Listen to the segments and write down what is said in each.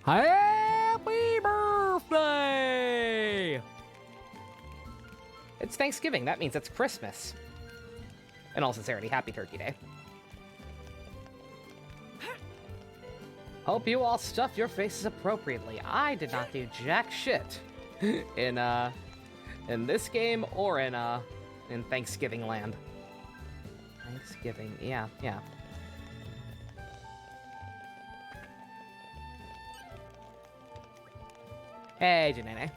Happy birthday! It's Thanksgiving. That means it's Christmas. In all sincerity, happy Turkey Day. Hope you all stuffed your faces appropriately. I did not do jack shit in this game or in Thanksgiving land. Thanksgiving, yeah. Hey, Janene.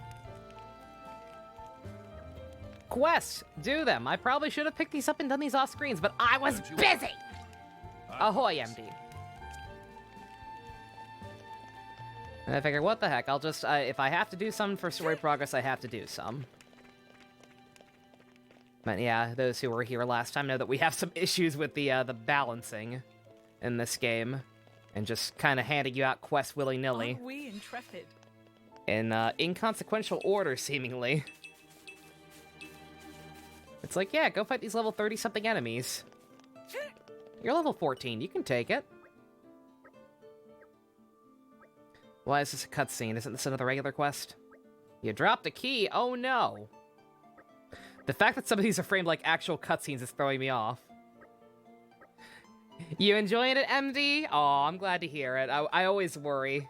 Quests! Do them! I probably should have picked these up and done these off screens, but I was busy! Ahoy, MD. And I figured, what the heck, I'll just, if I have to do some for story progress, I have to do some. But yeah, those who were here last time know that we have some issues with the balancing in this game. And just kind of handing you out quests willy-nilly. Aren't we intrepid? In inconsequential order, seemingly. It's like, yeah, go fight these level 30-something enemies. You're level 14, you can take it. Why is this a cutscene? Isn't this another regular quest? You dropped a key, oh no! The fact that some of these are framed like actual cutscenes is throwing me off. You enjoying it, MD? Aw, I'm glad to hear it. I always worry.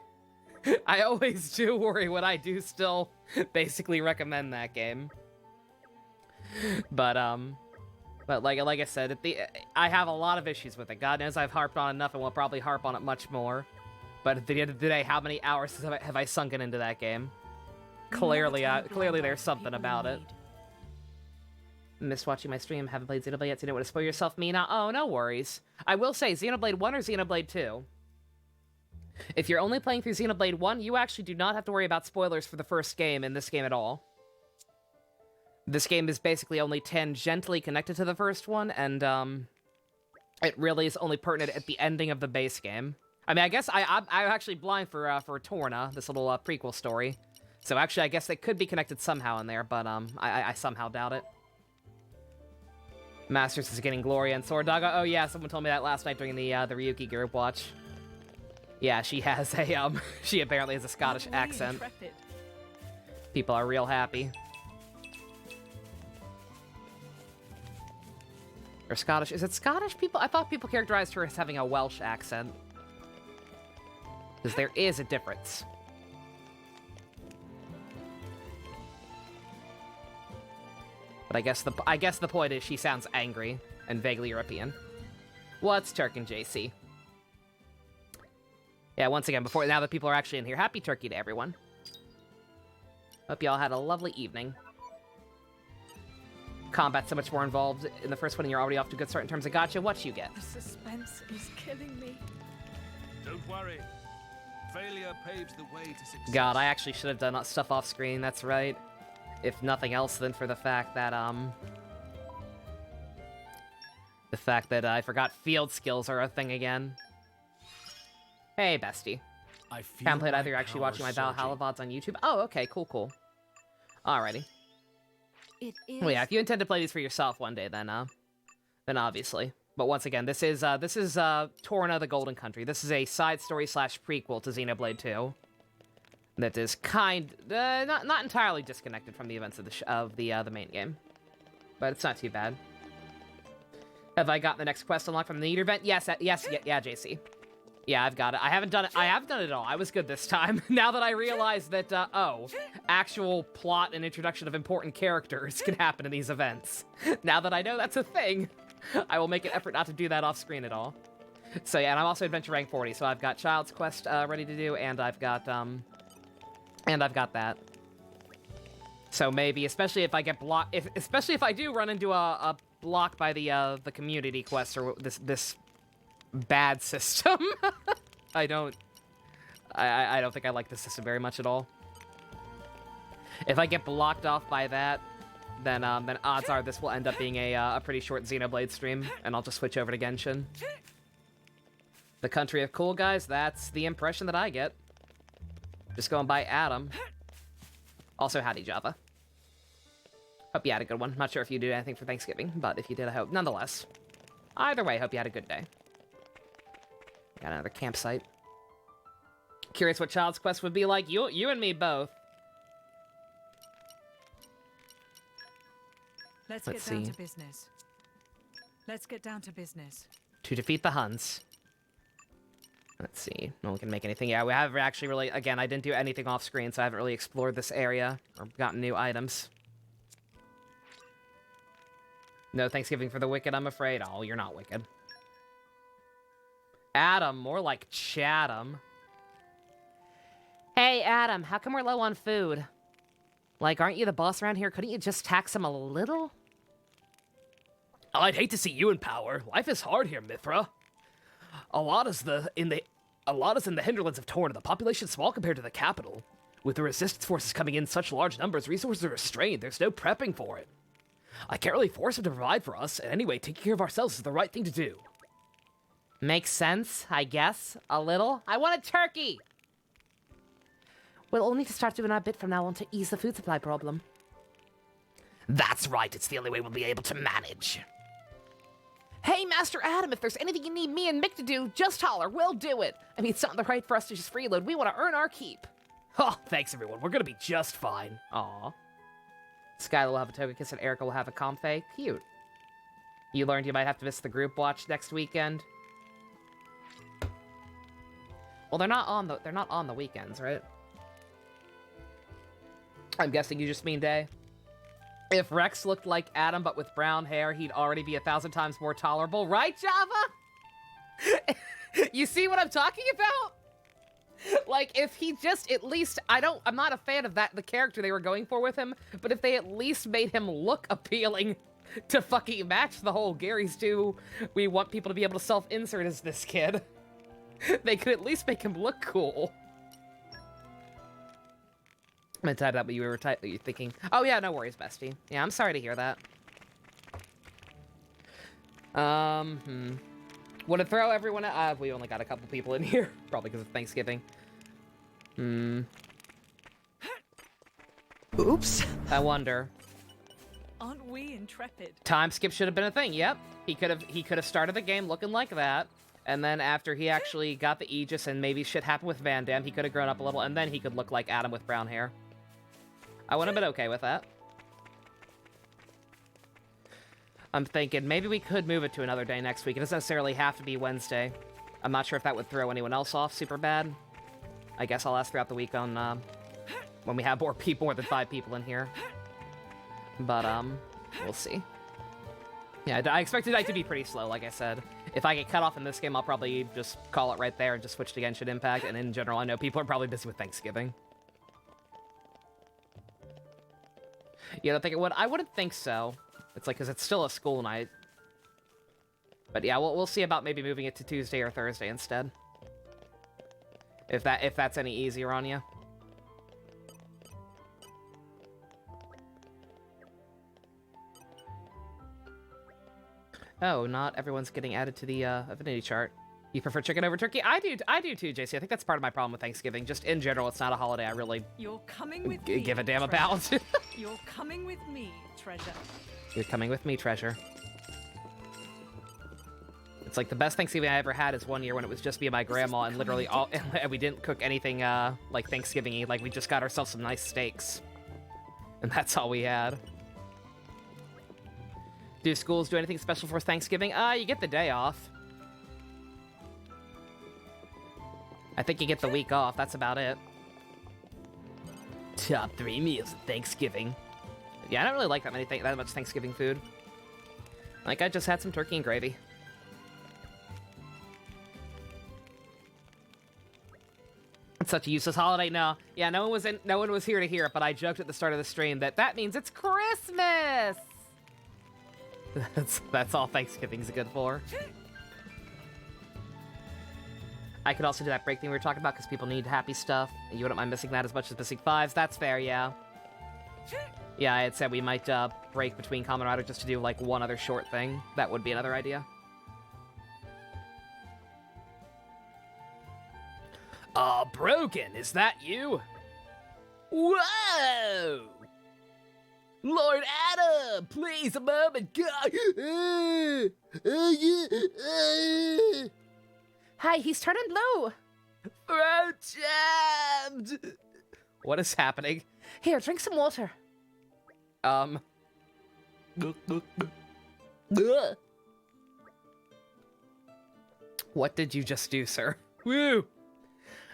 I always do worry when I do still basically recommend that game. But like I said, I have a lot of issues with it. God knows I've harped on enough and will probably harp on it much more. But at the end of the day, how many hours have I sunken into that game? Clearly there's something about it. Missed watching my stream, haven't played Xenoblade yet, so you don't want to spoil yourself, Mina. Oh, no worries. I will say, Xenoblade 1 or Xenoblade 2? If you're only playing through Xenoblade 1, you actually do not have to worry about spoilers for the first game in this game at all. This game is basically only tangentially connected to the first one, and it really is only pertinent at the ending of the base game. I mean, I guess I'm actually blind for Torna, this little prequel story. So actually, I guess they could be connected somehow in there, but I somehow doubt it. Masters is getting Gloria and Sword Dog. Oh yeah, someone told me that last night during the Ryuki group watch. Yeah, she has a she apparently has a Scottish accent. People are real happy. Or Scottish? Is it Scottish people? I thought people characterized her as having a Welsh accent. Because there is a difference. But I guess the point is she sounds angry and vaguely European. What's Turk and JC? Yeah, once again, now that people are actually in here, happy Turkey to everyone. Hope y'all had a lovely evening. Combat's so much more involved in the first one, and you're already off to a good start in terms of gacha. What you get? The suspense is killing me. Don't worry. Failure paves the way to success. God, I actually should have done stuff off screen, that's right. If nothing else, then for the fact that, I forgot field skills are a thing again. Hey, bestie. Haven't played either. You're actually watching my Valhalla VODs on YouTube. Oh, okay, cool. Alrighty. It is. Well, yeah, if you intend to play these for yourself one day, then obviously. But once again, this is Torna, the Golden Country. This is a side story / prequel to Xenoblade 2. That is not entirely disconnected from the events of the main game, but it's not too bad. Have I got the next quest unlocked from the Eater event? Yes, yeah, JC. Yeah, I've got it. I haven't done it all. I was good this time. Now that I realize that, actual plot and introduction of important characters can happen in these events. Now that I know that's a thing, I will make an effort not to do that off screen at all. So yeah, and I'm also adventure rank 40, so I've got Child's Quest ready to do, and I've got that. So maybe, especially if I get blocked, especially if I do run into a block by the community quest or this bad system. I don't think I like the system very much at all. If I get blocked off by that, then odds are this will end up being a pretty short Xenoblade stream, and I'll just switch over to Genshin. The country of cool guys, that's the impression that I get. Just going by Adam. Also, howdy, Java. Hope you had a good one. Not sure if you did anything for Thanksgiving, but if you did, I hope. Nonetheless. Either way, hope you had a good day. Got another campsite. Curious what Child's Quest would be like. You and me both. Let's Let's get down see. to business. Let's get down to business. To defeat the Huns. Let's see. No one can make anything. Yeah, we haven't actually really... Again, I didn't do anything off screen, so I haven't really explored this area or gotten new items. No Thanksgiving for the wicked, I'm afraid. Oh, you're not wicked. Adam, more like Chatham. Hey, Adam, how come we're low on food? Like, aren't you the boss around here? Couldn't you just tax him a little? I'd hate to see you in power. Life is hard here, Mithra. A lot is in the hinterlands of Torna. The population's small compared to the capital. With the resistance forces coming in such large numbers, resources are restrained. There's no prepping for it. I can't really force them to provide for us, and anyway, taking care of ourselves is the right thing to do. Makes sense, I guess. A little. I want a turkey! We'll only need to start doing our bit from now on to ease the food supply problem. That's right. It's the only way we'll be able to manage. Hey, Master Adam, if there's anything you need me and Mick to do, just holler. We'll do it. I mean, it's not the right for us to just freeload. We want to earn our keep. Oh, thanks, everyone. We're gonna be just fine. Aw. Skylar will have a Togekiss and Erica will have a Comfey. Cute. You learned you might have to miss the group watch next weekend. Well, they're not on the weekends, right? I'm guessing you just mean day. If Rex looked like Adam but with brown hair, he'd already be 1,000 times more tolerable, right, Java? You see what I'm talking about? Like, if he just at least... I'm not a fan of the character they were going for with him, but if they at least made him look appealing to fucking match the whole Gary's too, we want people to be able to self-insert as this kid. They could at least make him look cool. I'm gonna type that, but you were thinking, oh yeah, no worries, bestie. Yeah, I'm sorry to hear that. Would it throw everyone out? We only got a couple people in here, probably because of Thanksgiving. Oops. I wonder. Aren't we intrepid? Time skip should have been a thing. Yep, he could have started the game looking like that, and then after he actually got the Aegis and maybe shit happened with Van Damme, he could have grown up a little, and then he could look like Adam with brown hair. I would have been okay with that. I'm thinking maybe we could move it to another day next week. It doesn't necessarily have to be Wednesday. I'm not sure if that would throw anyone else off super bad. I guess I'll ask throughout the week on when we have more than 5 people in here. But we'll see. Yeah, I expect it to be pretty slow, like I said. If I get cut off in this game, I'll probably just call it right there and just switch to Genshin Impact. And in general, I know people are probably busy with Thanksgiving. You don't think it would? I wouldn't think so. It's like, because it's still a school night. But yeah, we'll see about maybe moving it to Tuesday or Thursday instead. If that's any easier on you. Oh, not everyone's getting added to the affinity chart. You prefer chicken over turkey? I do too, JC. I think that's part of my problem with Thanksgiving. Just in general, it's not a holiday I really You're coming with me. give a damn treasure. about. You're coming with me, treasure. You're coming with me, treasure. It's like the best Thanksgiving I ever had is one year when it was just me and my grandma, and literally all, and we didn't cook anything like Thanksgiving-y. Like we just got ourselves some nice steaks, and that's all we had. Do schools do anything special for Thanksgiving? You get the day off. I think you get the week off. That's about it. Top 3 meals at Thanksgiving. Yeah, I don't really like that much Thanksgiving food. Like, I just had some turkey and gravy. It's such a useless holiday. No, yeah, no one was here to hear it, but I joked at the start of the stream that means it's Christmas. That's all Thanksgiving's good for. I could also do that break thing we were talking about because people need happy stuff. You wouldn't mind missing that as much as missing 5s. That's fair, yeah. Yeah, I had said we might break between Kamen Rider just to do like one other short thing. That would be another idea. Broken, is that you? Whoa! Lord Adam, please, a moment, God. Hi, he's turning blue. Throat jammed! What is happening? Here, drink some water. What did you just do, sir? Woo!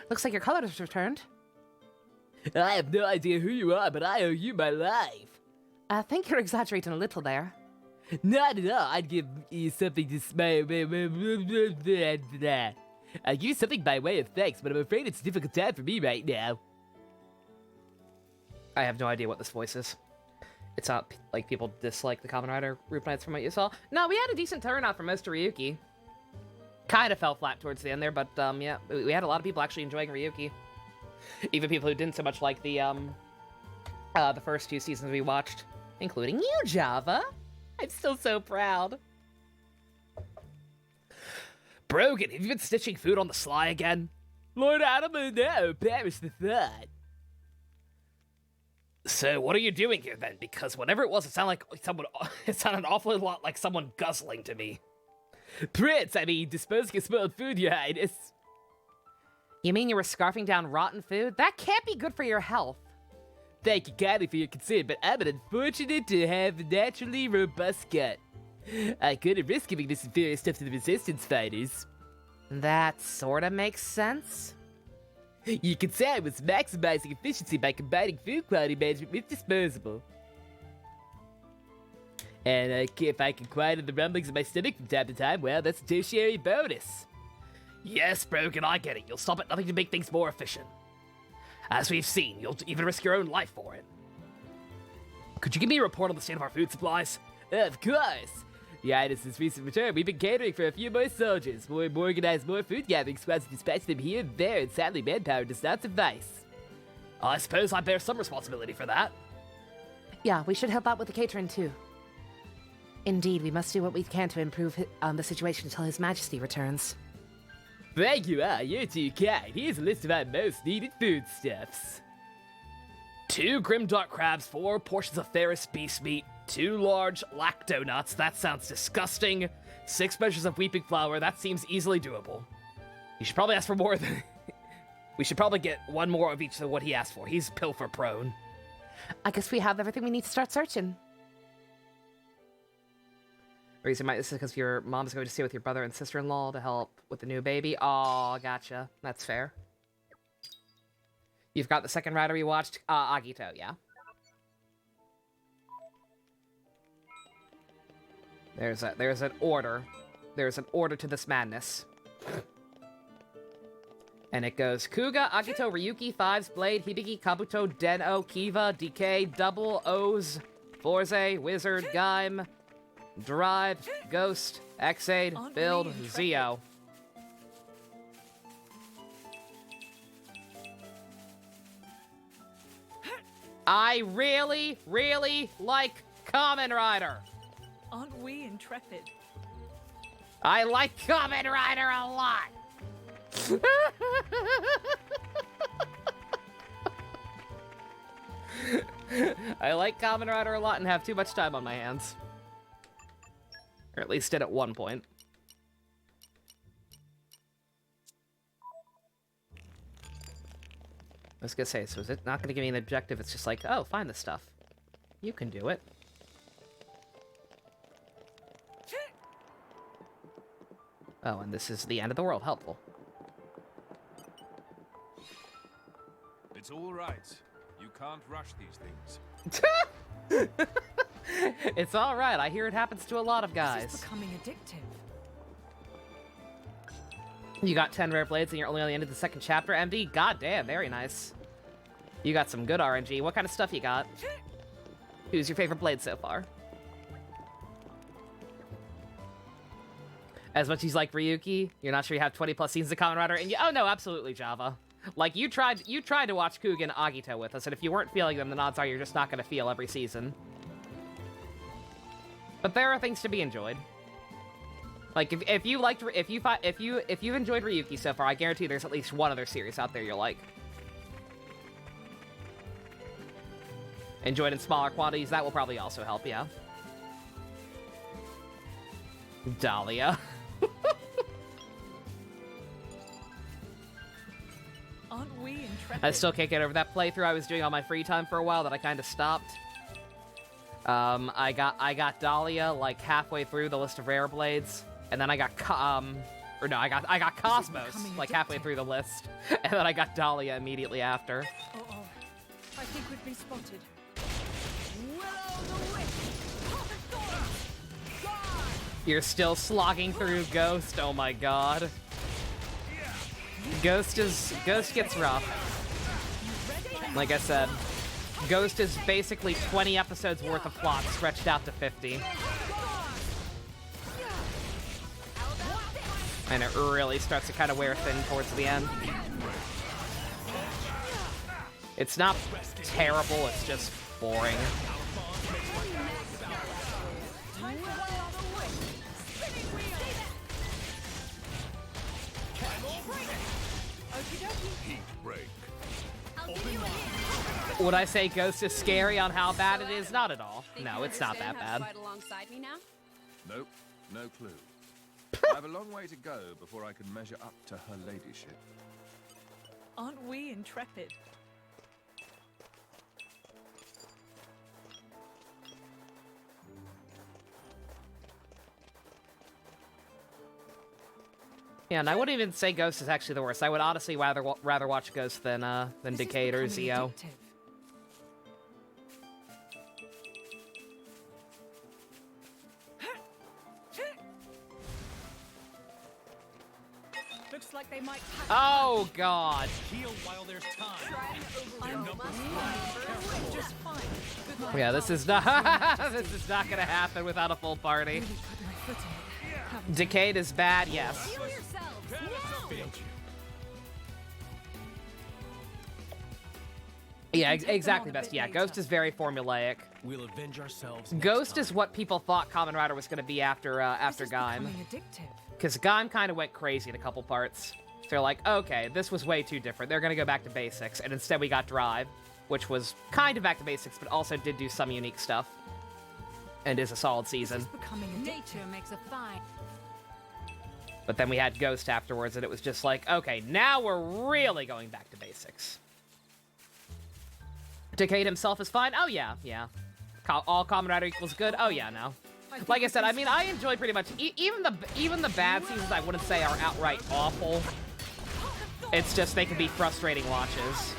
Looks like your color has returned. I have no idea who you are, but I owe you my life. I think you're exaggerating a little there. Not at all. I'd give you something to smile. I'd give you something by way of thanks, but I'm afraid it's a difficult time for me right now. I have no idea what this voice is. It's not like people dislike the Kamen Rider Group Nights from what you saw. No, we had a decent turnout for most of Ryuki. Kind of fell flat towards the end there, but yeah, we had a lot of people actually enjoying Ryuki. Even people who didn't so much like the first 2 seasons we watched, including you, Java. I'm still so proud. Brogan, have you been stitching food on the sly again? Lord, I don't know. Perish the thought. So, what are you doing here then? Because whatever it was, it sounded like someone. It sounded an awful lot like someone guzzling to me. Prince, I mean, disposing of spoiled food, Your Highness. You mean you were scarfing down rotten food? That can't be good for your health. Thank you kindly for your concern, but I'm unfortunate to have a naturally robust gut. I couldn't risk giving this inferior stuff to the resistance fighters. That sorta makes sense. You could say I was maximizing efficiency by combining food quality management with disposable. And if I can quieten the rumblings of my stomach from time to time, well, that's a tertiary bonus. Yes, Brogan, I get it. You'll stop at nothing to make things more efficient. As we've seen, you'll even risk your own life for it. Could you give me a report on the state of our food supplies? Of course! Your Highness's recent return, we've been catering for a few more soldiers. More organized, more food gathering squads to dispatch them here and there, and sadly manpower does not suffice. I suppose I bear some responsibility for that. Yeah, we should help out with the catering too. Indeed, we must do what we can to improve the situation until His Majesty returns. Thank you, you're too kind. Here's a list of our most needed foodstuffs. 2 grimdark crabs, 4 portions of Ferris beast meat, 2 large lacto nuts, that sounds disgusting, 6 measures of weeping flour, that seems easily doable. You should probably ask for more than... We should probably get 1 more of each of what he asked for. He's pilfer prone. I guess we have everything we need to start searching. Reason this is because your mom's going to stay with your brother and sister-in-law to help with the new baby. Aw, gotcha. That's fair. You've got the second rider we watched, Agito, yeah. There's an order. There's an order to this madness. And it goes Kuga, Agito, Ryuki, Fives, Blade, Hibiki, Kabuto, Den-O, Kiva, DK, Double, O's, Forze, Wizard, Gaim, Drive, Ghost, Xade, Build, Zio. I really, really like Kamen Rider. Aren't we intrepid? I like Kamen Rider a lot. I like Kamen Rider a lot and have too much time on my hands. Or at least did at one point. I was gonna say, so is it not gonna give me an objective? It's just like, oh, find this stuff. You can do it. Oh, and this is the end of the world. Helpful. It's all right. You can't rush these things. It's all right. I hear it happens to a lot of guys. This is becoming addictive. You got 10 rare blades and you're only on the end of the second chapter, MD? God damn, very nice. You got some good RNG. What kind of stuff you got? Who's your favorite blade so far? As much as you like Ryuki, you're not sure you have 20 plus seasons of Kamen Rider, and oh no, absolutely, Java. Like, you tried to watch Kuga and Agito with us, and if you weren't feeling them, the odds are you're just not gonna feel every season. But there are things to be enjoyed. Like, if you've enjoyed Ryuki so far, I guarantee there's at least one other series out there you'll like. Enjoyed in smaller quantities, that will probably also help, yeah. Dahlia. Aren't we intrepid? I still can't get over that playthrough I was doing on my free time for a while that I kind of stopped. I got Dahlia like halfway through the list of rare blades, and then I got I got Cosmos like halfway through the list, and then I got Dahlia immediately after. Oh, I think we've been spotted. You're still slogging through Ghost. Oh my god. Ghost gets rough. Like I said, Ghost is basically 20 episodes worth of plot stretched out to 50. And it really starts to kind of wear thin towards the end. It's not terrible, it's just boring. Would I say Ghost is scary on how bad it is? Not at all. No, it's not that bad. Right alongside me now? Nope, no clue. I have a long way to go before I can measure up to her ladyship. Aren't we intrepid? Yeah, and I wouldn't even say Ghost is actually the worst. I would honestly rather watch Ghost than Decade or Zio. Addictive. Looks like they might. Oh god. Heal while there's time. Just fine. Good luck. Yeah, this is not this is not gonna happen without a full party. Really put my foot in it. Decade is bad, yes. Heal yourselves now! Yeah, exactly, best. Yeah, Ghost is very formulaic. We'll avenge ourselves. Ghost is what people thought Kamen Rider was gonna be after This is Gaim. becoming addictive. Because Gaim kind of went crazy in a couple parts. They're like, okay, this was way too different. They're gonna go back to basics, and instead we got Drive, which was kind of back to basics, but also did do some unique stuff, and is a solid season. This is becoming addictive. Nature makes a fine. But then we had Ghost afterwards, and it was just like, okay, now we're really going back to basics. Decade himself is fine? Oh yeah, yeah. All Kamen Rider equals good? Oh yeah, no. Like I said, I mean, I enjoy pretty much even the bad seasons. I wouldn't say are outright awful. It's just they can be frustrating watches.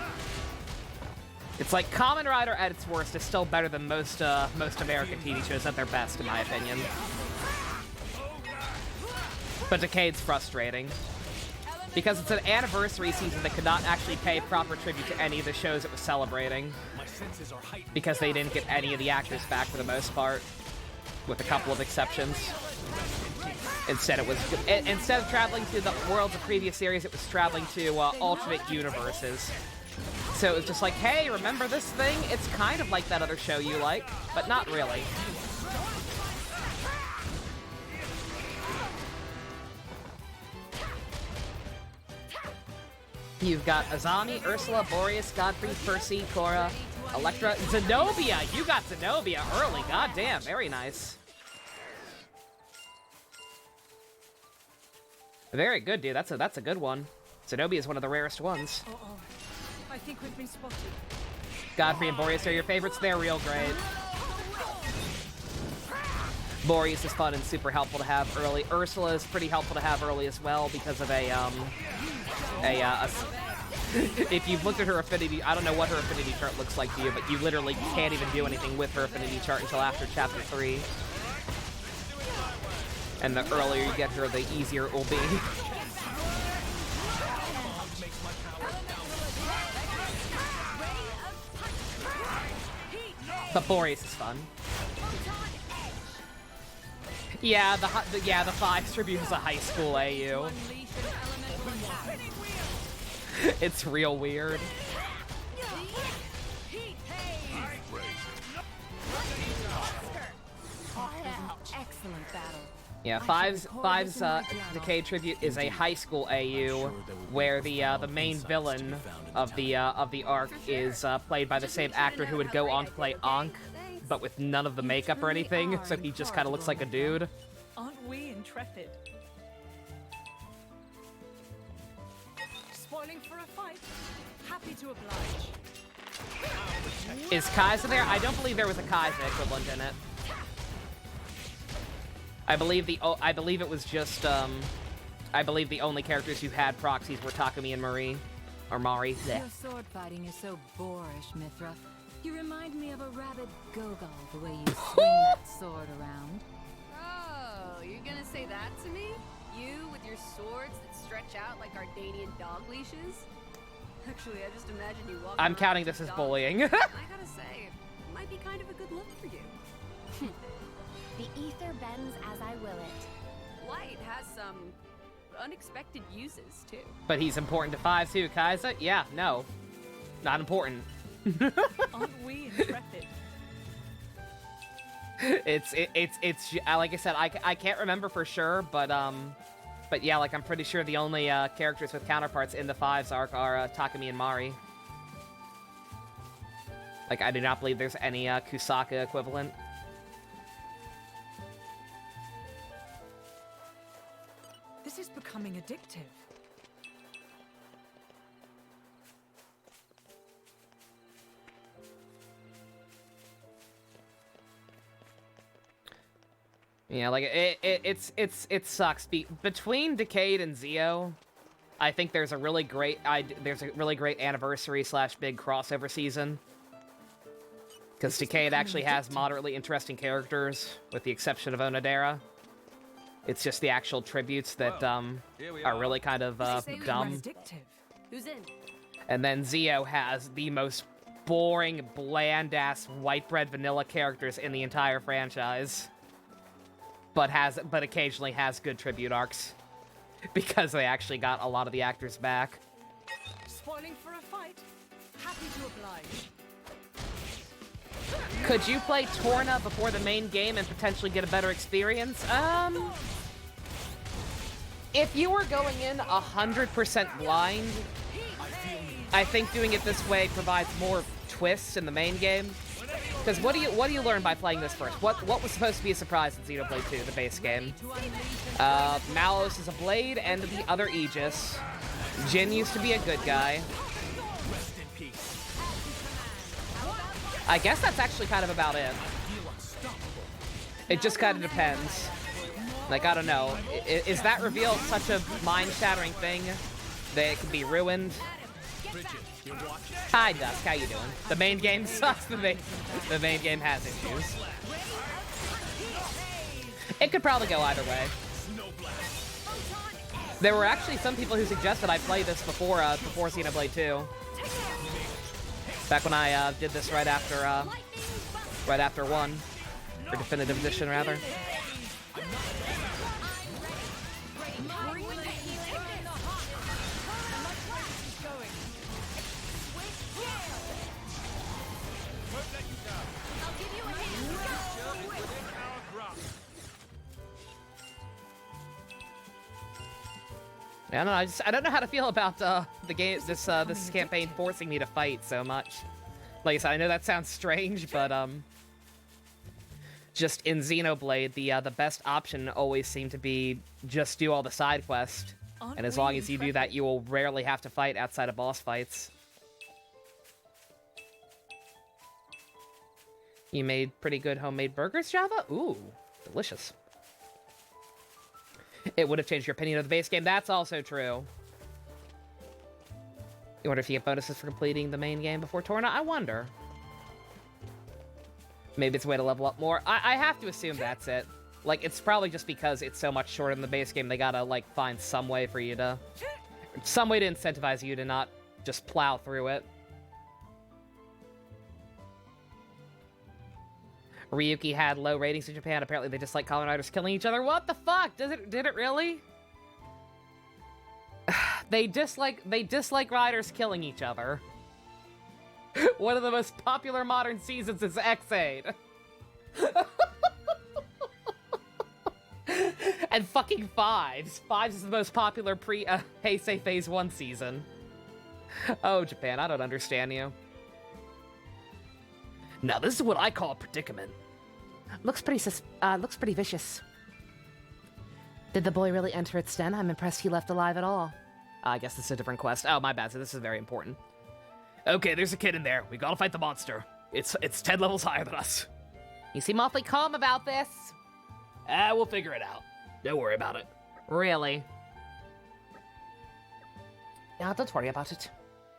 It's like Kamen Rider at its worst is still better than most American TV shows at their best, in my opinion. But Decade's frustrating because it's an anniversary season that could not actually pay proper tribute to any of the shows it was celebrating because they didn't get any of the actors back for the most part, with a couple of exceptions. Instead, instead of traveling to the worlds of previous series, it was traveling to alternate universes. So it was just like, hey, remember this thing? It's kind of like that other show you like, but not really. You've got Azami, Ursula, Boreas, Godfrey, Percy, Cora, Electra, Zenobia! You got Zenobia early, goddamn, very nice. Very good, dude, that's a good one. Zenobia is one of the rarest ones. Uh-oh. I think we've been spotted. Godfrey and Boreas are your favorites, they're real great. Boreas is fun and super helpful to have early. Ursula is pretty helpful to have early as well because of if you've looked at her affinity, I don't know what her affinity chart looks like to you, but you literally can't even do anything with her affinity chart until after chapter 3. And the earlier you get her, the easier it will be. But Boreas is fun. Yeah, the 5 tribute is a high school AU. It's real weird. Excellent battle. Yeah, 5's Decade tribute is a high school AU where the main villain of the arc is played by the same actor who would go on to play Ankh, but with none of the makeup or anything, so he just kind of looks like a dude. Aren't we intrepid? Spoiling for a fight. Happy to oblige. Is Kaiser there? I don't believe there was a Kaiser equivalent in it. I believe it was just I believe the only characters who had proxies were Takumi and Marie. Or Mari. Your sword fighting is so boorish, Mithra. You remind me of a rabid Gogol the way you swing that sword around. Oh, you're gonna say that to me? You with your swords that stretch out like Ardanian dog leashes? Actually, I just imagine you walking I'm around counting with this as dog- bullying. I gotta say, it might be kind of a good look for you. The ether bends as I will it. Light has some unexpected uses, too. But he's important to 5 too, Kaiser? Yeah, no. Not important. Aren't we intrepid? It's like I said, I can't remember for sure, but yeah, like I'm pretty sure the only characters with counterparts in the 5s are Takumi and Mari. Like I do not believe there's any Kusaka equivalent. This is becoming addictive. Yeah, like it sucks. Between Decade and Zio, I think there's a really great anniversary / big crossover season. Because Decade actually has moderately interesting characters, with the exception of Onodera. It's just the actual tributes that here we are are. really kind of dumb. Addictive. Who's in? And then Zio has the most boring, bland-ass white bread vanilla characters in the entire franchise. But occasionally has good tribute arcs. Because they actually got a lot of the actors back. Spoiling for a fight. Happy to oblige. Could you play Torna before the main game and potentially get a better experience? If you were going in 100% blind, I think doing it this way provides more twists in the main game. Because what do you learn by playing this first? What was supposed to be a surprise in Xenoblade 2, the base game? Malos is a blade and the other Aegis. Jin used to be a good guy. Rest in peace. I guess that's actually kind of about it. Feel unstoppable. It just kind of depends. Like, I don't know. Is that reveal such a mind-shattering thing that it can be ruined? Bridget, you're watching. Hi, Dusk. How you doing? The main game sucks. The main game has issues. It could probably go either way. There were actually some people who suggested I play this before Xenoblade 2. Back when I did this right after 1, or Definitive Edition rather. I don't know. I don't know how to feel about the game. This campaign forcing me to fight so much. Like I said, I know that sounds strange, but just in Xenoblade, the best option always seemed to be just do all the side quests, and as long as you do that, you will rarely have to fight outside of boss fights. You made pretty good homemade burgers, Java? Ooh, delicious. It would have changed your opinion of the base game. That's also true. You wonder if you get bonuses for completing the main game before Torna? I wonder. Maybe it's a way to level up more. I have to assume that's it. Like, it's probably just because it's so much shorter than the base game, they gotta, like, find some way for you to... Some way to incentivize you to not just plow through it. Ryuki had low ratings in Japan. Apparently they dislike Kamen Riders killing each other. What the fuck? Did it really? They dislike riders killing each other. One of the most popular modern seasons is X8. And fucking Fives. Fives is the most popular Heisei Phase 1 season. Oh, Japan, I don't understand you. Now this is what I call a predicament. Looks pretty vicious. Did the boy really enter its den? I'm impressed he left alive at all. I guess this is a different quest. Oh, my bad. So this is very important. Okay, there's a kid in there. We gotta fight the monster. It's 10 levels higher than us. You seem awfully calm about this. We'll figure it out. Don't worry about it. Really? Yeah, don't worry about it.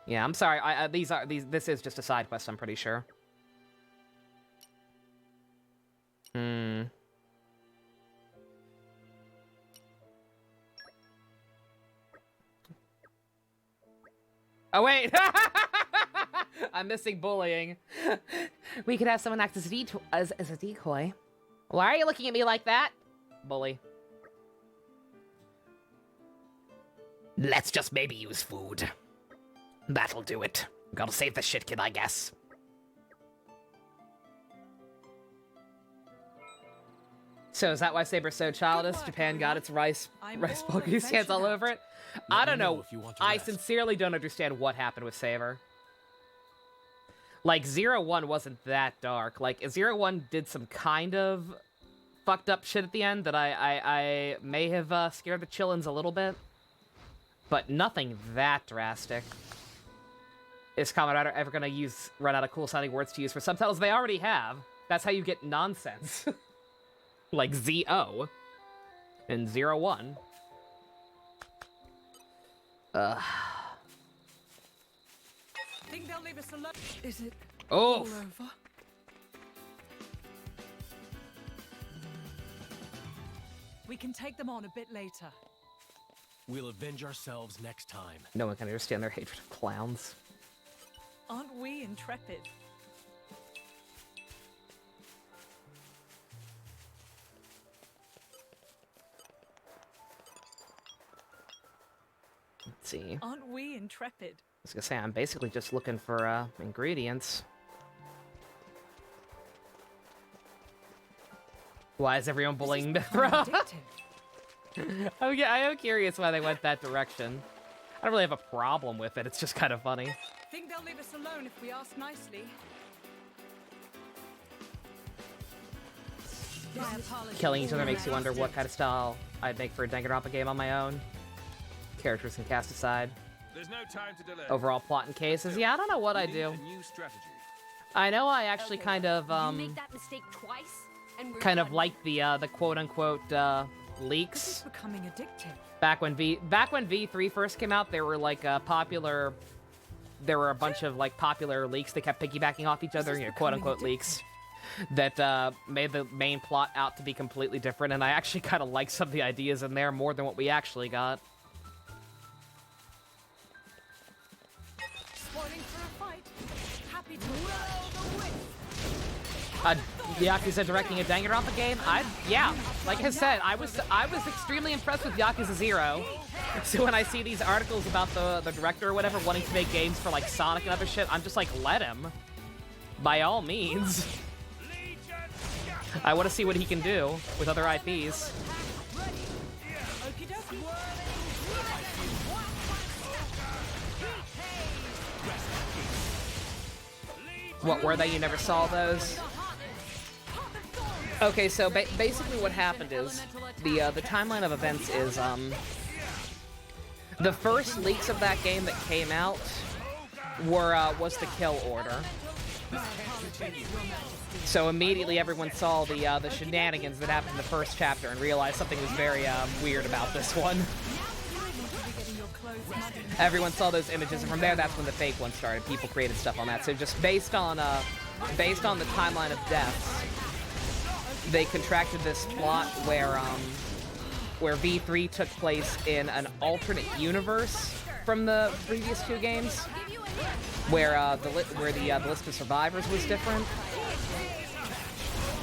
Yeah, I'm sorry. This is just a side quest, I'm pretty sure. Oh, wait! I'm missing bullying. We could have someone act as a decoy. Why are you looking at me like that? Bully. Let's just maybe use food. That'll do it. Gotta save the shit kid, I guess. So is that why Saber's so childish? Japan got its rice bulky hands all over it? I don't know. if you want to I rest. sincerely don't understand what happened with Saber. Like, 0-1 wasn't that dark. Like, 0-1 did some kind of fucked up shit at the end that I may have scared the chillins a little bit. But nothing that drastic. Is Kamen Rider ever gonna run out of cool sounding words to use for subtitles? They already have. That's how you get nonsense. Like ZO and 0-1. Think they'll leave us alone? Is it Oh, all over? We can take them on a bit later. We'll avenge ourselves next time. no one can understand their hatred of clowns. Aren't we intrepid? Let's see. I Aren't we intrepid? was gonna say, I'm basically just looking for ingredients. Why is everyone bullying Mithra? Addictive. Oh yeah, I am curious why they went that direction. I don't really have a problem with it, it's just kind of funny. Think they'll leave us alone if we ask nicely? My apologies. Killing each other makes you wonder what kind of style I'd make for a Danganronpa game on my own. Characters can cast aside. There's no time to delay. Overall plot and cases, yeah, I don't know what I We do. need a new strategy. I know I actually kind of, You make that mistake twice, and we're kind of done. like the quote-unquote, This is leaks. becoming addictive. Back when V3 first came out, there were like there were a bunch of like popular leaks that kept piggybacking off each other, you know, quote-unquote leaks, that made the main plot out to be completely different, and I actually kind of like some of the ideas in there more than what we actually got. Spoiling for a fight. Happy to Yakuza directing a Danganronpa game? Yeah, like I said, I was extremely impressed with Yakuza 0. So when I see these articles about the director or whatever wanting to make games for like Sonic and other shit, I'm just like, let him. By all means. I want to see what he can do with other IPs. Okie dokie. What were they? You never saw those? Okay, so basically what happened is the timeline of events is the first leaks of that game that came out was the kill order. So immediately everyone saw the shenanigans that happened in the first chapter and realized something was very weird about this one. Everyone saw those images, and from there, that's when the fake one started. People created stuff on that. So just based on the timeline of deaths, they contracted this plot where V3 took place in an alternate universe from the previous two games, where the list of survivors was different.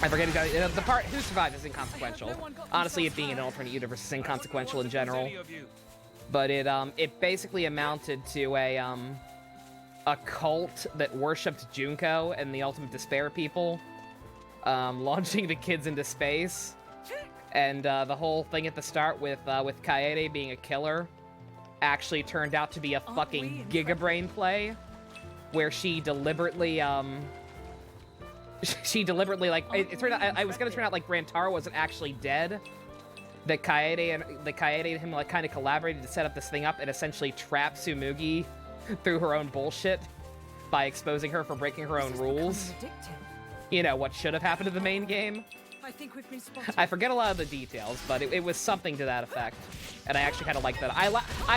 I forget exactly the part who survived is inconsequential. Honestly, it being an alternate universe is inconsequential in general. But it basically amounted to a cult that worshipped Junko and the Ultimate Despair people, launching the kids into space, and the whole thing at the start with Kaede being a killer actually turned out to be a fucking Gigabrain play, where she deliberately like it turned out I was gonna turn out like Brantaro wasn't actually dead. that Kaede and him like kind of collaborated to set up this thing up and essentially trap Tsumugi through her own bullshit by exposing her for breaking her own rules. You know, what should have happened to the main game. I think we've been spotted. I forget a lot of the details, but it was something to that effect. And I actually kind of like that. I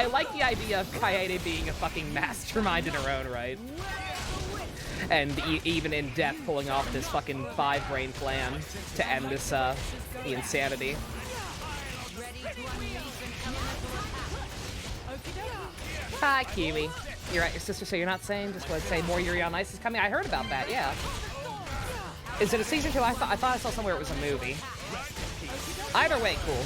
like the idea of Kaede being a fucking mastermind in her own right. And even in death pulling off this fucking 5-brain plan to end this, the insanity. Hi, Kiwi. You're at your sister, so you're not saying? Just want to say more Yuri on Ice is coming? I heard about that, yeah. Is it a season 2? I thought I saw somewhere it was a movie. Either way, cool.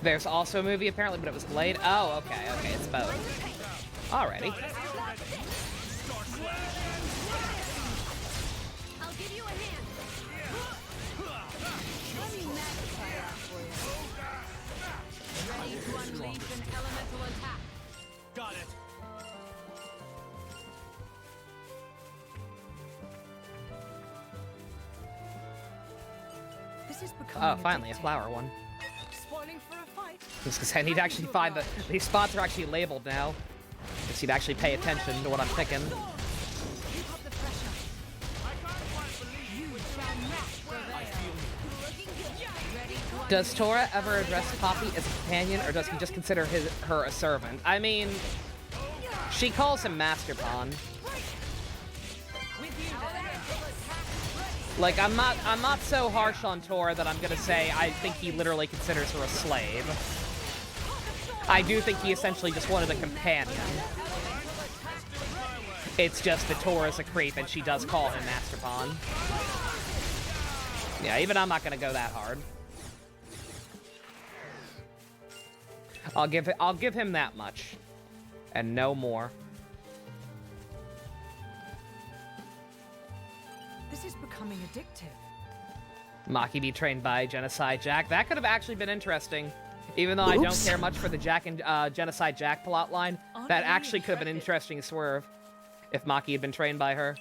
There's also a movie apparently, but it was delayed. Oh, okay, it's both. Alrighty. I'll give you a hand. Let me magnify that for you. Ready to unleash an elemental attack. Got it. This is becoming Finally, a addictive. flower one. Spoiling for a fight. Just because I need to actually find these spots are actually labeled now. Just need to actually pay attention to what I'm picking. Keep up the pressure. You shall not prevail. Ready to Does Tora ever address Poppy as a companion, or does he just consider her a servant? I mean, she calls him Master Pawn. Like, I'm not so harsh on Tora that I'm gonna say I think he literally considers her a slave. I do think he essentially just wanted a companion. It's just that Tora's a creep and she does call him Master Pawn. Yeah, even I'm not gonna go that hard. I'll give him that much. And no more. This is becoming addictive. Maki be trained by Genocide Jack. That could have actually been interesting. Even though I don't care much for the Jack and Genocide Jack plotline, that actually could have been an interesting swerve if Maki had been trained by her.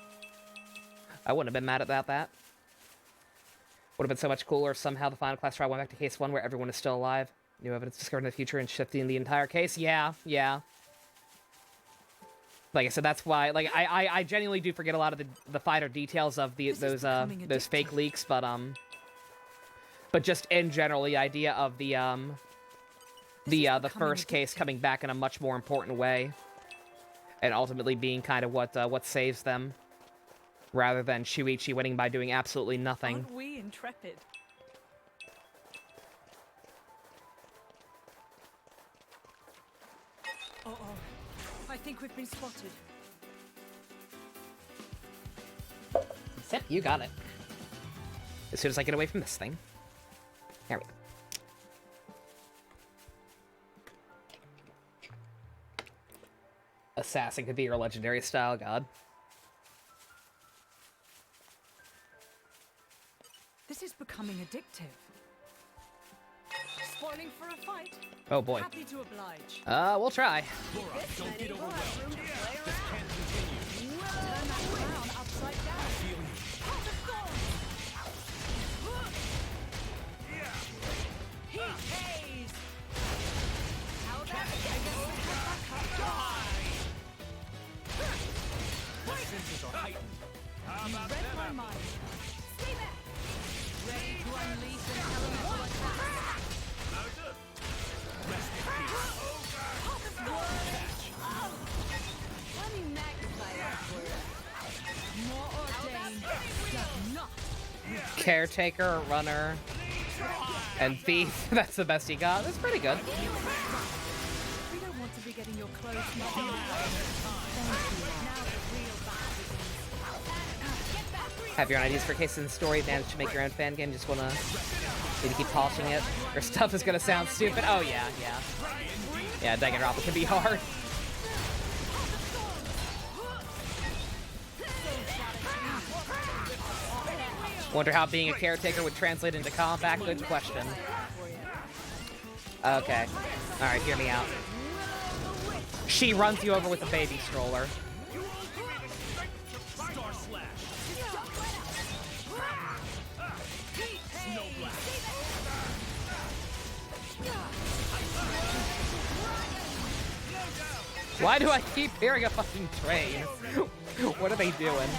I wouldn't have been mad about that. Would have been so much cooler if somehow the final class trial went back to case 1 where everyone is still alive. New evidence discovered in the future and shifting the entire case. Yeah. Like I said, that's why. Like I genuinely do forget a lot of the finer details of those fake leaks, but just in general, the idea of the first case coming back in a much more important way, and ultimately being kind of what saves them, rather than Shuichi winning by doing absolutely nothing. Aren't we intrepid? I think we've been spotted. Yep, you got it. As soon as I get away from this thing. There we go. Assassin could be your legendary style, god. This is becoming addictive. Spoiling for a fight. Oh boy. Happy to oblige. We'll try. Laura, don't get overwhelmed. This can't continue. Turn that crown upside down. Heart of thorns. He pays. How about My senses are heightened. You read my mind. stay back? Ready to unleash an elemental attack. Rest in peace. Let me magnify that for you. More ordained does not. Caretaker, runner, and thief. That's the best he got. That's pretty good. We don't want to be getting your clothes messy. Thank you. Now the real battle begins. Have your own ideas for cases in the story, manage to make your own fan game, just wanna maybe keep polishing it. Your stuff is gonna sound stupid. Oh yeah, yeah. Yeah, Danganronpa can be hard. Wonder how being a caretaker would translate into combat. Good question. Okay. Alright, hear me out. She runs you over with a baby stroller. Why do I keep hearing a fucking train? What are they doing?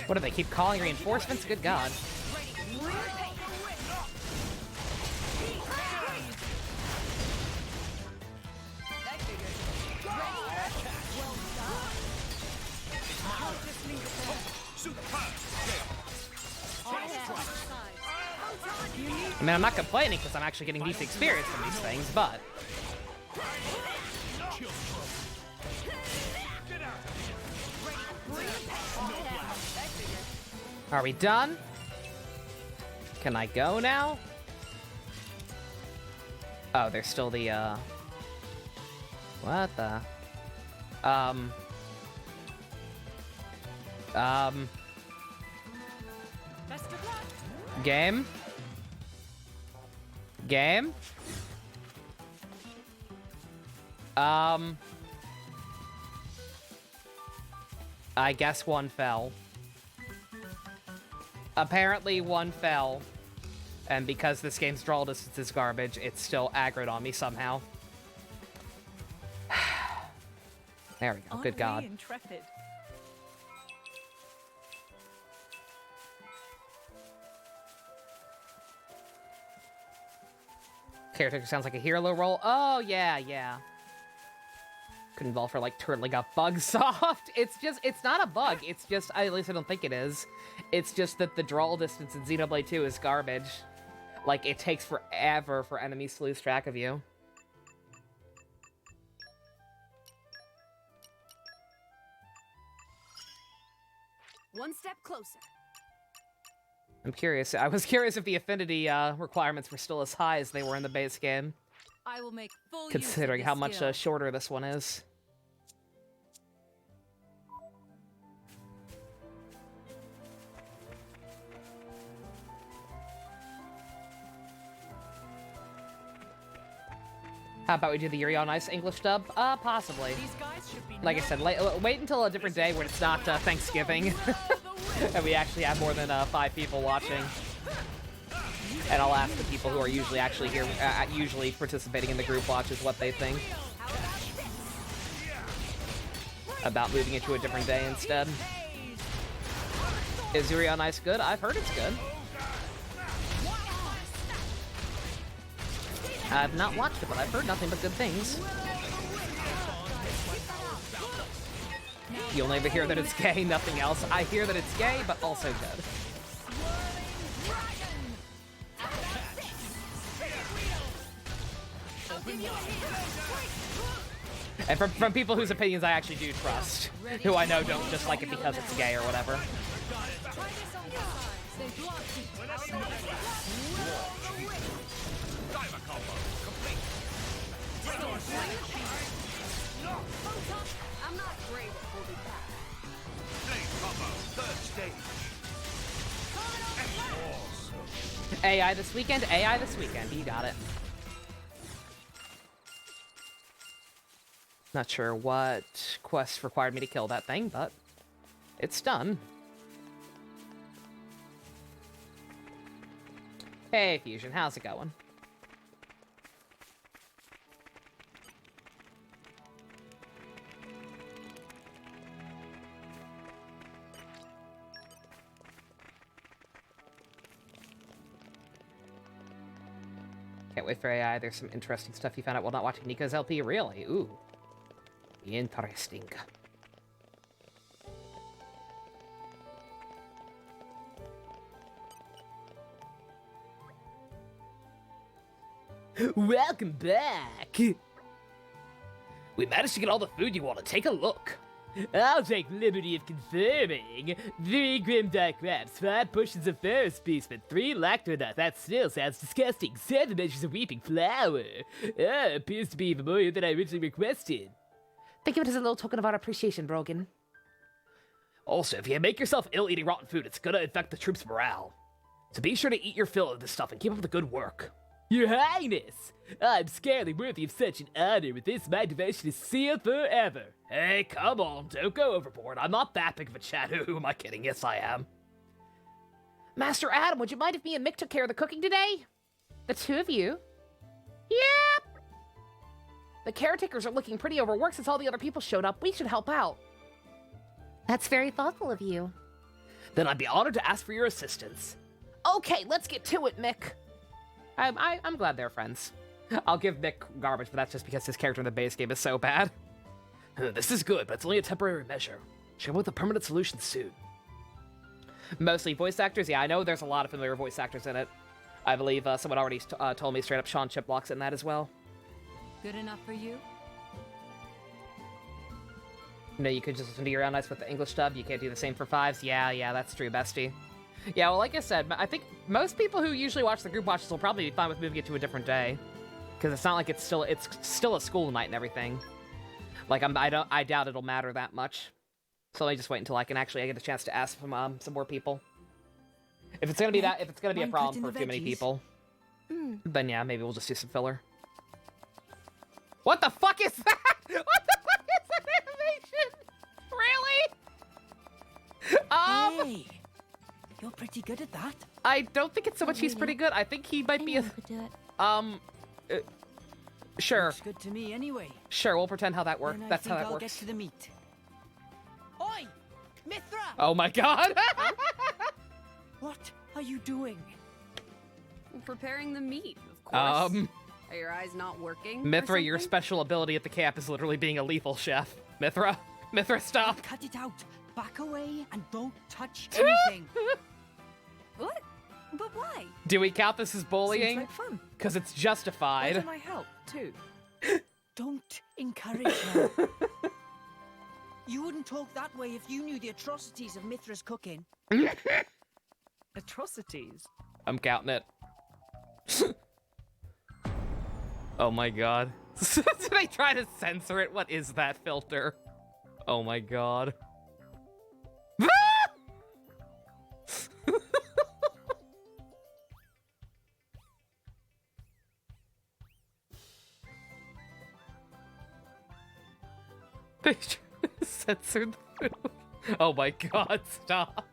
What do they keep calling reinforcements? Good God. I mean, I'm not complaining because I'm actually getting decent experience from these things, but... Are we done? Can I go now? Oh, there's still the, What the... Game? Game? I guess one fell. Apparently one fell. And because this game's draw distance is garbage, it's still aggroed on me somehow. There we go. Good God. Intrepid? Caretaker sounds like a hero role. Oh, yeah, yeah. Could involve her, like, turtling up bug soft. It's not a bug. It's just, at least I don't think it is. It's just that the draw distance in Xenoblade 2 is garbage. Like, it takes forever for enemies to lose track of you. One step closer. I'm curious. I was curious if the affinity requirements were still as high as they were in the base game, I will make full considering use how of much this skill. shorter this one is. How about we do the Yuri on Ice English dub? Possibly. These guys should be Like I said, wait until a different day when it's not Thanksgiving, and we actually have more than 5 people watching. And I'll ask the people who are usually actually here, usually participating in the group watches, what they think about moving it to a different day instead. Is Yuri on Ice good? I've heard it's good. I've not watched it, but I've heard nothing but good things. You'll never hear that it's gay, nothing else. I hear that it's gay, but also good. And from people whose opinions I actually do trust, who I know don't just like it because it's gay or whatever. I'm not great at holding back. AI this weekend? AI this weekend. You got it. Not sure what quest required me to kill that thing, but it's done. Hey, Fusion, how's it going? Can't wait for AI. There's some interesting stuff you found out while not watching Nico's LP. Really? Ooh. Interesting. Welcome back! We managed to get all the food you want to take a look. I'll take liberty of confirming. 3 grim dark wraps, 5 portions of Ferris Beastman, 3 lacto nuts. That still sounds disgusting. 7 measures of weeping flour. Appears to be even more than I originally requested. Think of it as a little token of our appreciation, Brogan. Also, if you make yourself ill eating rotten food, it's gonna affect the troops' morale. So be sure to eat your fill of this stuff and keep up the good work. Your Highness! I'm scarcely worthy of such an honor. With this, my devotion is sealed forever. Hey, come on, don't go overboard. I'm not that big of a chat. Who am I kidding? Yes, I am. Master Adam, would you mind if me and Mick took care of the cooking today? The 2 of you? Yep! The caretakers are looking pretty overworked since all the other people showed up. We should help out. That's very thoughtful of you. Then I'd be honored to ask for your assistance. Okay, let's get to it, Mick. I'm glad they're friends. I'll give Mick garbage, but that's just because his character in the base game is so bad. This is good, but it's only a temporary measure. Should come with a permanent solution soon. Mostly voice actors? Yeah, I know there's a lot of familiar voice actors in it. I believe someone already told me straight up Sean Chiplock's in that as well. Good enough for you? You know, you could just listen to your own eyes with the English dub. You can't do the same for 5s. Yeah, that's true, bestie. Yeah, well, like I said, I think most people who usually watch the group watches will probably be fine with moving it to a different day. Because it's not like it's still a school night and everything. Like, I doubt it'll matter that much. So let me just wait until I can actually get a chance to ask from some more people. If it's gonna be a problem for too many people, then yeah, maybe we'll just do some filler. What the fuck is that? What the fuck is that animation? Really? Hey, you're pretty good at that. I don't think it's so much he's pretty good. I think he might be a... Sure. Looks good to me anyway. Sure, we'll pretend how that works. Then That's how I that think I'll works. get to the meat. Oi, Mithra! Oh my god! What are you doing? Preparing the meat, of course. Are your eyes not working? or Mithra, your something? special ability at the camp is literally being a lethal chef. Mithra, stop. Cut it out. Back away and don't touch anything. What? But why? Do we count this as bullying? Seems like fun. Because it's Why justified. don't I help, too? Don't encourage her. You wouldn't talk that way if you knew the atrocities of Mithra's cooking. Atrocities. I'm counting it. Oh my god. Did I try to censor it? What is that filter? Oh my god. They censored the food. Oh my god, stop.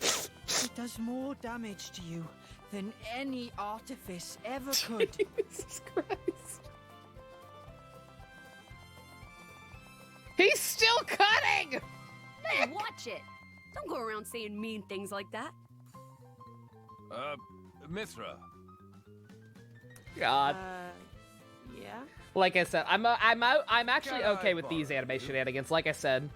It does more damage to you than any artifice ever could. Jesus Christ. He's still cutting! Hey, watch it! Don't go around saying mean things like that. Mithra. God. Yeah? Like I said, I'm actually okay with these animation shenanigans. Like I said,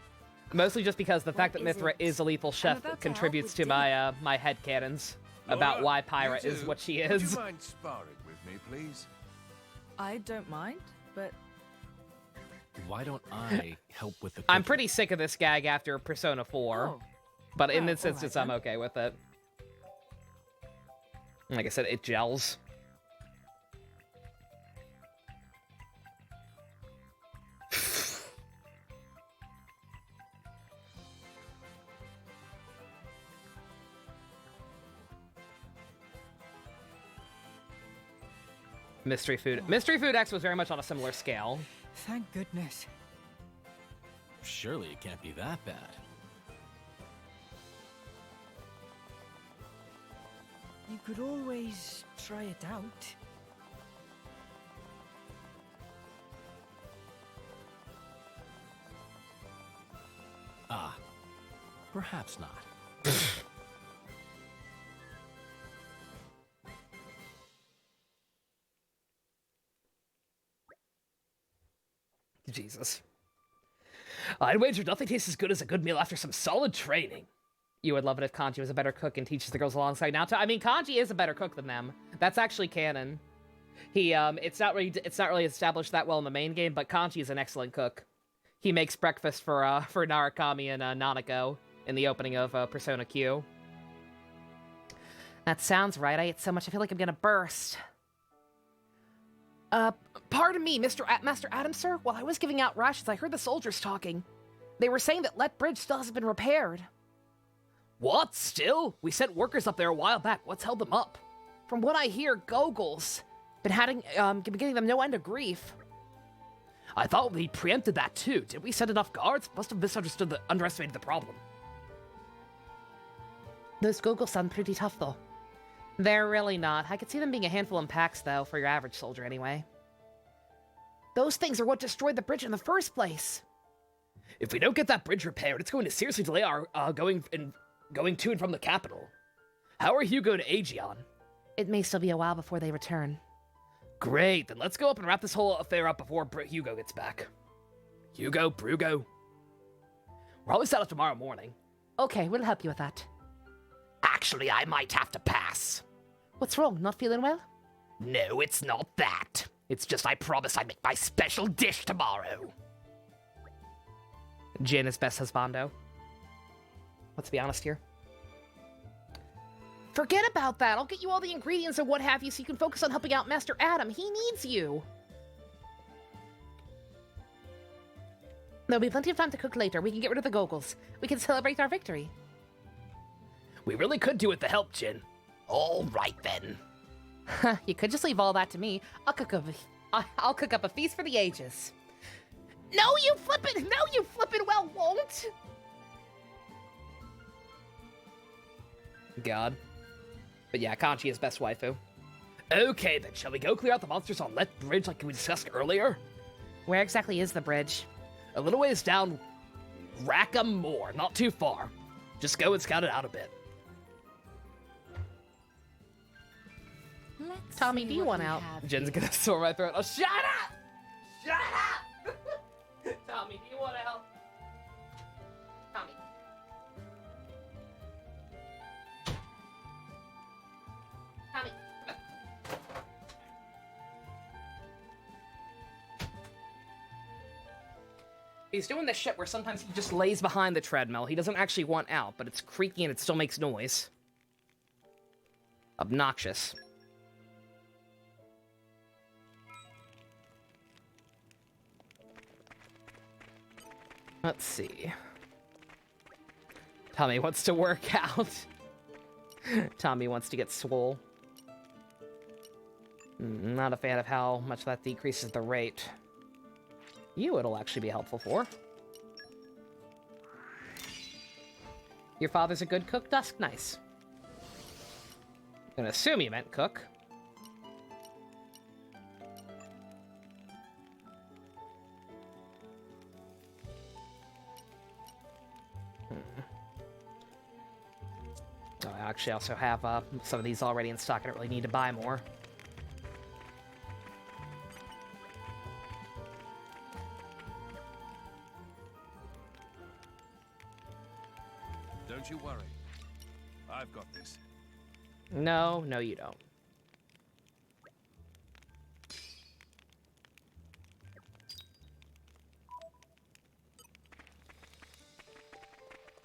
mostly just because the fact that What is Mithra it? is a lethal chef about to contributes help to with my headcanons about why Pyra you is two, what she Would is. you mind sparring with me, please? I don't mind, but Why don't I help with the I'm cooking? pretty sick of this gag after Persona 4, oh, but in well, this instance, alright I'm okay with it. Like I said, it gels. Mystery Food. Mystery Food X was very much on a similar scale. Thank goodness. Surely it can't be that bad. You could always try it out. Perhaps not. Jesus. I'd wager nothing tastes as good as a good meal after some solid training. You would love it if Kanji was a better cook and teaches the girls alongside Naoto. I mean, Kanji is a better cook than them. That's actually canon. It's not really established that well in the main game, but Kanji is an excellent cook. He makes breakfast for Narukami and Nanako in the opening of Persona Q. That sounds right. I ate so much I feel like I'm gonna burst. Pardon me, Master Adam, sir? While I was giving out rations, I heard the soldiers talking. They were saying that Let Bridge still hasn't been repaired. What? Still? We sent workers up there a while back. What's held them up? From what I hear, Gogol's been giving them no end of grief. I thought we preempted that too. Did we send enough guards? Must have underestimated the problem. Those Gogols sound pretty tough, though. They're really not. I could see them being a handful in packs, though, for your average soldier anyway. Those things are what destroyed the bridge in the first place. If we don't get that bridge repaired, it's going to seriously delay our going to and from the capital. How are Hugo and Aegeon? It may still be a while before they return. Great, then let's go up and wrap this whole affair up before Hugo gets back. Hugo, Brugo. We're always set up tomorrow morning. Okay, we'll help you with that. Actually, I might have to pass. What's wrong? Not feeling well? No, it's not that. It's just I promised I'd make my special dish tomorrow. Jin is best husbando. Let's be honest here. Forget about that. I'll get you all the ingredients and what have you so you can focus on helping out Master Adam. He needs you. There'll be plenty of time to cook later. We can get rid of the Gogols. We can celebrate our victory. We really could do with the help, Jin. All right, then. You could just leave all that to me. I'll cook up a feast for the ages. No, you flippin' well won't. God. But yeah, Kanji is best waifu. Okay, then, shall we go clear out the monsters on Let Bridge like we discussed earlier? Where exactly is the bridge? A little ways down Rackham Moor, not too far. Just go and scout it out a bit. Let's Tommy, see do you what want we out? have Jen's here. gonna sore my throat. Oh, shut up! Shut up! Tommy, do you want to help? Tommy. Tommy. He's doing this shit where sometimes he just lays behind the treadmill. He doesn't actually want out, but it's creaky and it still makes noise. Obnoxious. Let's see. Tommy wants to work out. Tommy wants to get swole. Not a fan of how much that decreases the rate. You it'll actually be helpful for. Your father's a good cook, Dusk? Nice. I'm gonna assume you meant cook. Oh, I actually also have some of these already in stock. I don't really need to buy more. Don't you worry. I've got this. No, you don't.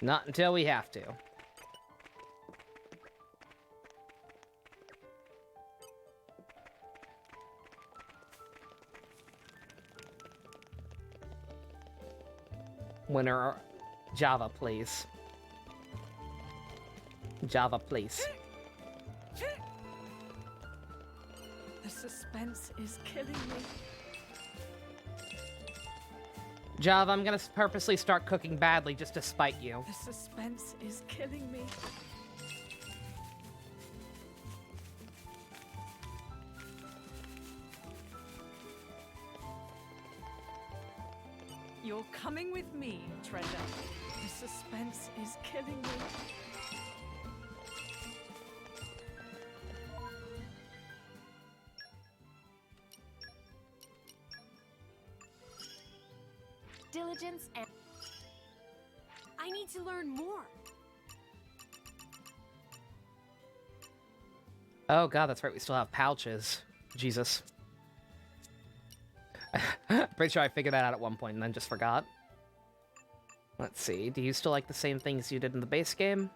Not until we have to. Winner, Java, please. Java, please. The suspense is killing me. Java, I'm gonna purposely start cooking badly just to spite you. The suspense is killing me. You're coming with me, treasure. The suspense is killing me. Diligence and... I need to learn more. Oh god, that's right, we still have pouches. Jesus. Pretty sure I figured that out at one point and then just forgot. Let's see, do you still like the same things you did in the base game?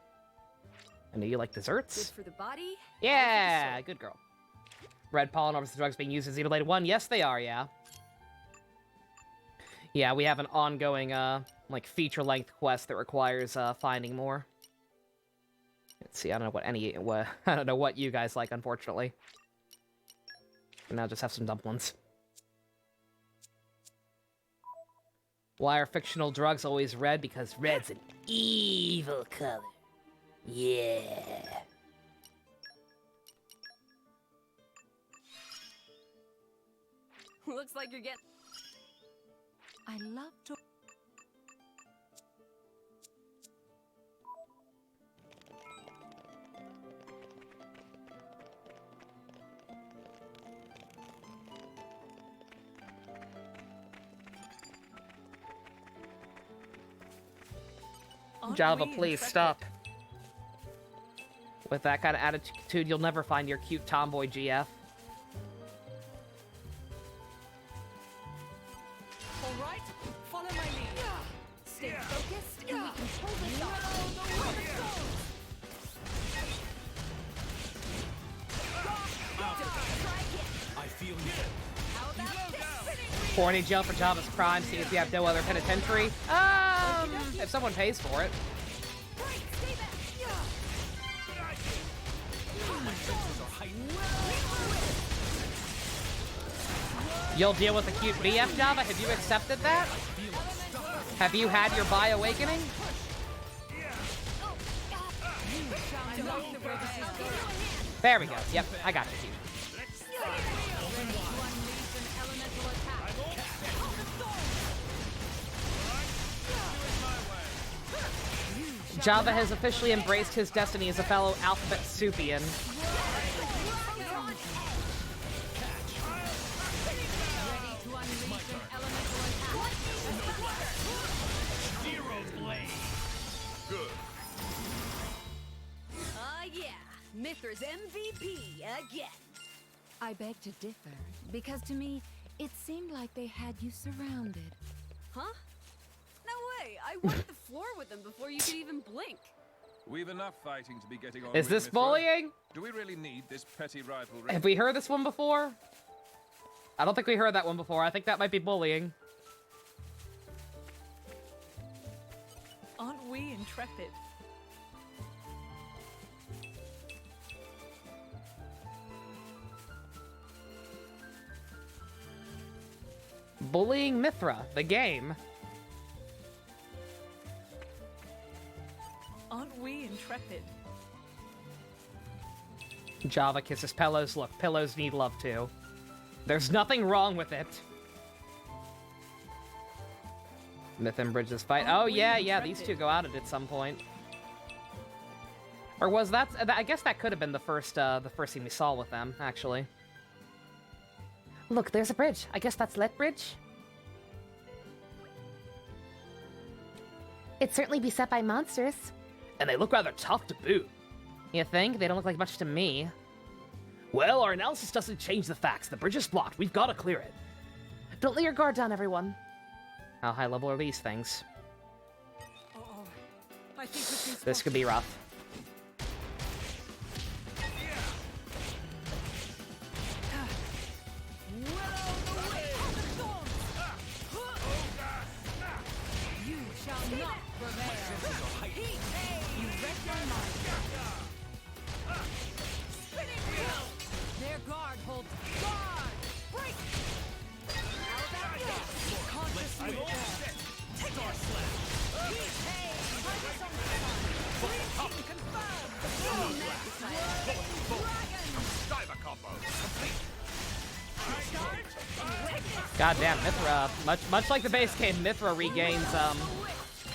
I know you like desserts. Good for the body. Yeah, good girl. Red pollen harvested drugs being used in Xenoblade 1? Yes, they are, yeah. Yeah, we have an ongoing, like, feature-length quest that requires, finding more. Let's see, I don't know what I don't know what you guys like, unfortunately. And I'll just have some dumplings. Why are fictional drugs always red? Because red's an evil color. Yeah. Looks like you're getting... I love to. Java, please stop. With that kind of attitude, you'll never find your cute tomboy GF. All right, follow my lead. Stay focused and we can pull this off. I feel you. How about this? Horny jail for Java's crime, seeing as we have no other penitentiary. If someone pays for it. You'll deal with the cute BF, Java? Have you accepted that? Have you had your bi awakening? There we go. Yep, I got you. Java has officially embraced his destiny as a fellow Alphabet Soupian. Yeah, Mithra's MVP again. I beg to differ, because to me, it seemed like they had you surrounded. Huh? No way! I wiped the floor with them before you could even blink. We've enough fighting to be getting on Is with, this Mithra. bullying? Do we really need this petty rivalry? Have we heard this one before? I don't think we heard that one before. I think that might be bullying. Aren't we intrepid? Bullying Mithra, the game. Aren't we intrepid? Java kisses pillows. Look, pillows need love too. There's nothing wrong with it. Myth and Bridges fight. Oh yeah, these two go at it at some point. Or was that? I guess that could have been the first thing we saw with them, actually. Look, there's a bridge. I guess that's Let Bridge. It'd certainly be set by monsters. And they look rather tough to boot. You think? They don't look like much to me. Well, our analysis doesn't change the facts. The bridge is blocked. We've got to clear it. Don't let your guard down, everyone. How high level are these things? Uh-oh. I think we've been This could be rough. You shall not prevail. You wreck your mind. Their guard holds guard. Break. How about this? Conscious take it. Hey, focus on the sun. Breaching confirmed. Diver combo complete. Goddamn, Mithra. Much like the base game, Mithra regains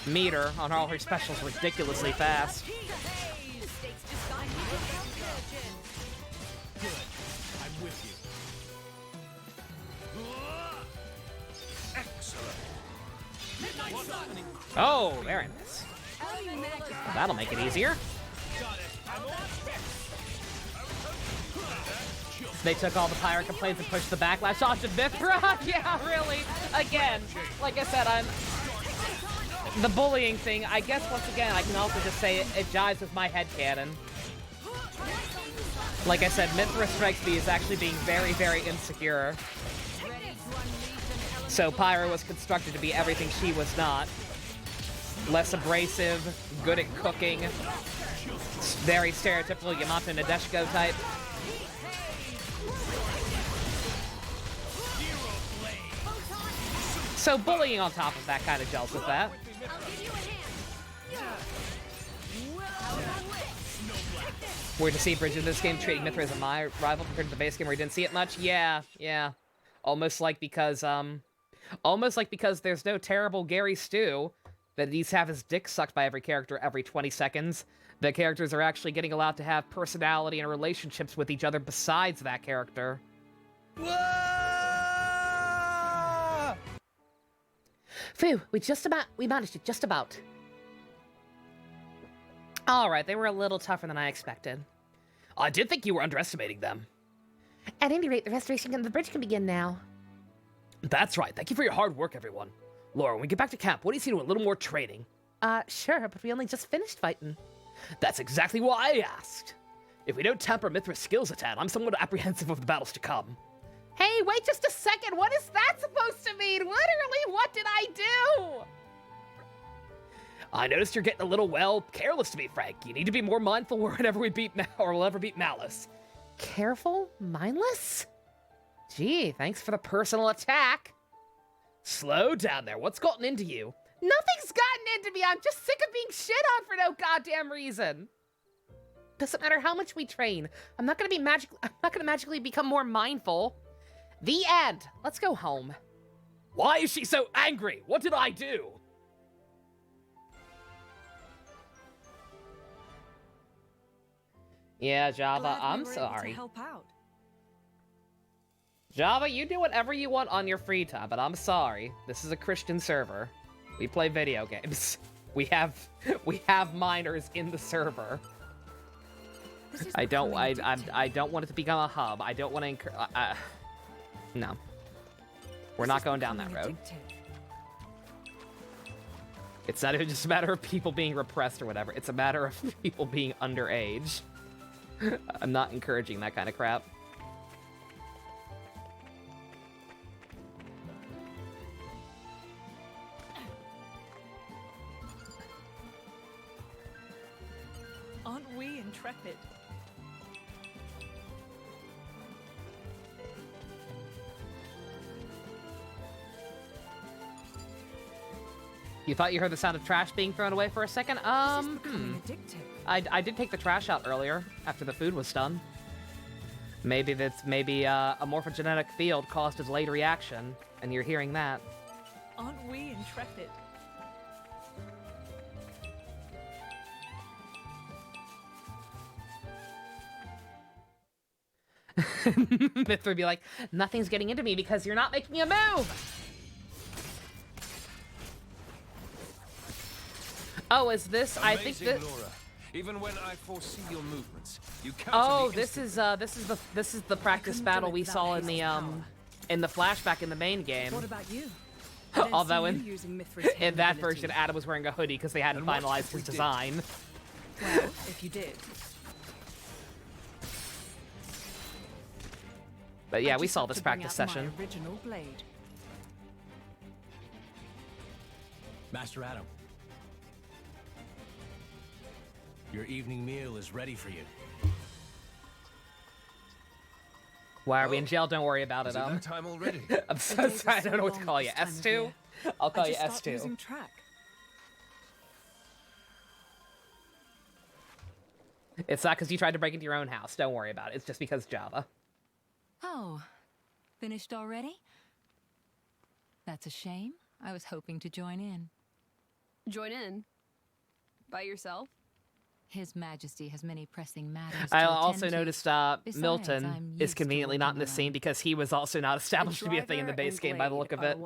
meter on all her specials ridiculously fast. Good. I'm with you. Excellent. Oh, very nice. Well, that'll make it easier. They took all the pirate complaints and pushed the backlash onto Mithra? Yeah, really. Again, like I said, the bullying thing, I guess once again, I can also just say it jives with my headcanon. Like I said, Mithra strikes me as actually being very, very insecure. So Pyra was constructed to be everything she was not. Less abrasive, good at cooking, very stereotypical Yamato Nadeshiko type. So bullying on top of that kind of gels with that. Weird to see Bridget in this game treating Mithra as a my rival compared to the base game where he didn't see it much. Yeah. Almost like because there's no terrible Gary Stu that needs to have his dick sucked by every character every 20 seconds. The characters are actually getting allowed to have personality and relationships with each other besides that character. Phew, we managed it just about. Alright, they were a little tougher than I expected. I did think you were underestimating them. At any rate, the restoration of the bridge can begin now. That's right. Thank you for your hard work, everyone. Laura, when we get back to camp, what do you see to a little more training? Sure, but we only just finished fighting. That's exactly why I asked. If we don't temper Mithra's skills a tad, I'm somewhat apprehensive of the battles to come. Hey, wait just a second! What is that supposed to mean? Literally, what did I do? I noticed you're getting a little, well, careless, to be frank. You need to be more mindful whenever we beat we'll ever beat Malice. Careful? Mindless? Gee, thanks for the personal attack. Slow down there. What's gotten into you? Nothing's gotten into me. I'm just sick of being shit on for no goddamn reason. Doesn't matter how much we train. I'm not gonna magically become more mindful. The end. Let's go home. Why is she so angry? What did I do? Yeah, Java, Glad we I'm were able to sorry. help out. Java, you do whatever you want on your free time, but I'm sorry. This is a Christian server. We play video games. We have minors in the server. I don't want it to become a hub. I don't want to encourage. No. We're not going down that road. It's not even just a matter of people being repressed or whatever. It's a matter of people being underage. I'm not encouraging that kind of crap. Aren't we intrepid? You thought you heard the sound of trash being thrown away for a second? This is becoming addictive. I did take the trash out earlier after the food was done. Maybe a morphogenetic field caused a delayed reaction, and you're hearing that. Aren't we intrepid? Myth would be like, nothing's getting into me because you're not making a move! Oh, is this? I think that. Laura. Even when I foresee your movements, you counter Oh, me this is the practice battle we saw in the flashback in the main game. What about you? Although in that version, Adam was wearing a hoodie because they hadn't And what finalized if we his did? design. Well, if you did. But yeah, I we just saw have this to bring practice out my session. original blade. Master Adam. Your evening meal is ready for you. Why are we in jail? Don't worry about Is it. it that time already? I'm so sorry. I don't know what to call you. S2? I'll call I you just stopped S2. losing track. It's not because you tried to break into your own house. Don't worry about it. It's just because Java. Oh, finished already? That's a shame. I was hoping to join in. Join in. By yourself? His Majesty has many pressing matters. I to also attend to. noticed Besides, Milton I'm is used to conveniently not in working this scene alone. because he was also not established to be a thing in the base game by the look of it.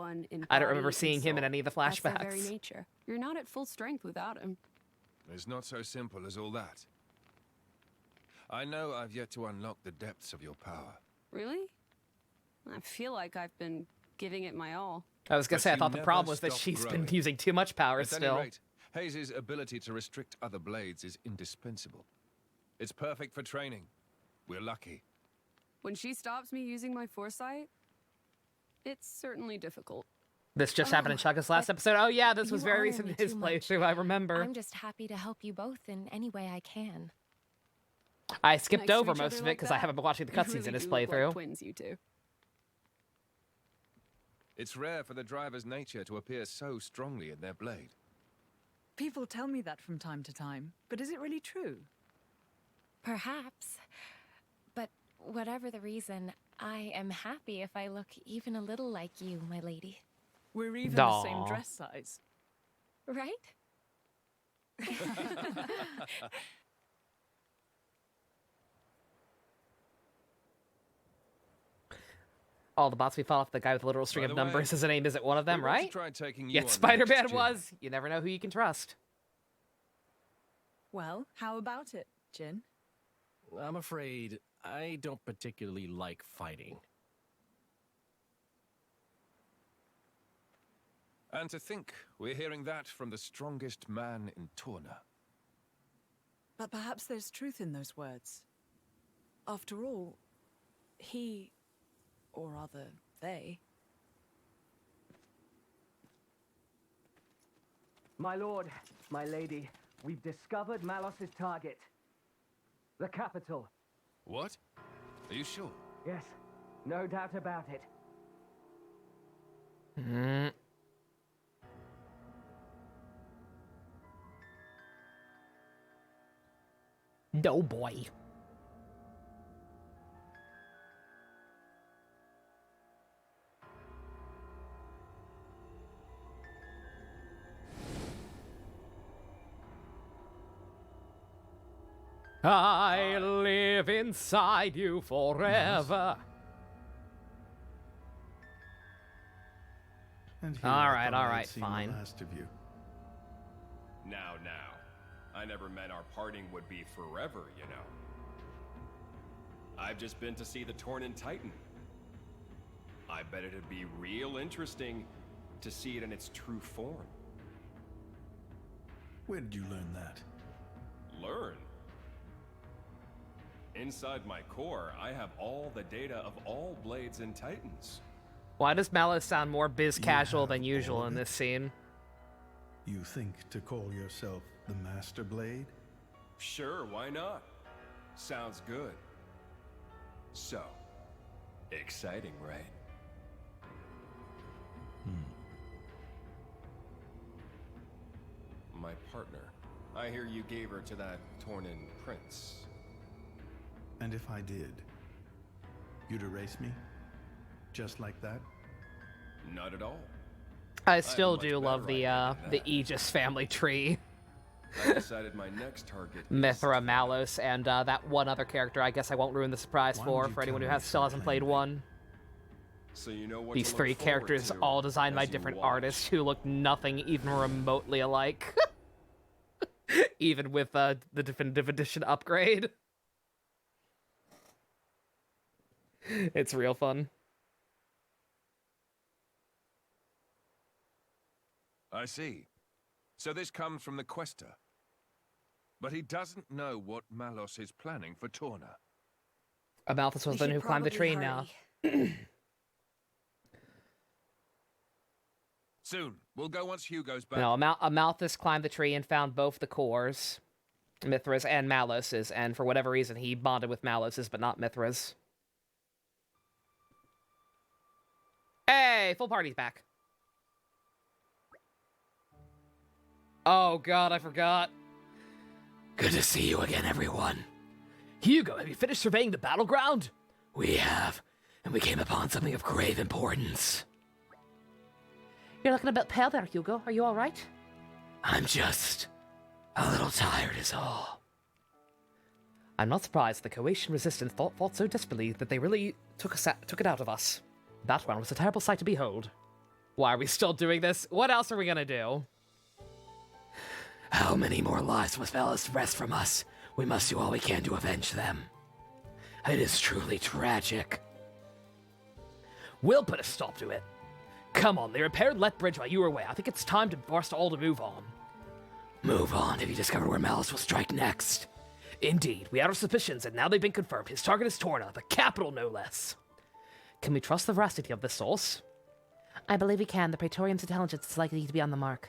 I don't remember seeing him in any of the That's their very flashbacks. nature. You're not at full strength without him. It's not so simple as all that. I know I've yet to unlock the depths of your power. Really? I feel like I've been giving it my all. I was gonna But say, I you thought the never problem was that stop she's been growing. using too much power At any still. rate, Hayes' ability to restrict other blades is indispensable. It's perfect for training. We're lucky. When she stops me using my foresight, it's certainly difficult. This just happened in Chugga's last but episode. Oh yeah, this was you very honor recent me in his too much. playthrough, I remember. I'm just happy to help you both in any way I can. I skipped Next to over each most other of it like because I that? haven't been watching the You cutscenes really in his do look like playthrough. twins, you two. It's rare for the driver's nature to appear so strongly in their blade. People tell me that from time to time, but is it really true? Perhaps. But whatever the reason, I am happy if I look even a little like you, my lady. We're even the Aw. same dress size. Right? All the bots we fought off, the guy with the literal string By of the way, numbers, his name isn't one of them, We want to right? try taking you Yet on Spider-Man next, Jim. was. You never know who you can trust. Well, how about it, Jin? I'm afraid I don't particularly like fighting. And to think we're hearing that from the strongest man in Torna. But perhaps there's truth in those words. After all, he, or rather, they, My lord, my lady, we've discovered Malos's target. The capital. What? Are you sure? Yes, no doubt about it. No boy. I live inside you forever. And here All I right, thought all I'd right, seen the fine. last of you. Now. I never meant our parting would be forever, you know. I've just been to see the Tornan Titan. I bet it'd be real interesting to see it in its true form. Where did you learn that? Learn? Inside my core, I have all the data of all blades and titans. Why does Mallow sound more biz You casual have than usual all in of this scene? You think to call yourself the Master Blade? Sure, why not? Sounds good. So, exciting, right? My partner. I hear you gave her to that Tornan prince. And if I did, you'd erase me? Just like that? Not at all. I still much do love better the idea than the that. Aegis family tree. I decided my next target is Mithra, Malos, and that one other character I guess I won't ruin the surprise Why for would you anyone who tell me still so hasn't played plainly? one. So you know what These to look three forward characters to all designed by as you different watch. artists who look nothing even remotely alike. Even with the definitive edition upgrade. It's real fun. I see. So this comes from the Quester. But he doesn't know what Malos is planning for Torna. Amalthus was We the one should who climbed the probably tree now. hurry. Soon. We'll go once Hugo's back. No, Amalthus climbed the tree and found both the cores, Mithra's and Malos's, and for whatever reason he bonded with Malos's but not Mithra's. Hey, full party's back. Oh god, I forgot. Good to see you again, everyone. Hugo, have you finished surveying the battleground? We have, and we came upon something of grave importance. You're looking a bit pale there, Hugo. Are you all right? I'm just a little tired is all. I'm not surprised the Croatian resistance fought so desperately that they really took it out of us. That one was a terrible sight to behold. Why are we still doing this? What else are we gonna do? How many more lives must Malus wrest from us? We must do all we can to avenge them. It is truly tragic. We'll put a stop to it. Come on, they repaired Let Bridge while you were away. I think it's time for us all to move on. Move on. Have you discovered where Malus will strike next? Indeed, we had our suspicions, and now they've been confirmed. His target is Torna, the capital no less. Can we trust the veracity of this source? I believe we can. The Praetorian's intelligence is likely to be on the mark.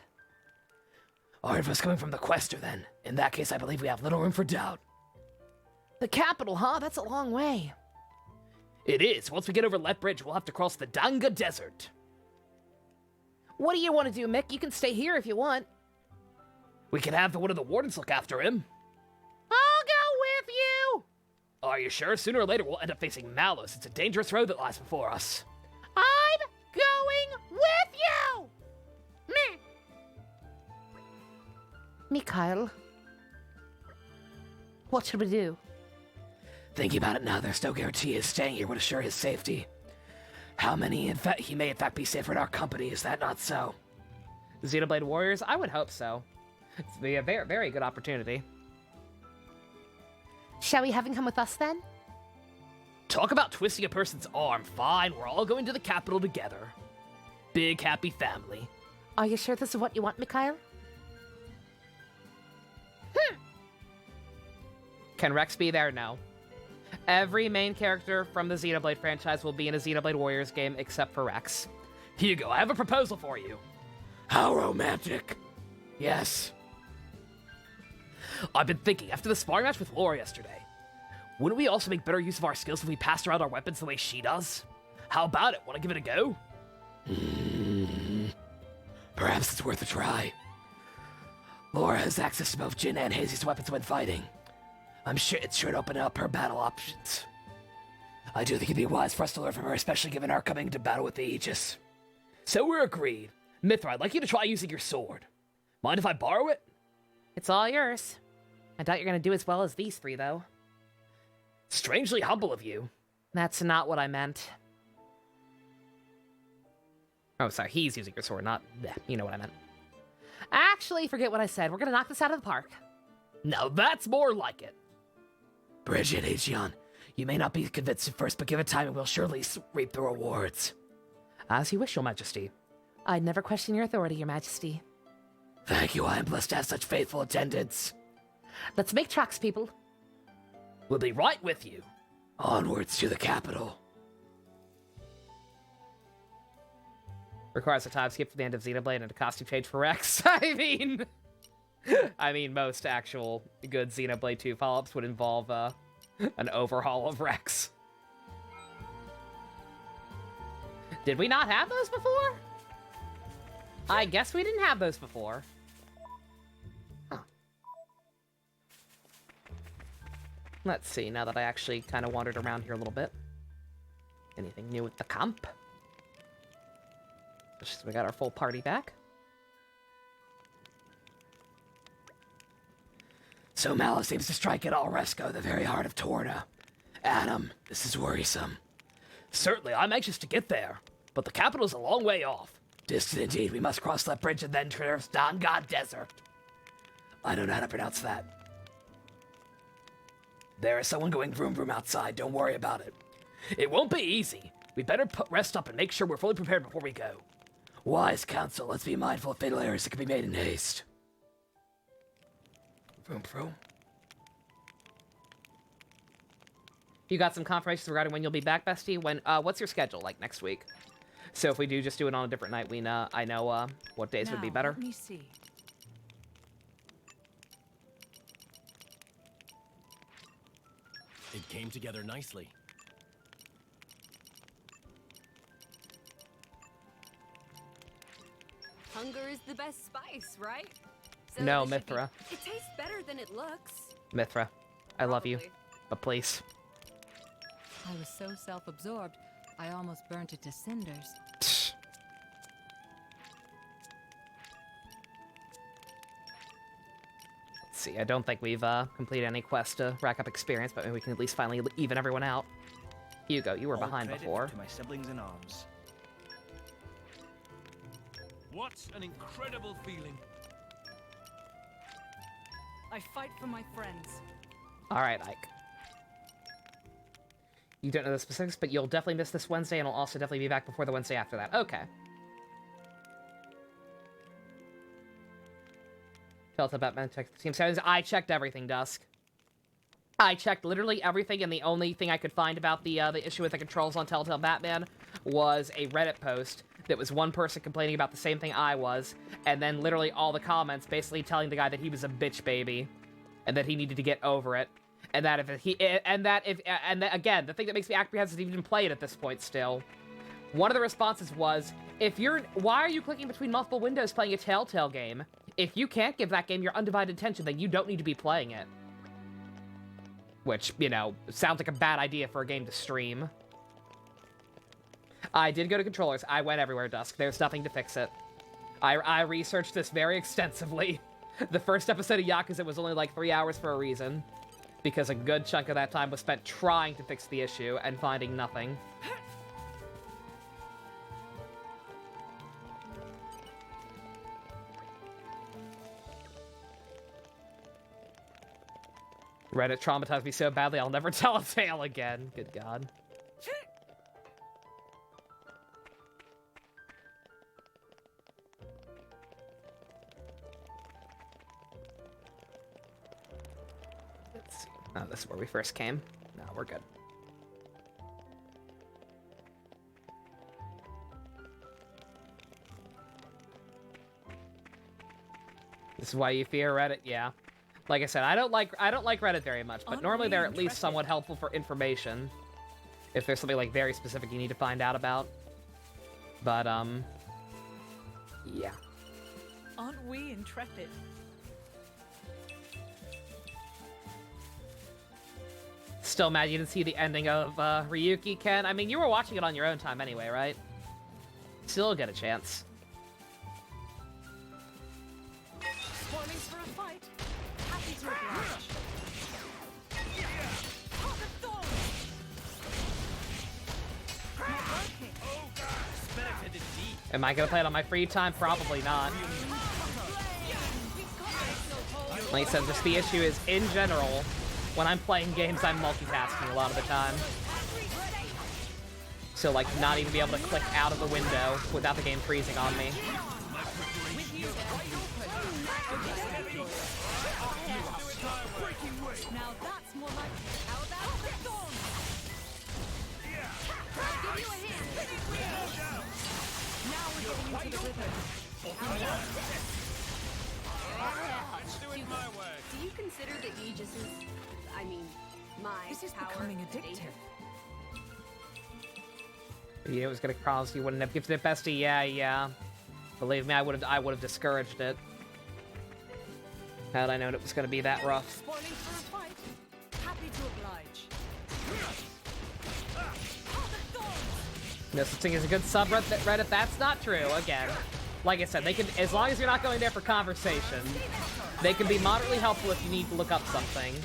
Or if it's coming from the Quester, then. In that case, I believe we have little room for doubt. The capital, huh? That's a long way. It is. Once we get over Let Bridge, we'll have to cross the Danga Desert. What do you want to do, Mick? You can stay here if you want. We can have one of the wardens look after him. I'll go with you! Are you sure? Sooner or later, we'll end up facing Malus. It's a dangerous road that lies before us. I'm going with you! Meh. Mikhail, what should we do? Thinking about it now, there's no guarantee his staying here would assure his safety. How many, in fact, he may in fact be safer in our company, is that not so? Xenoblade Warriors? I would hope so. It's be a very, very good opportunity. Shall we have him come with us then? Talk about twisting a person's arm. Fine, we're all going to the capital together. Big happy family. Are you sure this is what you want, Mikhail? Can Rex be there? No. Every main character from the Xenoblade franchise will be in a Xenoblade Warriors game except for Rex. Hugo, I have a proposal for you. How romantic. Yes. I've been thinking, after the sparring match with Laura yesterday, wouldn't we also make better use of our skills if we passed around our weapons the way she does? How about it? Want to give it a go? Perhaps it's worth a try. Laura has access to both Jin and Hazy's weapons when fighting. I'm sure it's sure to open up her battle options. I do think it'd be wise for us to learn from her, especially given our coming to battle with the Aegis. So we're agreed. Mithra, I'd like you to try using your sword. Mind if I borrow it? It's all yours. I doubt you're going to do as well as these three, though. Strangely humble of you. That's not what I meant. Oh, sorry, he's using your sword, not... You know what I meant. Actually, forget what I said. We're going to knock this out of the park. Now that's more like it. Bridget, Aegeon, you may not be convinced at first, but give it time and we'll surely reap the rewards. As you wish, Your Majesty. I'd never question your authority, Your Majesty. Thank you, I am blessed to have such faithful attendants. Let's make tracks, people. We'll be right with you. Onwards to the capital. Requires a time skip to the end of Xenoblade and a costume change for Rex. I mean, most actual good Xenoblade 2 follow-ups would involve an overhaul of Rex. Did we not have those before? I guess we didn't have those before. Huh. Let's see, now that I actually kind of wandered around here a little bit. Anything new with the comp? We got our full party back. So Malus seems to strike at Alresco, the very heart of Torna. Adam, this is worrisome. Certainly, I'm anxious to get there, but the capital's a long way off. Distant indeed, we must cross that bridge and then traverse Danga Desert. I don't know how to pronounce that. There is someone going vroom vroom outside, don't worry about it. It won't be easy. We better rest up and make sure we're fully prepared before we go. Wise counsel, let's be mindful of fatal errors that can be made in haste. Vroom vroom. You got some confirmations regarding when you'll be back, Bestie? When? What's your schedule like next week? So if we do just do it on a different night, I know what days would be better. Let me see. It came together nicely. Hunger is the best spice, right? So no, Mithra. It tastes better than it looks. Mithra, I love you, but please. I was so self-absorbed, I almost burnt it to cinders. see. I don't think we've completed any quest to rack up experience, but maybe we can at least finally even everyone out. Hugo, you were behind before. To my siblings in arms. What an incredible feeling. I fight for my friends. All right, Ike. You don't know the specifics, but you'll definitely miss this Wednesday, and I'll also definitely be back before the Wednesday after that. Okay. Telltale Batman checked the team settings. I checked everything, Dusk. I checked literally everything, and the only thing I could find about the issue with the controls on Telltale Batman was a Reddit post that was one person complaining about the same thing I was, and then literally all the comments basically telling the guy that he was a bitch baby, and that he needed to get over it, and that again, the thing that makes me apprehensive to even play it at this point still. One of the responses was, why are you clicking between multiple windows playing a Telltale game? If you can't give that game your undivided attention, then you don't need to be playing it. Which, you know, sounds like a bad idea for a game to stream. I did go to controllers. I went everywhere, Dusk. There's nothing to fix it. I researched this very extensively. The first episode of Yakuza was only like 3 hours for a reason. Because a good chunk of that time was spent trying to fix the issue and finding nothing. Reddit traumatized me so badly I'll never tell a tale again. Good God. Let's see. Oh, this is where we first came. No, we're good. This is why you fear Reddit? Yeah. Like I said, I don't like Reddit very much, but normally they're at least somewhat helpful for information. If there's something like very specific you need to find out about. But yeah. Aren't we intrepid? Still mad you didn't see the ending of Ryuki, Ken. I mean, you were watching it on your own time anyway, right? Still get a chance. Spoilings for a fight. Happy to oblige. Heart of Thorns. Not working. Am I gonna play it on my free time? Probably not. Like I said, just the issue is, in general, when I'm playing games, I'm multitasking a lot of the time. So, like, not even be able to click out of the window without the game freezing on me. Now that's more like how about the Thorns? I'll give you a hand. Now we're getting into the rhythm. Do you consider the Aegis's, I mean, my This is power becoming a danger? addictive. You was gonna promise you wouldn't have gifted it, bestie. Yeah. Believe me, I would have discouraged it. Had I known it was gonna be that rough. Spoiling for a fight. Happy to oblige. No such thing as a good subreddit. That's not true. Again, like I said, they can, as long as you're not going there for conversation, they can be moderately helpful if you need to look up something.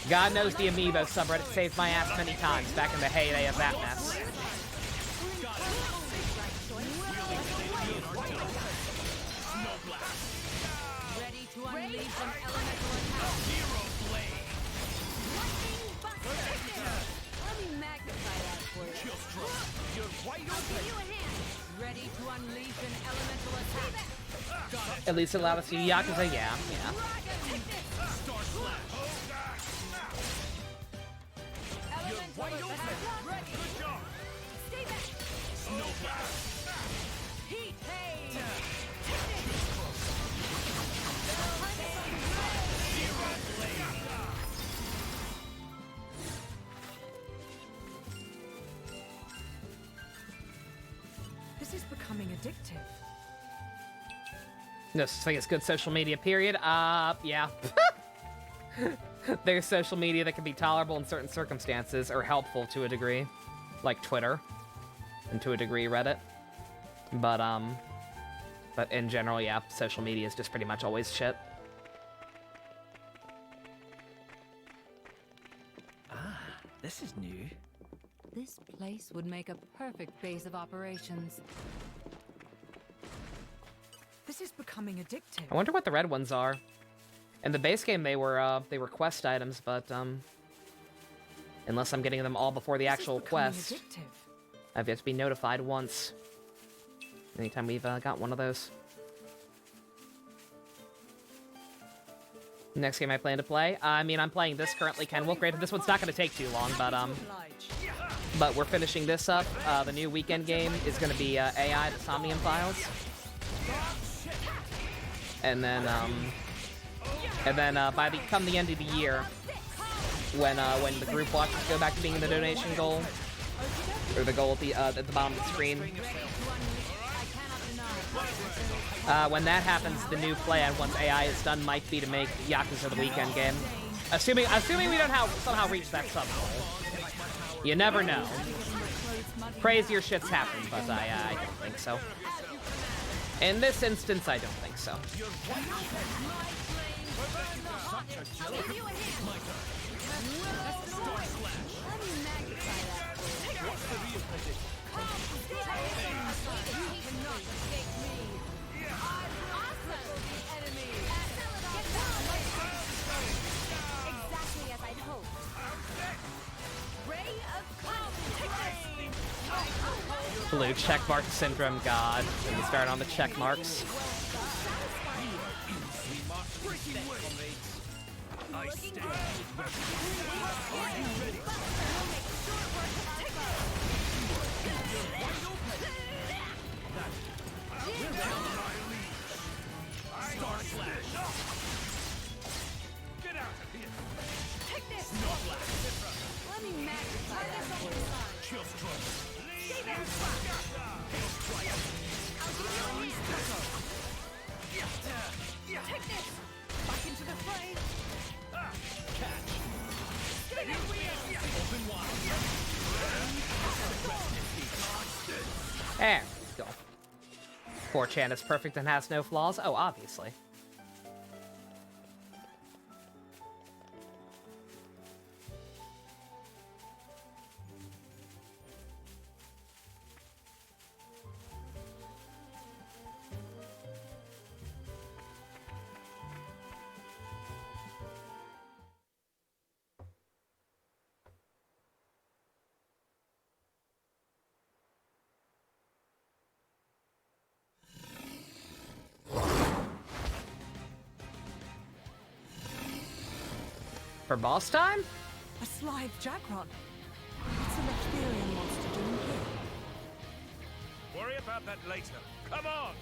God knows the Amiibo subreddit saved my ass many times back in the heyday of that mess. Ready to unleash an elemental attack. Let me magnify that for you. I'll give you a hand. Ready to unleash an elemental attack. At least allow us to Yakuza. Yeah. Elemental attack. Ready. Stay back. Heat. Hey. This is becoming addictive. No such thing as good social media, period. Yeah. There's social media that can be tolerable in certain circumstances, or helpful to a degree. Like Twitter. And to a degree, Reddit. But, But in general, yeah, social media is just pretty much always shit. This is new. This place would make a perfect base of operations. This is becoming addictive. I wonder what the red ones are. In the base game, they were quest items, but unless I'm getting them all before the actual quest, I've yet to be notified once. Anytime we've got one of those. Next game I plan to play, I mean, I'm playing this currently, Ken. Well, granted, this one's not going to take too long, but we're finishing this up. The new weekend game is going to be AI, the Somnium Files. And then by come the end of the year, when the group watches go back to being the donation goal, or the goal at the bottom of the screen, when that happens, the new plan once AI is done might be to make Yakuza the weekend game. Assuming we don't somehow reach that sub goal. You never know. Crazier shit's happen, but I don't think so. In this instance, I don't think so. Blue checkmark syndrome, god. Let me start on the check marks. There we go. 4chan is perfect and has no flaws? Oh, obviously. For boss time? A Slithe Jackron. What's the Lecterian monster doing here? Worry about that later. Come on!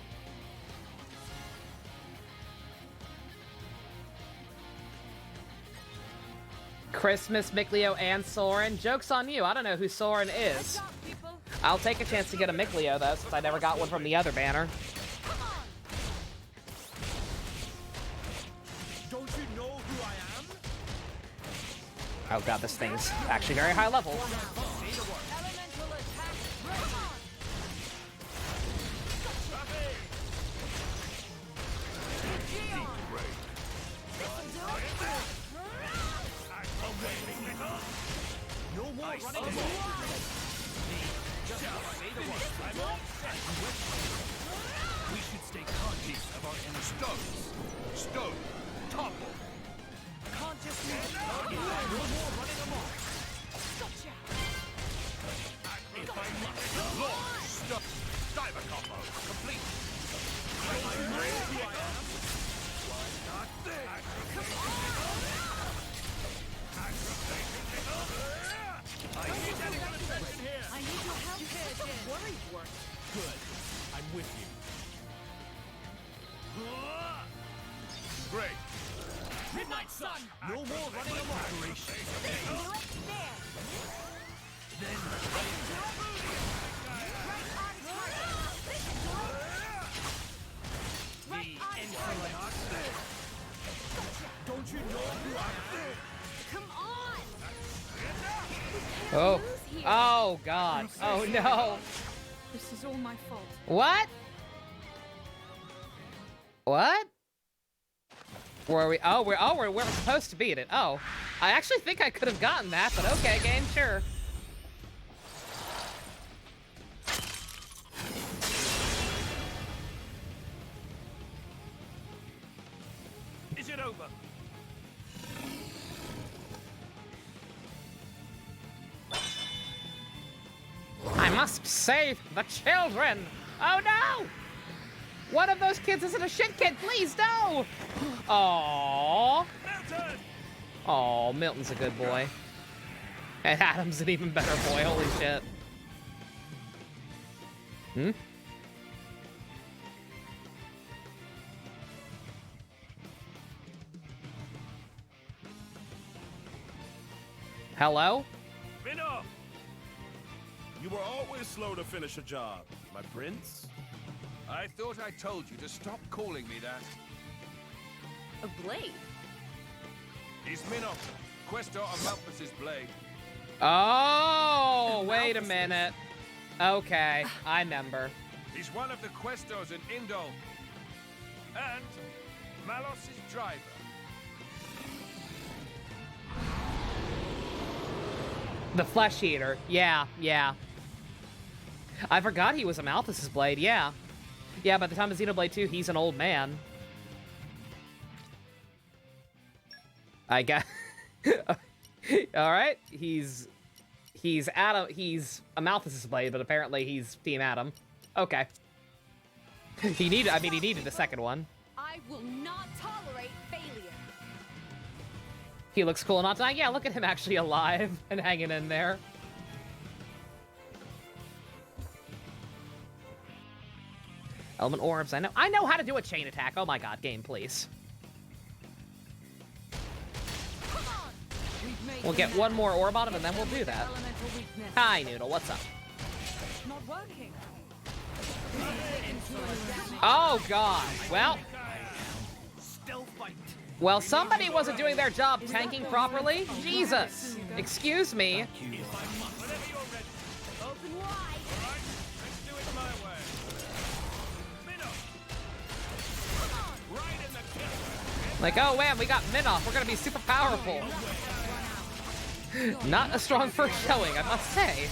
Christmas, Mikleo, and Soren. Joke's on you. I don't know who Soren is. I'll take a chance to get a Mikleo, though, since I never got one from the other banner. Don't you know who I am? Oh god, this thing's actually very high level. We should stay conscious of our inner stone. Topple. Consciousness. No more running amok. Gotcha. If I must launch stuff. Diver combo complete. I know who I am. Why not this? Come on. I need attention here. I need your help here, Jin. Worried work. Good. I'm with you. Great. Midnight Sun! No more running amok. Then the insolence. Don't you know who I am? Come on! Oh. Oh god. Oh no. This is all my fault. What? What? Where are we? Oh, we're supposed to beat it. Oh, I actually think I could have gotten that, but okay, game, sure. Is it over? I must save the children. Oh no! One of those kids isn't a shit kid. Please no. Aww. Milton! Oh, Milton's a good boy. And Adam's an even better boy. Holy shit. Hmm? Hello? Enough! You were always slow to finish a job, my prince. I thought I told you to stop calling me that. A blade? He's Minoff, Questor of Malthus's blade. Oh, wait a minute. Okay, I remember. He's one of the Questors in Indol. And Malos's driver. The Flesh Eater. Yeah, yeah. I forgot he was a Malthus's blade, yeah. Yeah, by the time of Xenoblade 2, he's an old man. I got... Alright, he's Adam, he's a Malthus's blade, but apparently he's Team Adam. Okay. He needed the second one. I will not tolerate failure. He looks cool not dying. Yeah, look at him actually alive and hanging in there. Element orbs, I know how to do a chain attack. Oh my god, game, please. We'll get one more orb on him and then we'll do that. Hi, Noodle, what's up? Not working. Oh god, well, somebody wasn't doing their job tanking properly. Jesus, excuse me. Like, oh man, we got Minoff. We're gonna be super powerful. Not a strong first showing, I must say.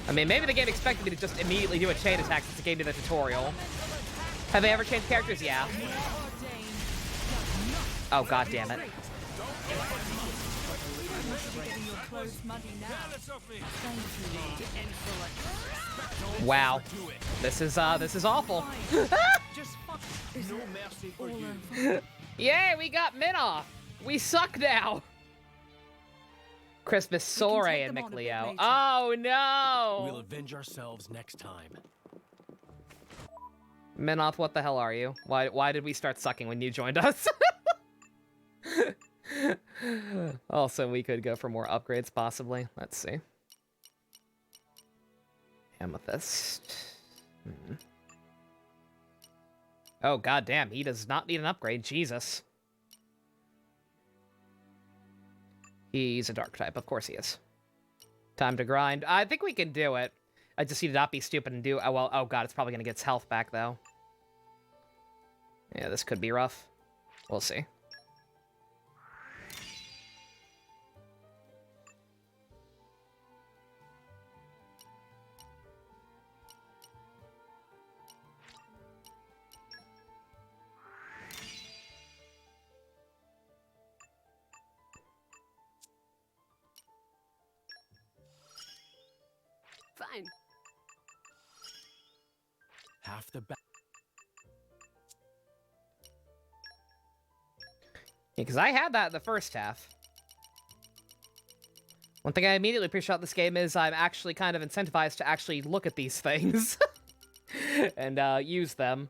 I mean, maybe the game expected me to just immediately do a chain attack since it gave me the tutorial. Have they ever changed characters? Yeah. Oh, god damn it. Wow. This is awful. Yay, we got Minoff. We suck now. Christmas Sore and McLeo. Oh no. We'll avenge ourselves next time. Minoff, what the hell are you? Why did we start sucking when you joined us? Also, we could go for more upgrades, possibly. Let's see. Amethyst. Oh, goddamn. He does not need an upgrade. Jesus. He's a dark type. Of course he is. Time to grind. I think we can do it. I just need to not be stupid and do... Oh, well, oh god, it's probably going to get its health back, though. Yeah, this could be rough. We'll see. Fine. Half the back. Because I had that in the first half. One thing I immediately appreciate about this game is I'm actually kind of incentivized to actually look at these things. And use them.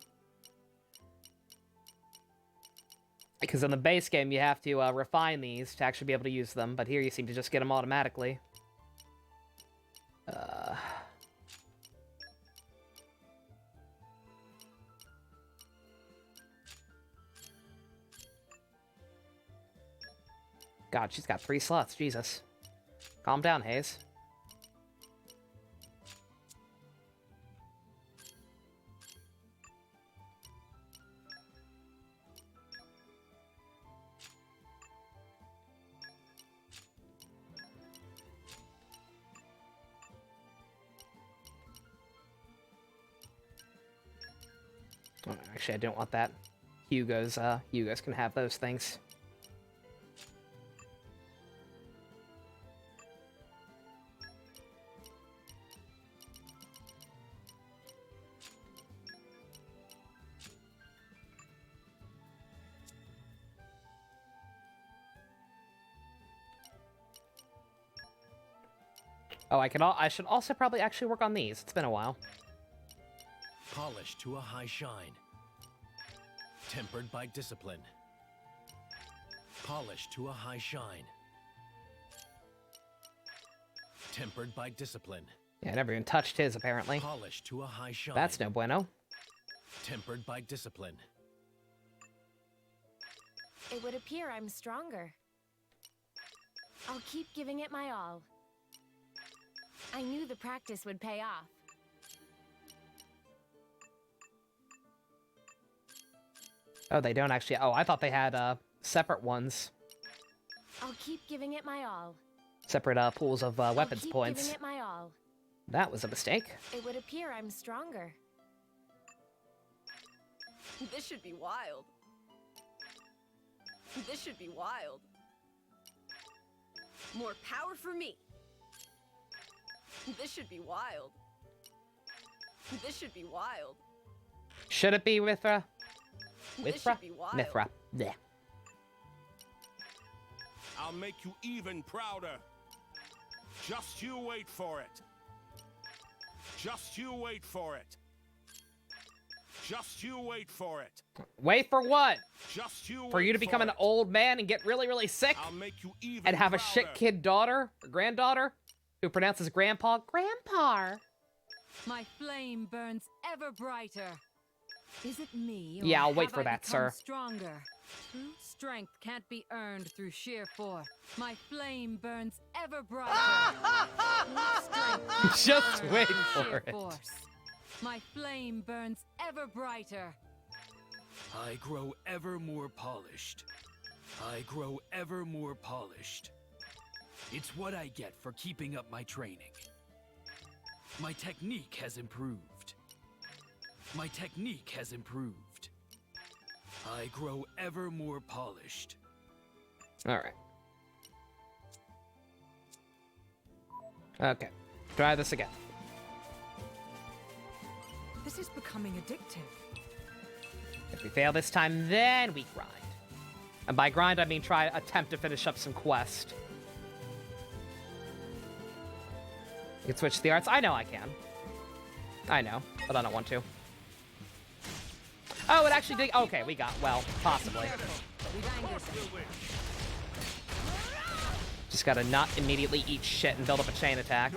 Because in the base game, you have to refine these to actually be able to use them. But here you seem to just get them automatically. God, she's got 3 slots. Jesus. Calm down, Hayes. Oh, actually, I don't want that. Hugo's can have those things. Oh, I should also probably actually work on these. It's been a while. Polished to a high shine. Tempered by discipline. Polished to a high shine. Tempered by discipline. Yeah, I never even touched his, apparently. Polished to a high shine. That's no bueno. Tempered by discipline. It would appear I'm stronger. I'll keep giving it my all. I knew the practice would pay off. Oh, they don't actually... Oh, I thought they had, separate ones. I'll keep giving it my all. Separate, pools of, weapons I'll keep points. giving it my all. That was a mistake. It would appear I'm stronger. This should be wild. This should be wild. More power for me. This should be wild. This should be wild. Should it be Mithra? This should be wild. Mithra. Blech. I'll make you even prouder. Just you wait for it. Just you wait for it. Just you wait for it. Wait for what? Just you For you to become an old man and get really, really sick? I'll make you even And have a prouder. shit kid daughter? Or granddaughter? Who pronounces grandpa grandpa? My flame burns ever brighter. Is it me? Or Yeah, I'll wait have for I that, become sir. Stronger. True strength can't be earned through sheer force. My flame burns ever brighter. True strength can't be Just earned wait through for sheer it. force. My flame burns ever brighter. I grow ever more polished. I grow ever more polished. It's what I get for keeping up my training. My technique has improved. My technique has improved. I grow ever more polished. Alright. Okay. Try this again. This is becoming addictive. If we fail this time, then we grind. And by grind, I mean attempt to finish up some quest. You can switch to the arts. I know I can. I know, but I don't want to. Oh, it actually did. Okay, we got, well, possibly. Just gotta not immediately eat shit and build up a chain attack.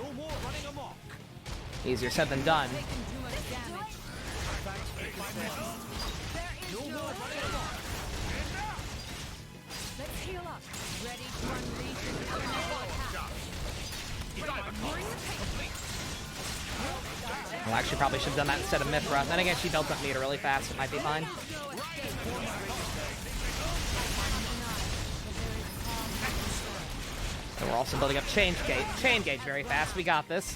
Easier said than done. Let's heal up. Ready to unleash the Well, actually, probably should have done that instead of Mithra. Then again, she builds up meter really fast. It might be fine. And we're also building up chain gauge very fast. We got this.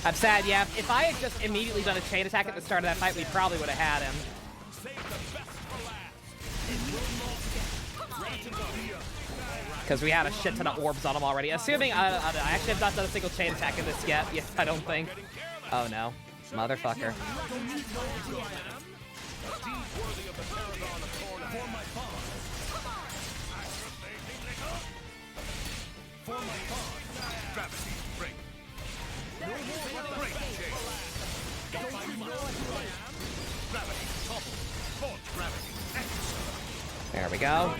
I'm sad, yeah. If I had just immediately done a chain attack at the start of that fight, we probably would have had him. Because we had a shit ton of orbs on him already. Assuming I actually have not done a single chain attack in this yet. Yes, I don't think. Oh no. Motherfucker. There we go.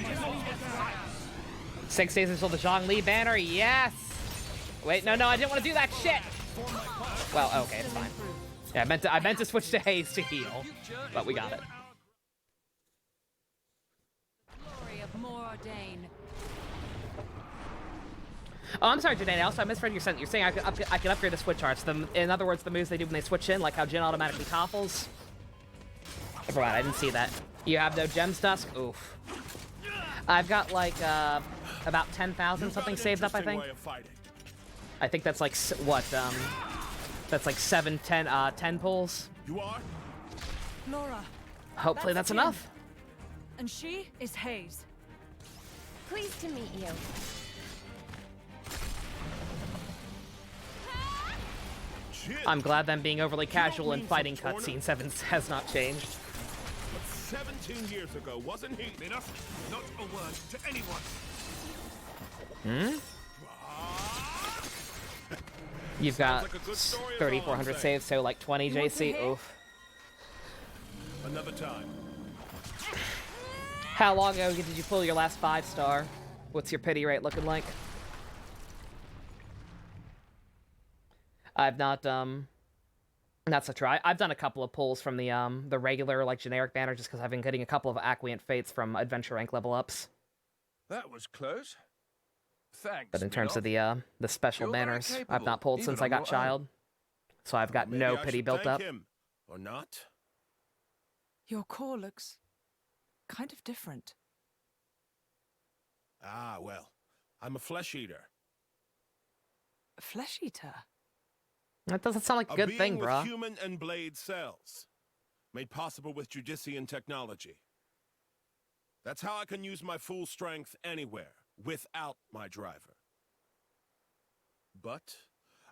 6 days until the Zhongli banner. Yes! Wait, no, I didn't want to do that shit! Well, okay, it's fine. Yeah, I meant to switch to haze to heal, but we got it. glory of Moradane. Oh, I'm sorry, Janae. Also, I misread your sentence. You're saying I could upgrade the switch arts. In other words, the moves they do when they switch in, like how Jin automatically topples. Never mind, I didn't see that. You have no gems, Dusk? Oof. I've got, like, about 10,000 something saved up, I think. I think that's like, what, that's like 10 pulls. You are? Laura, Hopefully that's Tim. enough. And she is Hayes. Pleased to meet you. I'm glad them being overly casual in fighting cutscenes has not changed. But 17 years ago, wasn't he? Minos, not a word to anyone. You've got like a good story is all 3,400 I'm saves, so like 20 You want to JC. hear? Oof. Another time. How long ago did you pull your last 5-star? What's your pity rate looking like? I've not, that's a try. I've done a couple of pulls from the regular, like, generic banner just because I've been getting a couple of Acquiescent Fates from Adventure Rank level ups. That was close. Thanks. But in terms of the special You're very banners, I've capable, not pulled even since on I got your Child. So I've got Maybe no I pity should built thank up. him, or not? Your core looks kind of different. Ah, well, I'm a flesh eater. A flesh eater? That doesn't sound like a good being thing, with brah. human and blade cells, made possible with Judician technology. That's how I can use my full strength anywhere, without my driver. But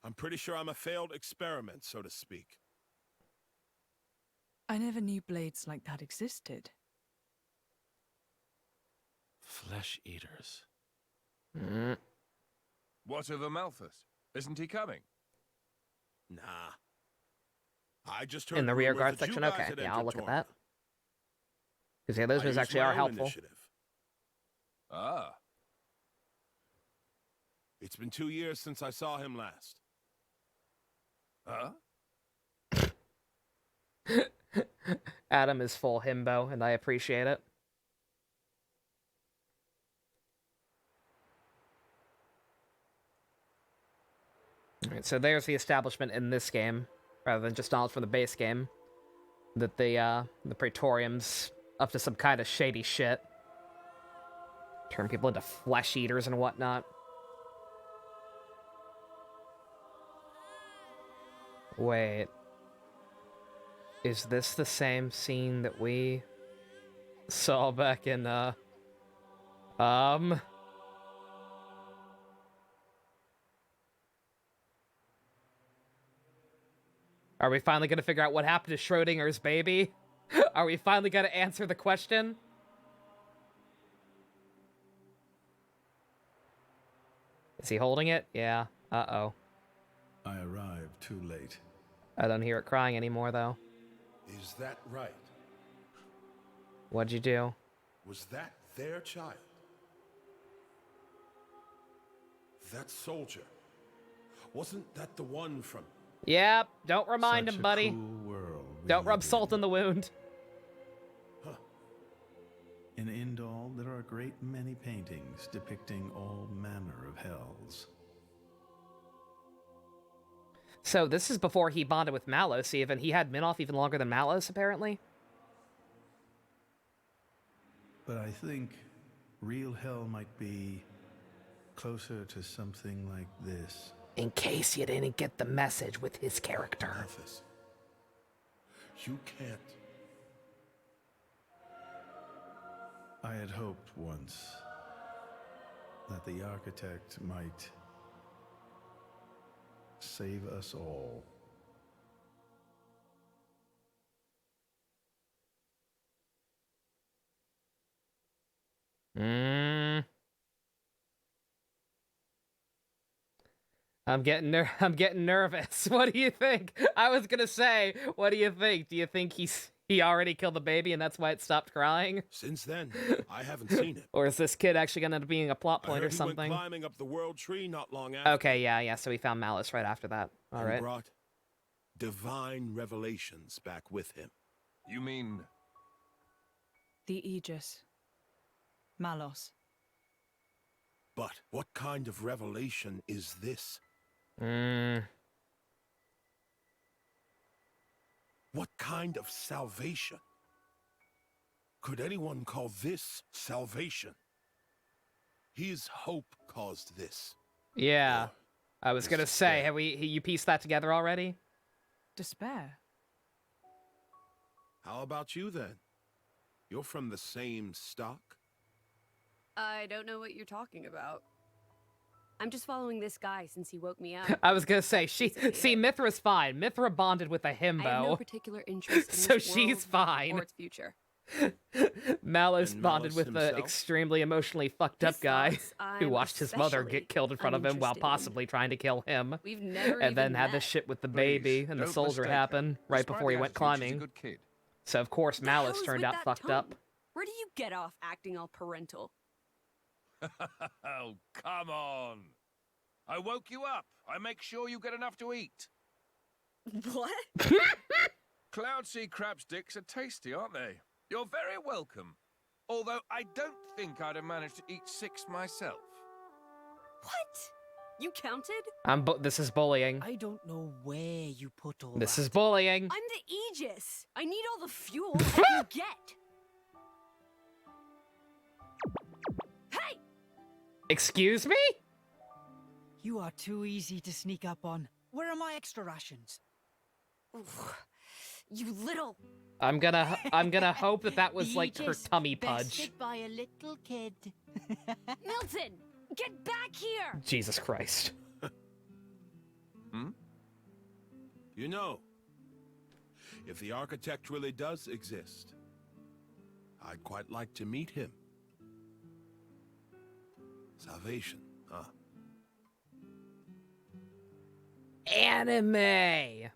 I'm pretty sure I'm a failed experiment, so to speak. I never knew blades like that existed. Flesh eaters. What of Amalthus? Isn't he coming? Nah. I just heard In the rear rumors guard that you section? guys Okay, had yeah, I'll entered look at Torna. that. Because, yeah, those I moves used actually my are own helpful. initiative. It's been 2 years since I saw him last. Huh? Adam is full himbo, and I appreciate it. Alright, so there's the establishment in this game, rather than just knowledge from the base game, that the Praetorium's up to some kind of shady shit. Turn people into flesh eaters and whatnot. Wait. Is this the same scene that we saw back in, Are we finally gonna figure out what happened to Schrodinger's baby? Are we finally gonna answer the question? Is he holding it? Yeah. Uh-oh. I arrived too late. I don't hear it crying anymore, though. Is that right? What'd you do? Was that their child? That soldier. Wasn't that the one from... Yep, don't remind Such him, a buddy. cruel world we Don't rub live salt in the wound. In Indal, there are a great many paintings depicting all manner of hells. So this is before he bonded with Malos, even. He had Minoff even longer than Malos, apparently. But I think real hell might be closer to something like this. In case you didn't get the message with his character. Office. You can't... I had hoped once that the architect might save us all. I'm getting nervous. What do you think? I was gonna say, what do you think? Do you think he already killed the baby and that's why it stopped crying? Since then, I haven't seen it. Or is this kid actually gonna end up being a plot I point heard or he went something? climbing up the world tree not long after. Okay, yeah, so we found Malice right after that. All and right. brought divine revelations back with him. You mean... The Aegis. Malos. But what kind of revelation is this? What kind of salvation? Could anyone call this salvation? His hope caused this. Yeah. I was gonna say, have you pieced that together already? Despair. How about you then? You're from the same stock? I don't know what you're talking about. I'm just following this guy since he woke me up. I was gonna say, Mithra's fine. Mithra bonded with a himbo. I have no particular interest in so this she's world fine. or its future. Malos And bonded Malos with the himself? extremely emotionally fucked up His guy thoughts who I'm watched his mother get especially killed in front of him while uninterested in. possibly trying to kill him. We've never And then even had the met. shit with the Please, baby and the don't soldier mistake her. happen right Despite before he the went attitude, she's a climbing. good kid. So of course The hell Malos is turned with out that fucked tone? up. Where do you get off acting all parental? Oh, come on. I woke you up. I make sure you get enough to eat. What? Cloud sea crab sticks are tasty, aren't they? You're very welcome. Although I don't think I'd have managed to eat 6 myself. What? You counted? This is bullying. I don't know where you put all This that. is bullying. I'm the Aegis. I need all the fuel I can get. Hey! Excuse me? You are too easy to sneak up on. Where are my extra rations? Oof. You little... I'm gonna hope that was like her Aegis tummy pudge. bested by a little kid. Milton! Get back here! Jesus Christ. Hmm? You know, if the architect really does exist, I'd quite like to meet him. Salvation, huh? Anime.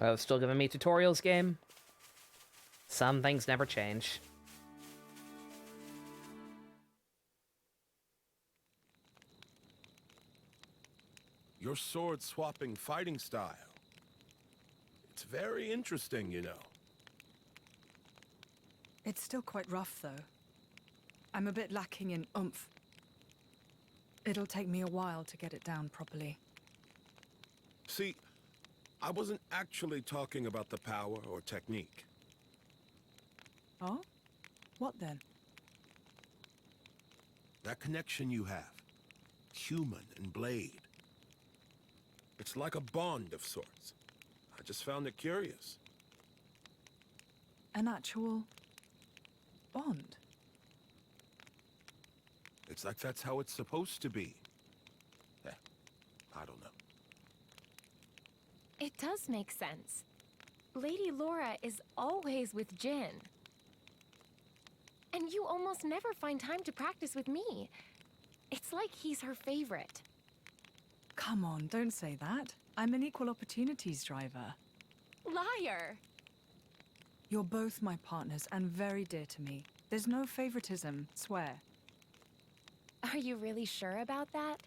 Oh, still giving me tutorials, game? Some things never change. Your sword-swapping fighting style. It's very interesting, you know. It's still quite rough, though. I'm a bit lacking in oomph. It'll take me a while to get it down properly. See, I wasn't actually talking about the power or technique. Oh? What then? That connection you have. Human and blade. It's like a bond of sorts. I just found it curious. An actual... bond? It's like that's how it's supposed to be. I don't know. It does make sense. Lady Laura is always with Jin. And you almost never find time to practice with me. It's like he's her favorite. Come on, don't say that. I'm an equal opportunities driver. Liar! You're both my partners and very dear to me. There's no favoritism, swear. Are you really sure about that?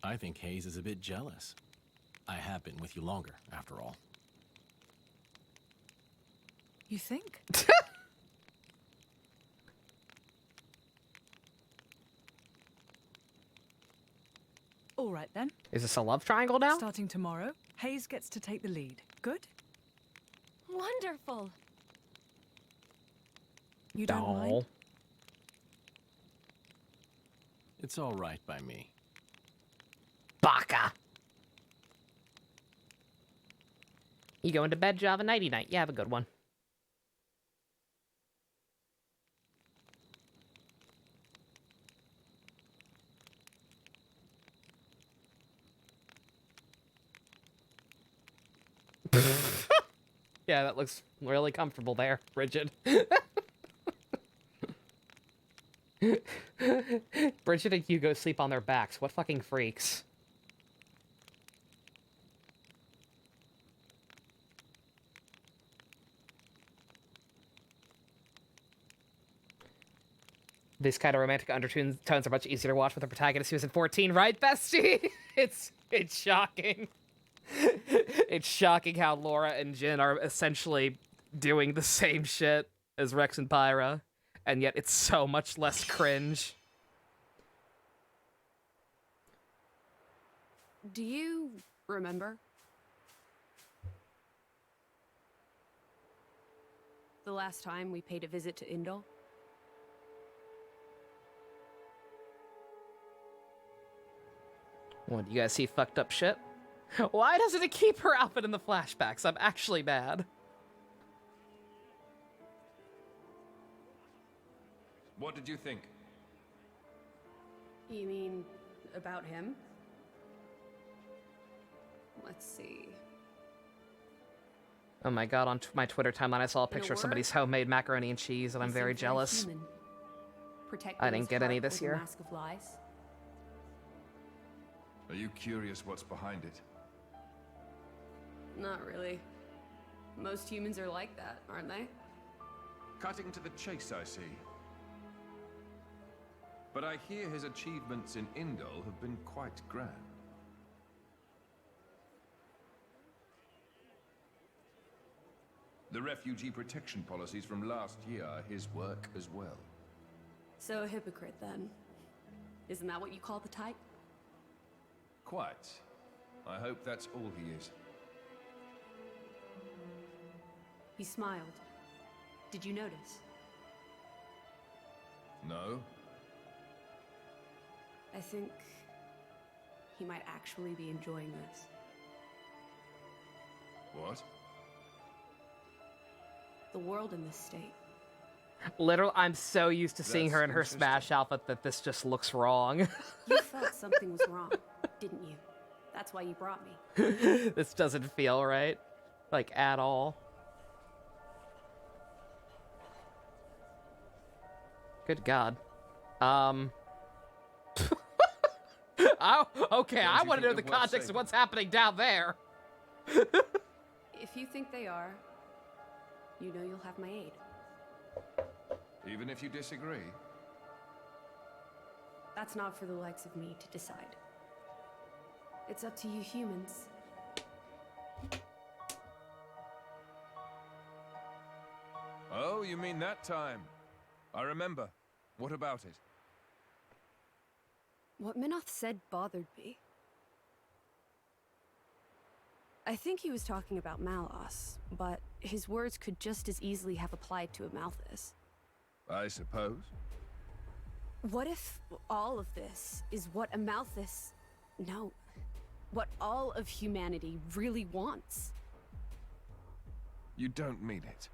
I think Hayes is a bit jealous. I have been with you longer, after all. You think? All right then. Is this a love triangle now? Starting tomorrow, Hayes gets to take the lead. Good? Wonderful! You don't mind? No. It's all right by me. Baka. You going to bed, Java? Nighty night. You have a good one. Yeah, that looks really comfortable there, Bridget. Bridget and Hugo sleep on their backs. What fucking freaks. These kind of romantic undertones are much easier to watch with a protagonist who's in 14, right, bestie? It's shocking. It's shocking how Laura and Jin are essentially doing the same shit as Rex and Pyra, and yet it's so much less cringe. Do you remember? The last time we paid a visit to Indol? What, you guys see fucked up shit? Why doesn't it keep her outfit in the flashbacks? I'm actually mad. What did you think? You mean about him? Let's see. Oh my god, on my Twitter timeline I saw a picture of somebody's homemade macaroni and cheese, and I'm very jealous. I didn't get any this year. Mask of lies. Are you curious what's behind it? Not really. Most humans are like that, aren't they? Cutting to the chase, I see. But I hear his achievements in Indol have been quite grand. The refugee protection policies from last year are his work as well. So a hypocrite, then. Isn't that what you call the type? Quite. I hope that's all he is. He smiled. Did you notice? No? I think he might actually be enjoying this. What? The world in this state. Literally, I'm so used to seeing her in her interesting. Smash outfit that this just looks wrong. You felt something was wrong, didn't you? That's why you brought me. This doesn't feel right. Like, at all. Good God. Okay, I want to know the context of what's happening down there. If you think they are, you know you'll have my aid. Even if you disagree? That's not for the likes of me to decide. It's up to you humans. Oh, you mean that time? I remember. What about it? What Minoth said bothered me. I think he was talking about Malos, but his words could just as easily have applied to Amalthus. I suppose. What if all of this is what Amalthus... No. What all of humanity really wants? You don't mean it.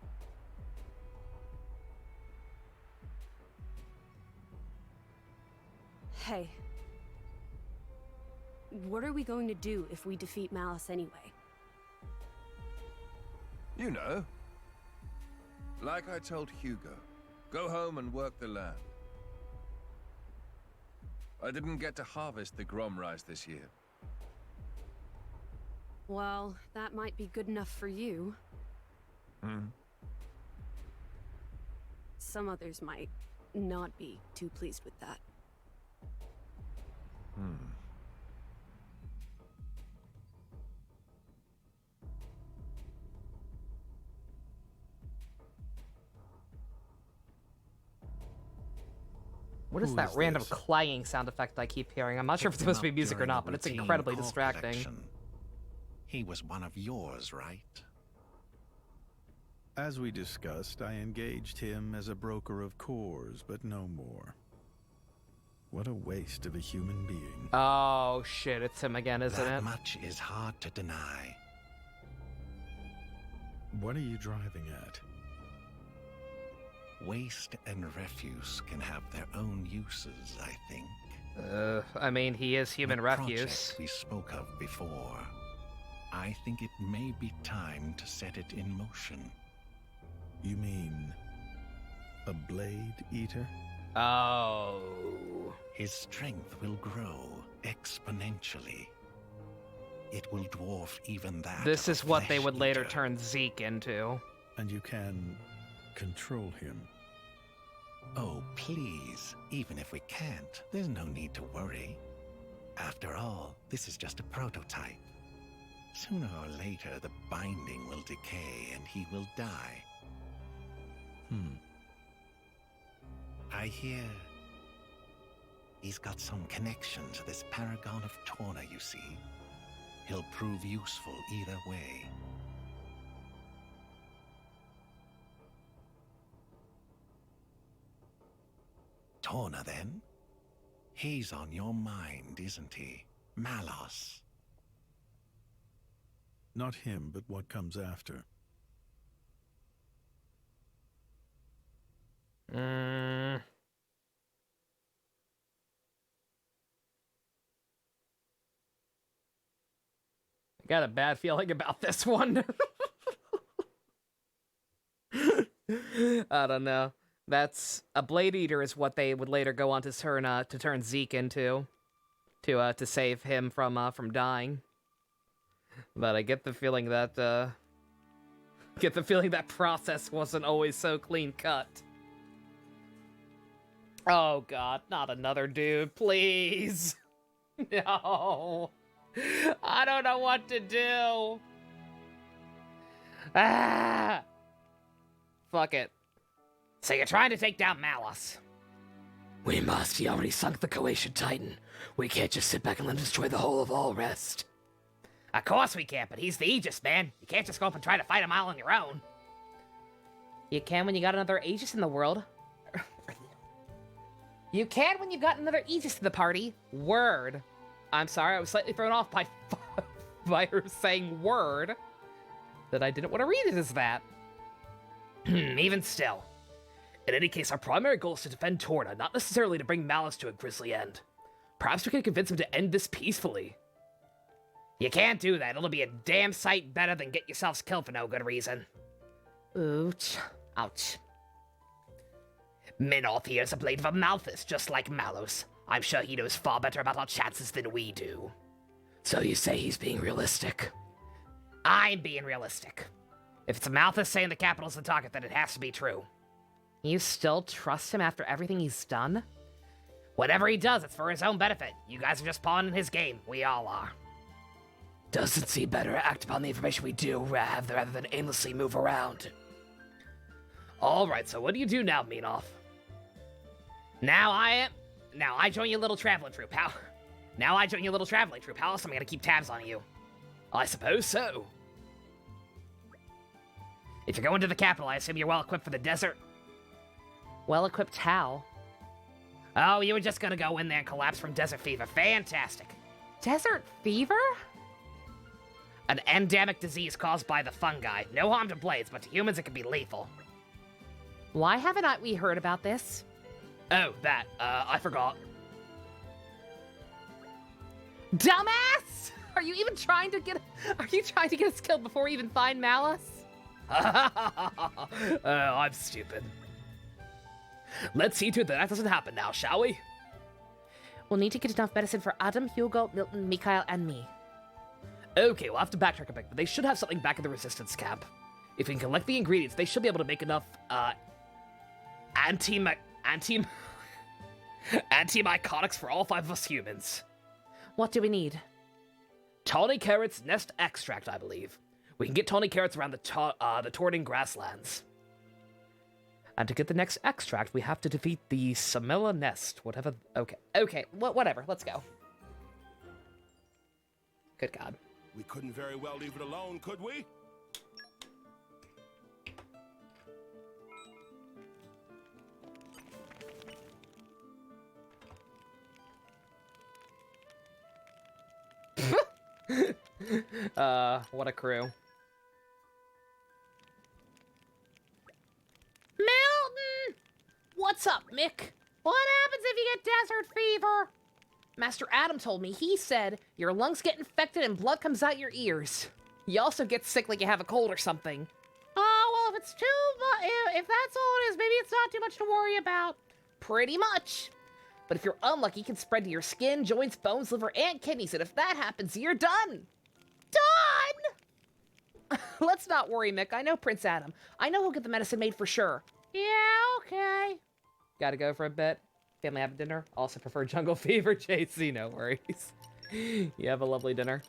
Hey. What are we going to do if we defeat Malice anyway? You know. Like I told Hugo. Go home and work the land. I didn't get to harvest the Grom rice this year. Well, that might be good enough for you. Some others might not be too pleased with that. What is Who that is random this? clanging sound effect I keep hearing? I'm not sure if it's Picked him supposed to be up music or during not, a but it's routine incredibly core distracting. collection. He was one of yours, right? As we discussed, I engaged him as a broker of cores, but no more. What a waste of a human being. Oh shit, it's him again, isn't That it? much is hard to deny. What are you driving at? Waste and refuse can have their own uses, I think. I mean, he is human The refuse. project we spoke of before. I think it may be time to set it in motion. You mean a blade eater? Oh. His strength will grow exponentially. It will dwarf even that. This of is a what they flesh would later eater. turn Zeke into. And you can control him. Oh, please. Even if we can't, there's no need to worry. After all, this is just a prototype. Sooner or later, the binding will decay and he will die. I hear he's got some connection to this paragon of Torna, you see. He'll prove useful either way. Torna, then? He's on your mind, isn't he? Malos. Not him, but what comes after. I got a bad feeling about this one. I don't know. That's a Blade Eater is what they would later go on to turn Zeke into, to save him from dying. But I get the feeling that process wasn't always so clean cut. Oh God, not another dude, please. No, I don't know what to do. Ah, fuck it. So you're trying to take down Malos? We must. He already sunk the Croatian Titan. We can't just sit back and let him destroy the whole of all rest. Of course we can't, but he's the Aegis, man. You can't just go up and try to fight him all on your own. You can when you got another Aegis in the world. You can when you got another Aegis to the party. Word. I'm sorry, I was slightly thrown off by her saying word. That I didn't want to read it as that. Even still. In any case, our primary goal is to defend Torna, not necessarily to bring Malos to a grisly end. Perhaps we can convince him to end this peacefully. You can't do that. It'll be a damn sight better than get yourselves killed for no good reason. Ouch. Ouch. Minoth here is a blade of a Malthus, just like Malos. I'm sure he knows far better about our chances than we do. So you say he's being realistic? I'm being realistic. If it's a Malthus saying the capital's the target, then it has to be true. You still trust him after everything he's done? Whatever he does, it's for his own benefit. You guys are just pawning his game. We all are. Doesn't seem better to act upon the information we do rather than aimlessly move around. Alright, so what do you do now, Minoth? Now I join your little traveling troupe, pal. Now I join your little traveling troupe, pal, so I'm gonna keep tabs on you. I suppose so. If you're going to the capital, I assume you're well-equipped for the desert? Well-equipped how? Oh, you were just gonna go in there and collapse from desert fever. Fantastic. Desert fever? An endemic disease caused by the fungi. No harm to blades, but to humans it can be lethal. Why haven't we heard about this? Oh, that, I forgot. Dumbass! Are you trying to get us killed before we even find Malice? I'm stupid. Let's see to it that doesn't happen now, shall we? We'll need to get enough medicine for Adam, Hugo, Milton, Mikhail, and me. Okay, we'll have to backtrack a bit, but they should have something back in the resistance camp. If we can collect the ingredients, they should be able to make enough, anti-mycotics for all 5 of us humans. What do we need? Tawny Carrot's nest extract, I believe. We can get tawny carrots around the Tornan grasslands. And to get the next extract, we have to defeat the Samilla nest, whatever. Okay, whatever, let's go. Good God. We couldn't very well leave it alone, could we? What a crew. Milton! What's up, Mick? What happens if you get desert fever? Master Adam told me. He said your lungs get infected and blood comes out your ears. You also get sick like you have a cold or something. Oh, well, if that's all it is, maybe it's not too much to worry about. Pretty much. But if you're unlucky, it can spread to your skin, joints, bones, liver, and kidneys, and if that happens, you're done. Done! Let's not worry, Mick. I know Prince Adam. I know he'll get the medicine made for sure. Yeah, okay. Gotta go for a bit. Family having dinner. Also prefer Jungle Fever, JC, no worries. You have a lovely dinner.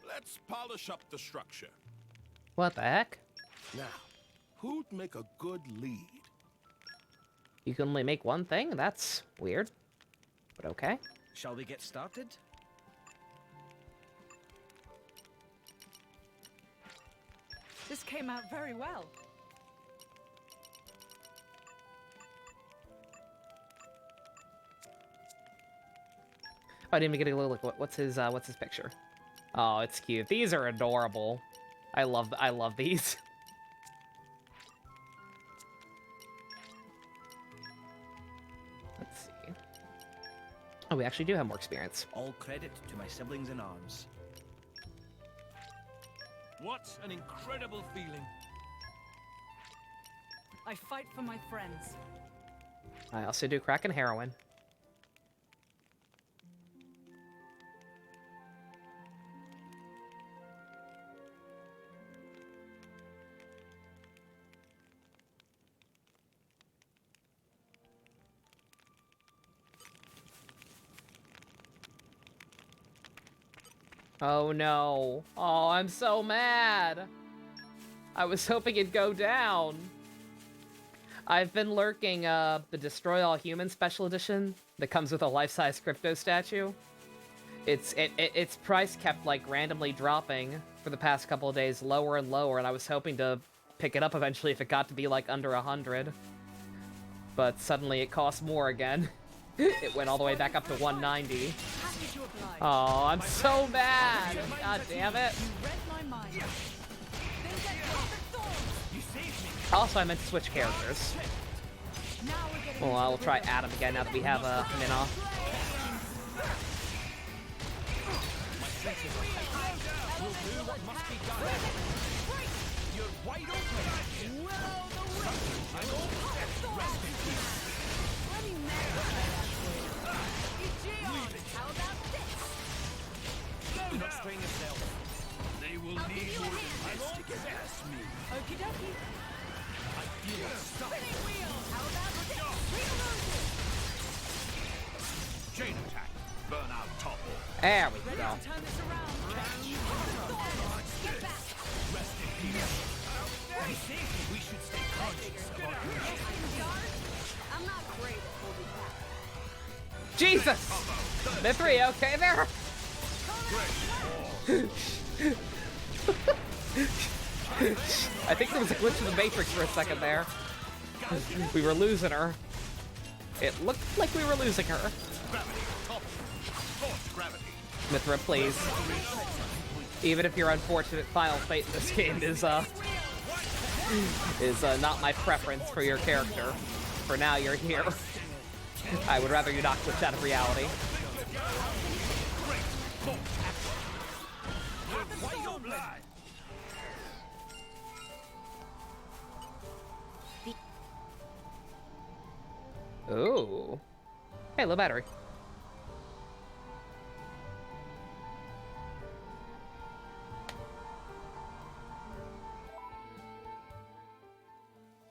Let's polish up the structure. What the heck? Now, who'd make a good lead? You can only make one thing? That's weird. But okay. Shall we get started? This came out very well. I didn't even get a little look. What's his picture? Oh, it's cute. These are adorable. I love these. Let's see. Oh, we actually do have more experience. All credit to my siblings in arms. What an incredible feeling. I fight for my friends. I also do crack and heroin. Oh no. Oh, I'm so mad. I was hoping it'd go down. I've been lurking the Destroy All Humans special edition that comes with a life-size crypto statue. Its price kept like randomly dropping for the past couple of days, lower and lower, and I was hoping to pick it up eventually if it got to be like under 100. But suddenly it cost more again. It went all the way back up to 190. Oh, I'm so mad! God damn it! Also, I meant to switch characters. Well, I'll try Adam again now that we have Minna. Do not strain yourself. They will need your hands to get past me. Okie dokie. I feel it. Spinning wheels! How about this? Reload it! Chain attack. Burn out topple. There we go. Turn this around. Get back! Rest in peace. Very safe. We should stay conscious of our I'm not great at holding back. Jesus! Mithra, okay there? I think there was a glitch in the Matrix for a second there. We were losing her. It looked like we were losing her. Mithra, please. Even if your unfortunate final fate in this game is not my preference for your character. For now, you're here. I would rather you not glitch out of reality. Ooh. Hey, low battery.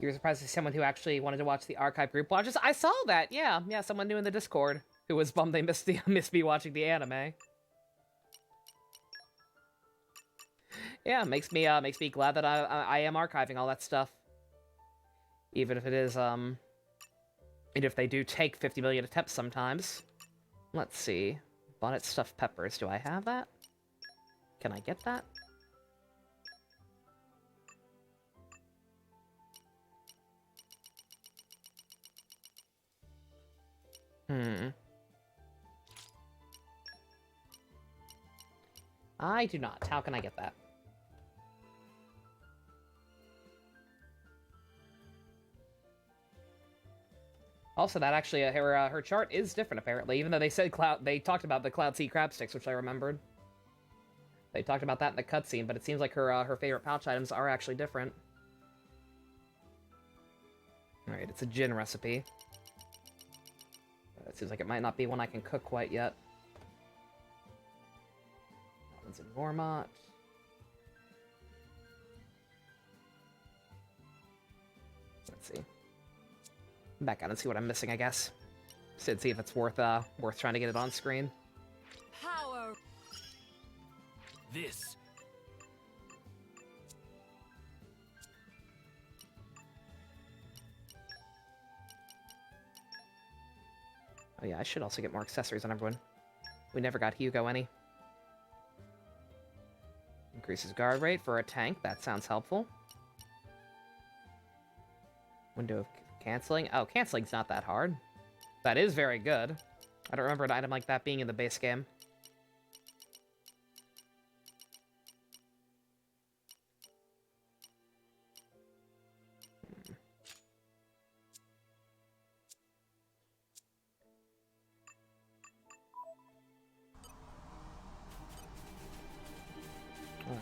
You were surprised to see someone who actually wanted to watch the archive group watches? I saw that, yeah. Yeah, someone new in the Discord who was bummed they missed me watching the anime. Yeah, makes me glad that I am archiving all that stuff. Even if it is, and if they do take 50 million attempts sometimes. Let's see. Bonnet stuffed peppers, do I have that? Can I get that? I do not. How can I get that? Also, that actually, her chart is different apparently, even though they said they talked about the Cloud Sea crab sticks, which I remembered. They talked about that in the cutscene, but it seems like her favorite pouch items are actually different. All right, it's a gin recipe. It seems like it might not be one I can cook quite yet. That one's in Mormont. Let's see. Back out and see what I'm missing, I guess. So see if it's worth trying to get it on screen. Power. This. Oh yeah, I should also get more accessories on everyone. We never got Hugo any. Increases guard rate for a tank. That sounds helpful. Window of canceling. Oh, canceling's not that hard. That is very good. I don't remember an item like that being in the base game.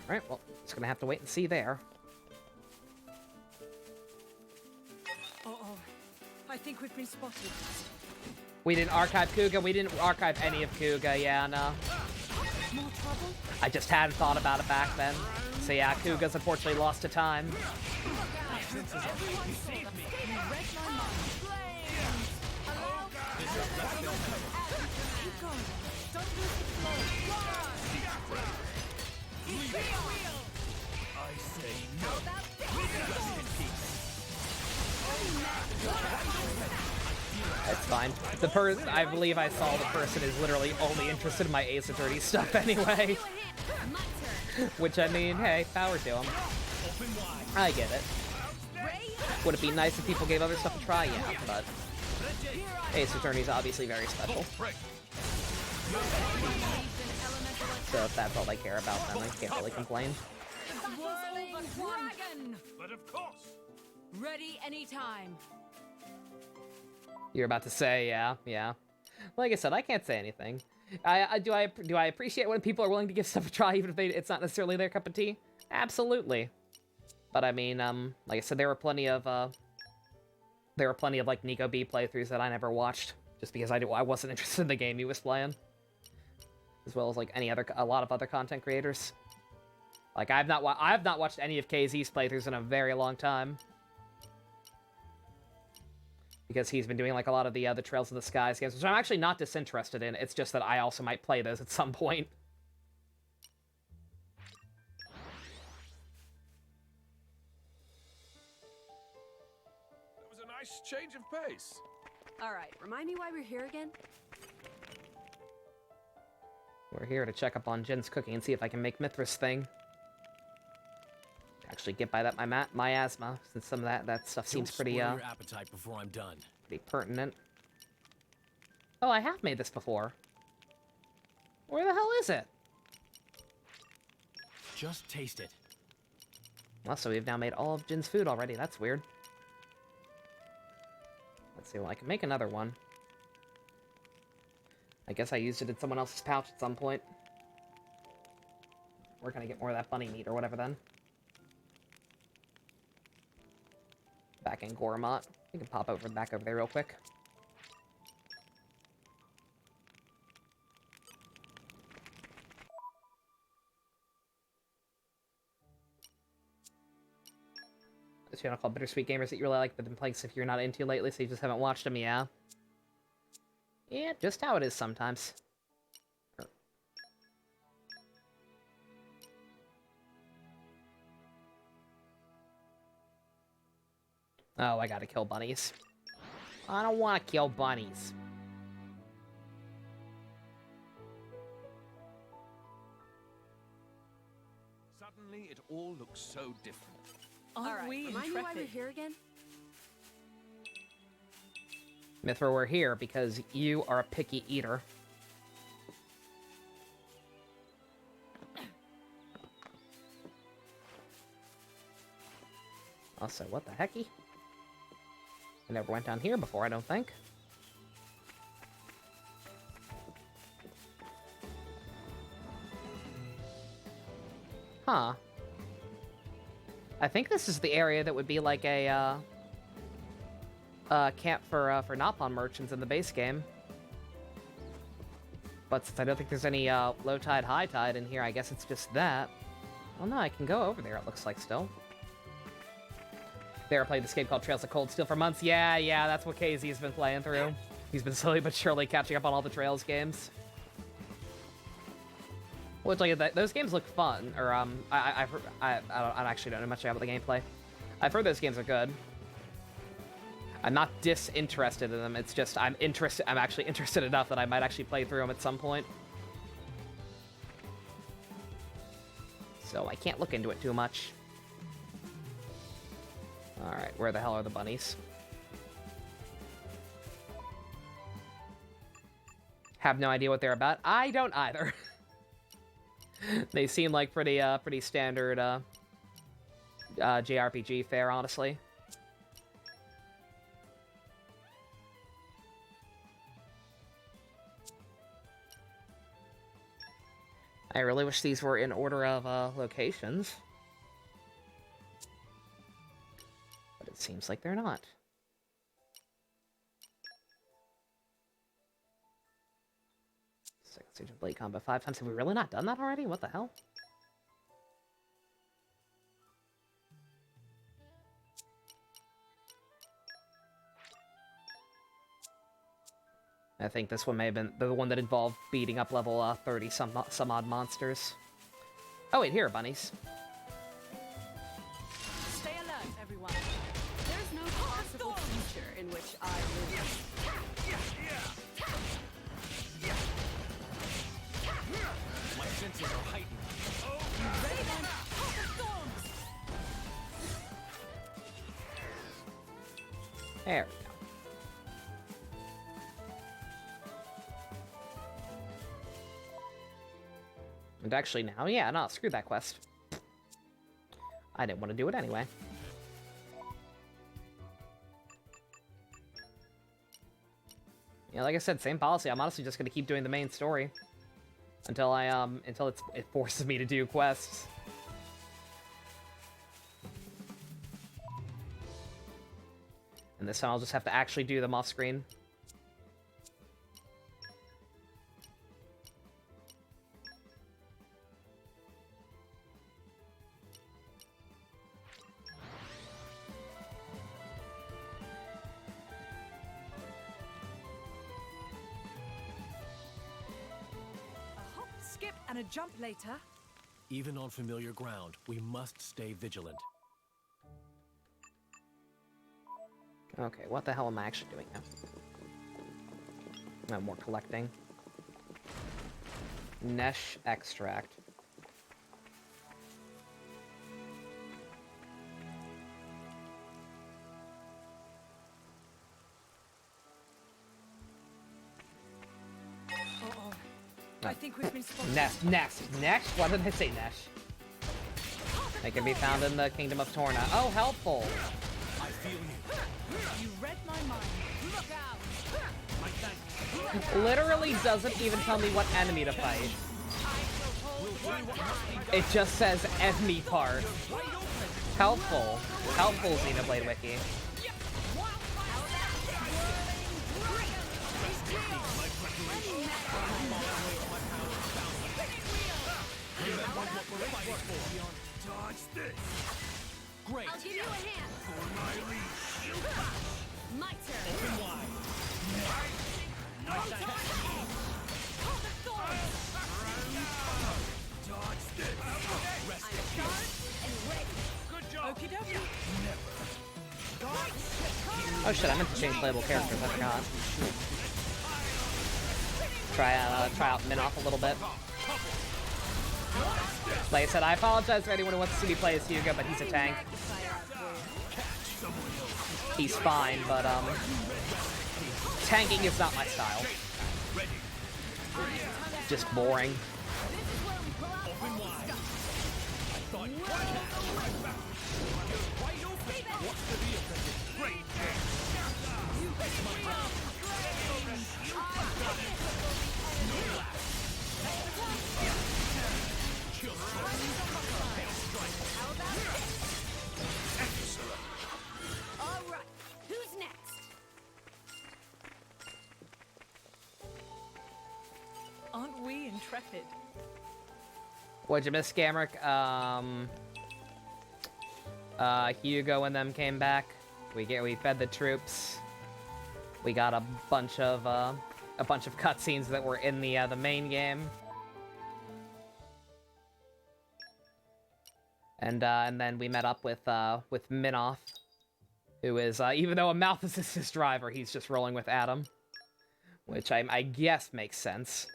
Alright, well, just gonna have to wait and see there. Uh-oh. I think we've been spotted. We didn't archive Kuga. We didn't archive any of Kuga, yeah, no. More trouble? I just hadn't thought about it back then. So yeah, Kuga's unfortunately lost to time. I say no. Rest in peace. It's fine. I believe I saw the person is literally only interested in my Ace Attorney stuff anyway. Which, I mean, hey, power to him. I get it. Would it be nice if people gave other stuff a try? Yeah, but Ace Attorney's obviously very special. So if that's all I care about, then I can't really complain. But of course. Ready anytime. You're about to say, yeah. Like I said, I can't say anything. Do I appreciate when people are willing to give stuff a try, even if it's not necessarily their cup of tea? Absolutely. But I mean, like I said, there were plenty of like Nico B playthroughs that I never watched, just because I wasn't interested in the game he was playing, as well as like a lot of other content creators. Like I have not watched any of KZ's playthroughs in a very long time, because he's been doing like a lot of the Trails of the Skies games, which I'm actually not disinterested in. It's just that I also might play those at some point. That was a nice change of pace. All right, remind me why we're here again? We're here to check up on Jin's cooking and see if I can make Mithra's thing. Actually get by that miasma, since some of that stuff seems pretty your appetite before I'm done. Pretty pertinent. Oh, I have made this before. Where the hell is it? Just taste it. Well, so we've now made all of Jin's food already. That's weird. Let's see, well, I can make another one. I guess I used it in someone else's pouch at some point. We're gonna get more of that bunny meat or whatever then. Back in Gormont. We can pop back over there real quick. This channel called Bittersweet Gamers that you really like, but been playing stuff you're not into lately, so you just haven't watched them, yeah? Yeah, just how it is sometimes. Oh, I gotta kill bunnies. I don't want to kill bunnies. Suddenly, it all looks so different. All right, remind me why we're here again? Mithra, we're here because you are a picky eater. Also, what the hecky? I never went down here before, I don't think. Huh. I think this is the area that would be like a, camp for Napon merchants in the base game. But since I don't think there's any, low tide, high tide in here, I guess it's just that. Well, no, I can go over there, it looks like, still. They were playing this game called Trails of Cold Steel for months. Yeah, that's what KZ's been playing through. He's been slowly but surely catching up on all the Trails games. Which, like, those games look fun. Or, I actually don't know much about the gameplay. I've heard those games are good. I'm not disinterested in them. It's just I'm actually interested enough that I might actually play through them at some point. So I can't look into it too much. Alright, where the hell are the bunnies? Have no idea what they're about. I don't either. They seem like pretty standard JRPG fare, honestly. I really wish these were in order of locations. But it seems like they're not. Second stage of Blade Combat 5 times. Have we really not done that already? What the hell? I think this one may have been the one that involved beating up level 30 some odd monsters. Oh wait, here are bunnies. Stay alert, everyone. There's no possible future in which I live. My senses are heightened. Ready then? Hawk of Thorns! There we go. And actually now, yeah, no, screw that quest. I didn't want to do it anyway. Yeah, like I said, same policy. I'm honestly just gonna keep doing the main story until it forces me to do quests. And this time I'll just have to actually do them off screen. Skip and a jump later. Even on familiar ground, we must stay vigilant. Okay, what the hell am I actually doing now? No more collecting. Nesh extract. I think we've been spotted. Nesh? Why did I say Nesh? They can be found in the Kingdom of Torna. Oh, helpful! I feel you. You read my mind. Look out! My thanks. Literally doesn't even tell me what enemy to fight. It just says enemy part. Helpful. Helpful, Xenoblade Wiki. Dodge this. Great. I'll give you a hand. For my leash. My turn. Open wide. No time. Hawk of Thorns. Dodge this. Rest I'm charged and ready. Good job. Okie dokie. Oh shit, I meant to change playable characters, I forgot. Try out Minoff a little bit. Like I said, I apologize to anyone who wants to see me play as Hugo, but he's a tank. He's fine, but tanking is not my style. Just boring. Open wide. I thought you What's the deal? Great. All right. Who's next? Aren't we intrepid? What'd you miss, Gamrick? Hugo and them came back. We fed the troops. We got a bunch of cutscenes that were in the main game. And then we met up with Minoff, who is even though a Malthus is his driver, he's just rolling with Adam, which I guess makes sense.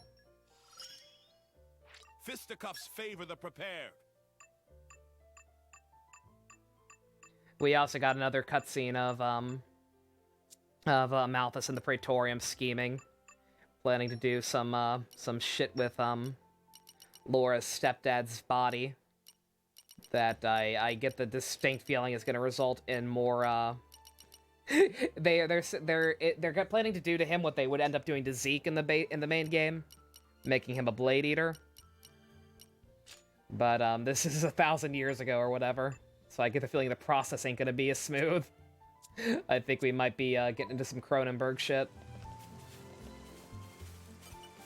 Fisticuffs favor the prepared. We also got another cutscene of Malthus in the Praetorium scheming. planning to do some shit with Laura's stepdad's body that I get the distinct feeling is going to result in more they're planning to do to him what they would end up doing to Zeke in the main game, making him a blade eater. But this is 1,000 years ago or whatever, so I get the feeling the process ain't going to be as smooth. I think we might be getting into some Cronenberg shit.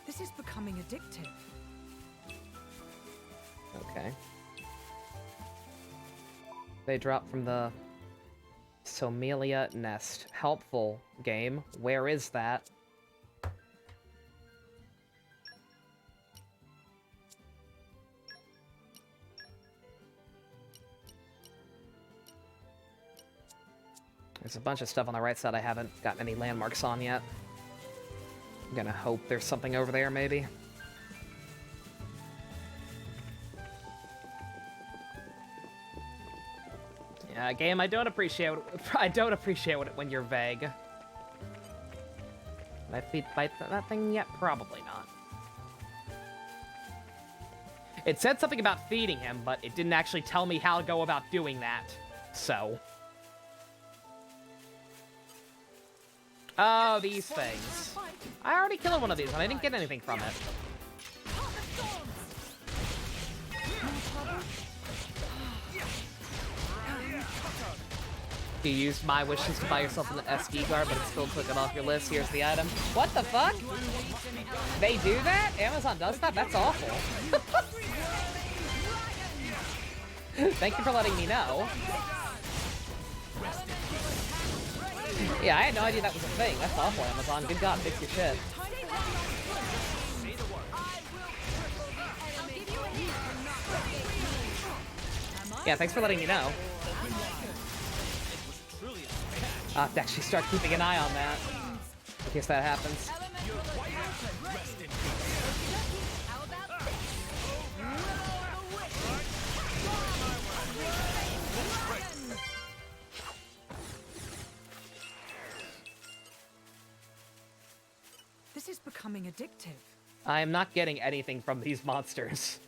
This is becoming addictive. Okay. They drop from the Somalia nest. Helpful, game. Where is that? There's a bunch of stuff on the right side I haven't gotten any landmarks on yet. I'm gonna hope there's something over there, maybe. Yeah, game, I don't appreciate it when you're vague. Did I fight that thing yet? Probably not. It said something about feeding him, but it didn't actually tell me how to go about doing that. So. Oh, these things. I already killed one of these, and I didn't get anything from it. You used my wishes to buy yourself an SD card, but it's still took it off your list. Here's the item. What the fuck? They do that? Amazon does that? That's awful. Thank you for letting me know. Yeah, I had no idea that was a thing. That's awful, Amazon. Good God, fix your shit. Yeah, thanks for letting me know. I'll have to actually start keeping an eye on that, in case that happens. This is becoming addictive. I am not getting anything from these monsters.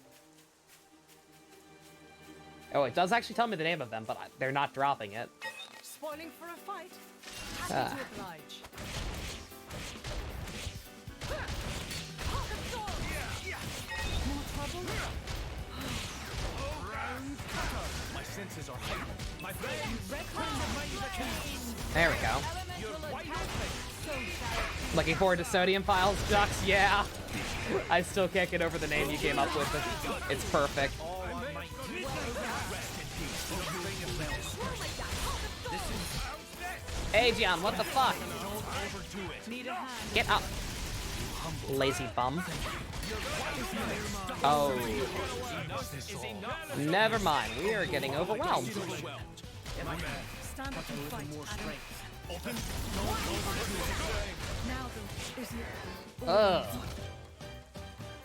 Oh, it does actually tell me the name of them, but they're not dropping it. Spoiling for a fight. Happy to oblige. More trouble? My senses are heightened. My flame There we go. Looking forward to Sodium Files, Jux? Yeah. I still can't get over the name you came up with. It's perfect. Hey, Gian, what the fuck? Get up. Lazy bum. Oh. Never mind. We are getting overwhelmed. Stand up and fight, Adam. Ugh.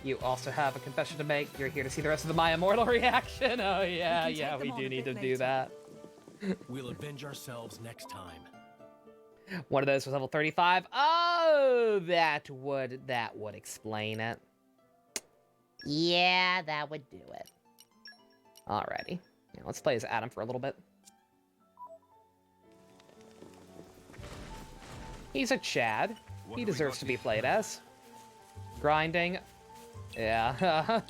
You also have a confession to make. You're here to see the rest of the My Immortal reaction. Oh, yeah, we do need to do that. We'll avenge ourselves next time. One of those was level 35. Oh, that would explain it. Yeah, that would do it. Alrighty. Yeah, let's play as Adam for a little bit. He's a Chad. He deserves to be played as. Grinding. Yeah.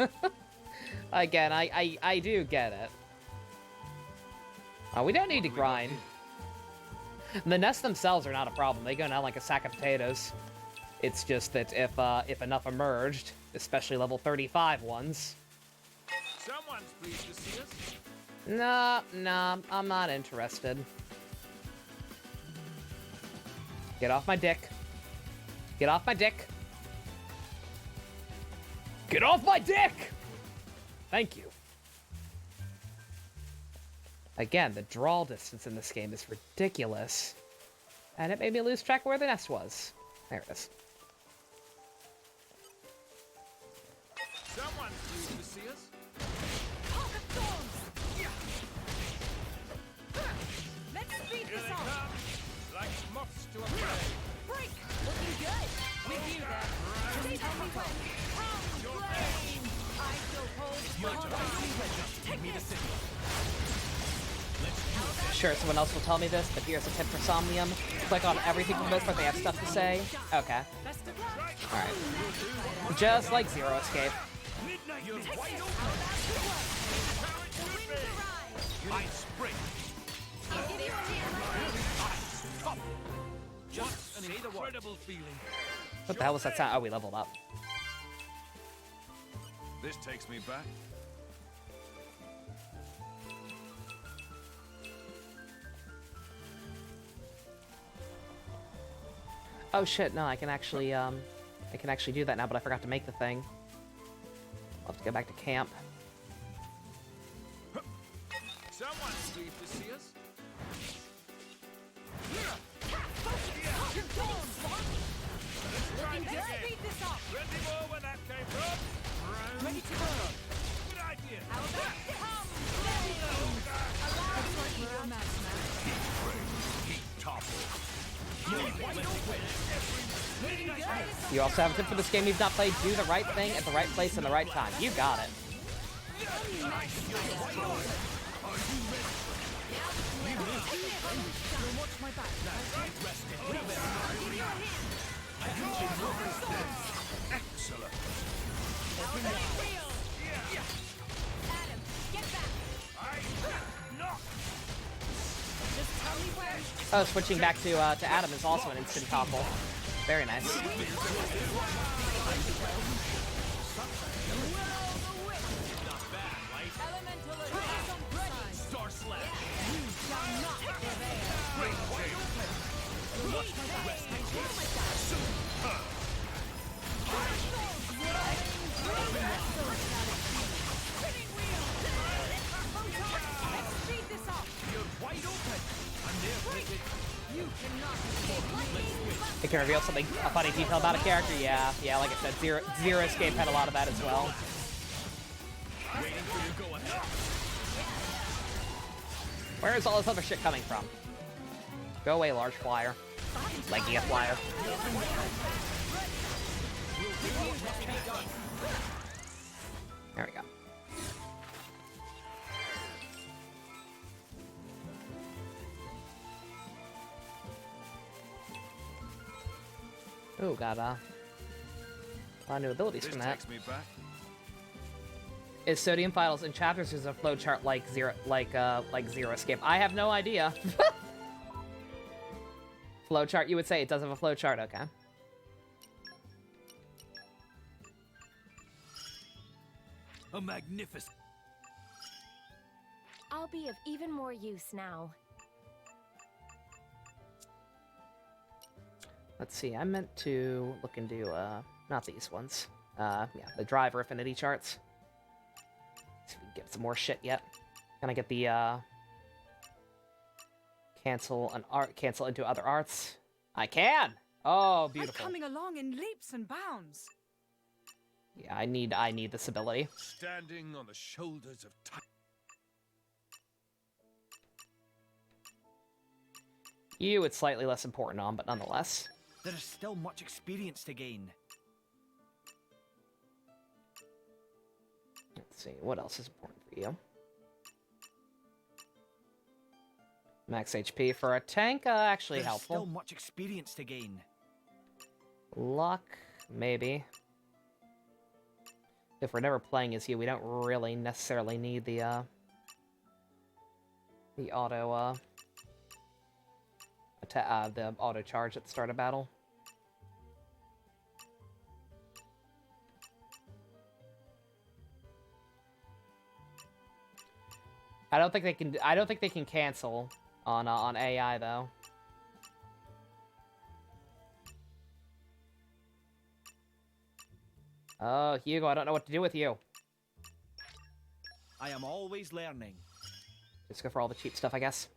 Again, I do get it. We don't need to grind. The nests themselves are not a problem. They go down like a sack of potatoes. It's just that if enough emerged, especially level 35 ones. Someone's pleased to see us. Nah, I'm not interested. Get off my dick. Get off my dick. Get off my dick! Thank you. Again, the draw distance in this game is ridiculous. And it made me lose track of where the nest was. There it is. Someone's pleased to see us. Let's speed Here this they up. come, like moths to a flame. Break. Looking good. With you there. Sure, someone else will tell me this, but here's a tip for Somnium. Click on everything for the most part, they have stuff to say. Okay. Alright. Just like Zero Escape. I spring. Just an incredible feeling. What the hell was that sound? Oh, we leveled up. This takes me back. Oh shit, no, I can actually do that now, but I forgot to make the thing. I'll have to go back to camp. Someone's pleased to see us. Looking good. Speed this up. Ready more where that came from. Ready to burn. Good idea. How about come? Allow me to your match, man. Heat topple. You also have a tip for this game you've not played. Do the right thing at the right place and the right time. You got it. Excellent. Adam, get back. Just tell me where. Oh, switching back to Adam is also an instant topple. Very nice. Star Slash. It can reveal something, a funny detail about a character. Yeah, like I said, Zero Escape had a lot of that as well. Where is all this other shit coming from? Go away, large flyer. Leggy flyer. There we go. Oh, got a lot of new abilities from that. Takes me back. Is Sodium Vitals in chapters is a flowchart like Zero Escape? I have no idea. Flowchart, you would say it does have a flowchart, okay. A magnificent. I'll be of even more use now. Let's see, I meant to look into, not these ones. Yeah, the driver affinity charts. See if we can get some more shit yet. Can I get the, cancel into other arts? I can! Oh, beautiful. I'm coming along in leaps and bounds. Yeah, I need this ability. Standing on the shoulders of time. You, it's slightly less important on, but nonetheless. There is still much experience to gain. Let's see, what else is important for you? Max HP for a tank, actually There's helpful. Still much experience to gain. Luck, maybe. If we're never playing as you, we don't really necessarily need the auto, the auto charge at the start of battle. I don't think they can cancel on AI though. Oh, Hugo, I don't know what to do with you. I am always learning. Just go for all the cheap stuff, I guess.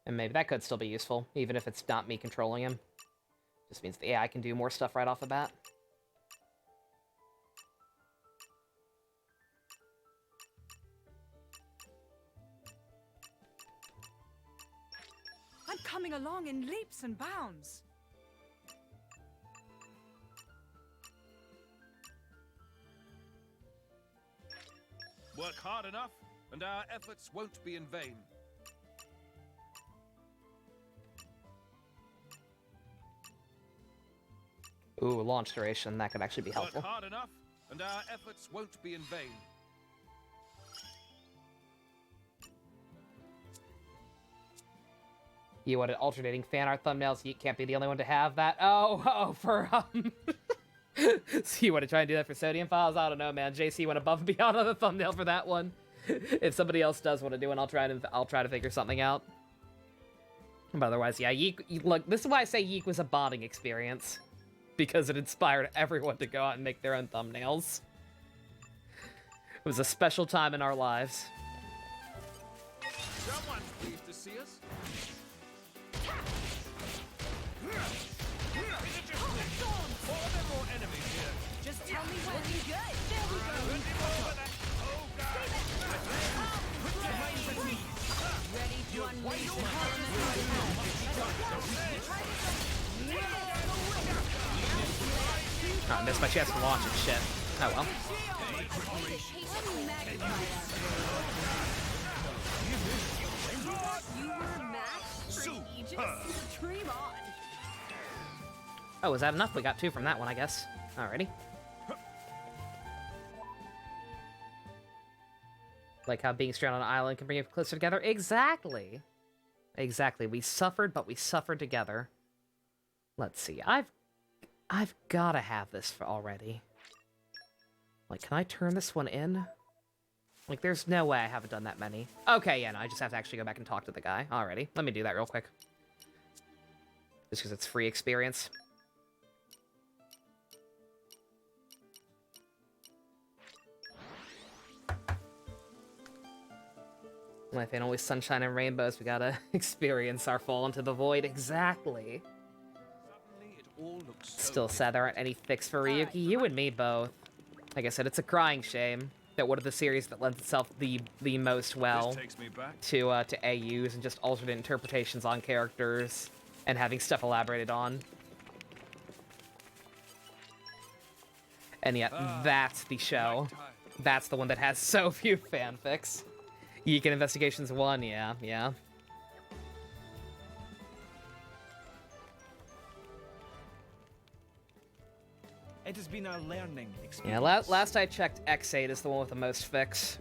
And maybe that could still be useful, even if it's not me controlling him. Just means the AI can do more stuff right off the bat. I'm coming along in leaps and bounds. Work hard enough, and our efforts won't be in vain. Ooh, launch duration. That could actually be helpful. Work hard enough, and our efforts won't be in vain. You wanted alternating fan art thumbnails. You can't be the only one to have that. Oh, for So you want to try and do that for sodium files? I don't know, man. JC went above and beyond on the thumbnail for that one. If somebody else does want to do it, I'll try to figure something out. But otherwise, yeah, Yeek, look, this is why I say Yeek was a bonding experience, because it inspired everyone to go out and make their own thumbnails. It was a special time in our lives. Someone's pleased to see us. Just tell me when. Looking good. There we go. Ready to unleash the Oh, I missed my chance to launch it. Shit. Oh well. You were matched for Aegis? Dream on. Oh, was that enough? We got 2 from that one, I guess. Alrighty. Like how being stranded on an island can bring you closer together. Exactly. Exactly. We suffered, but we suffered together. Let's see. I've gotta have this already. Like, can I turn this one in? Like, there's no way I haven't done that many. Okay, yeah, no, I just have to actually go back and talk to the guy. Alrighty. Let me do that real quick. Just because it's free experience. Life ain't always sunshine and rainbows. We gotta experience our fall into the void. Exactly. Still sad there aren't any fix for Ryuki. You and me both. Like I said, it's a crying shame that one of the series that lends itself the most well to AUs and just alternate interpretations on characters and having stuff elaborated on. And yet, that's the show. That's the one that has so few fanfics. Yeek and Investigations 1, yeah. It has been a learning experience. Yeah, last I checked, X8 is the one with the most fics.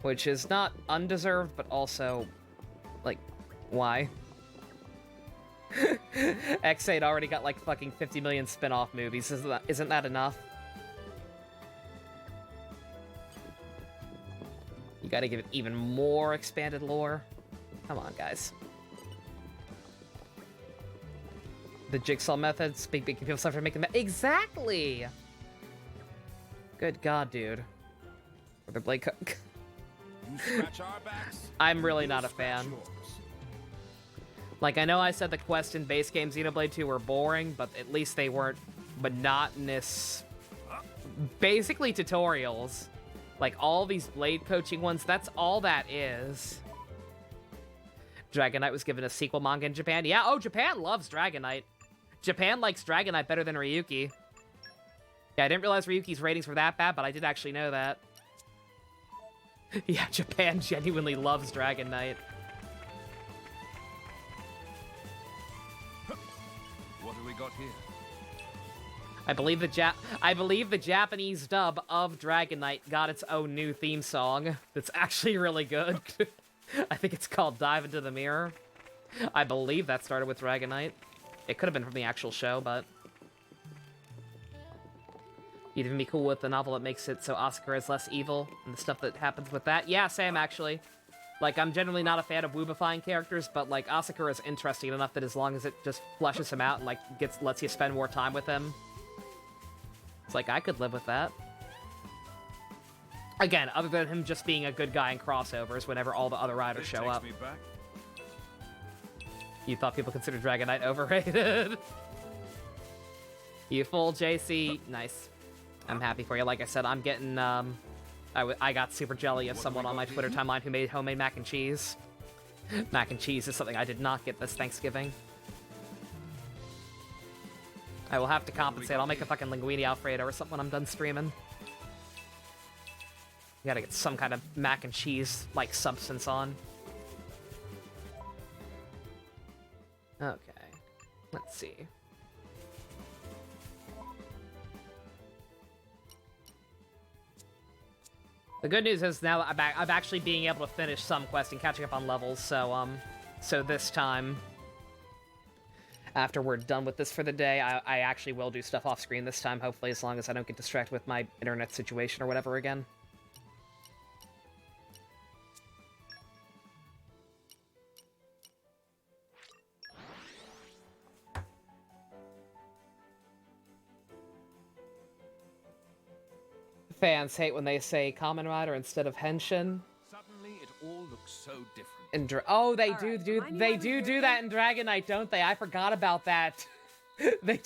Which is not undeserved, but also, like, why? X8 already got, like, fucking 50 million spin-off movies. Isn't that enough? You gotta give it even more expanded lore. Come on, guys. The jigsaw methods, making people suffer making that. Exactly! Good God, dude. Or the Blade Cook. I'm really not a fan. Like, I know I said the quest in base game Xenoblade 2 were boring, but at least they weren't monotonous. Basically tutorials. Like, all these blade coaching ones, that's all that is. Dragon Knight was given a sequel manga in Japan. Yeah, oh, Japan loves Dragon Knight. Japan likes Dragon Knight better than Ryuki. Yeah, I didn't realize Ryuki's ratings were that bad, but I did actually know that. Yeah, Japan genuinely loves Dragon Knight. What have we got here? I believe the Japanese dub of Dragon Knight got its own new theme song that's actually really good. I think it's called Dive Into the Mirror. I believe that started with Dragon Knight. It could have been from the actual show, but you'd even be cool with the novel that makes it so Asakura is less evil and the stuff that happens with that. Yeah, same actually. Like, I'm generally not a fan of woobifying characters, but like Asakura is interesting enough that as long as it just fleshes him out and like lets you spend more time with him. It's like, I could live with that. Again, other than him just being a good guy in crossovers whenever all the other riders show up. You thought people considered Dragon Knight overrated? You fool, JC. Nice. I'm happy for you. Like I said, I'm getting, I got super jelly of someone on my Twitter timeline who made homemade mac and cheese. Mac and cheese is something I did not get this Thanksgiving. I will have to compensate. I'll make a fucking linguine alfredo or something when I'm done streaming. Gotta get some kind of mac and cheese like substance on. Okay, let's see. The good news is now I'm actually being able to finish some quests and catching up on levels, so this time, after we're done with this for the day, I actually will do stuff off screen this time, hopefully, as long as I don't get distracted with my internet situation or whatever again. Fans hate when they say Kamen Rider instead of Henshin. Suddenly, it all looks so different. Oh, they do do that in Dragon Knight, don't they? I forgot about that. They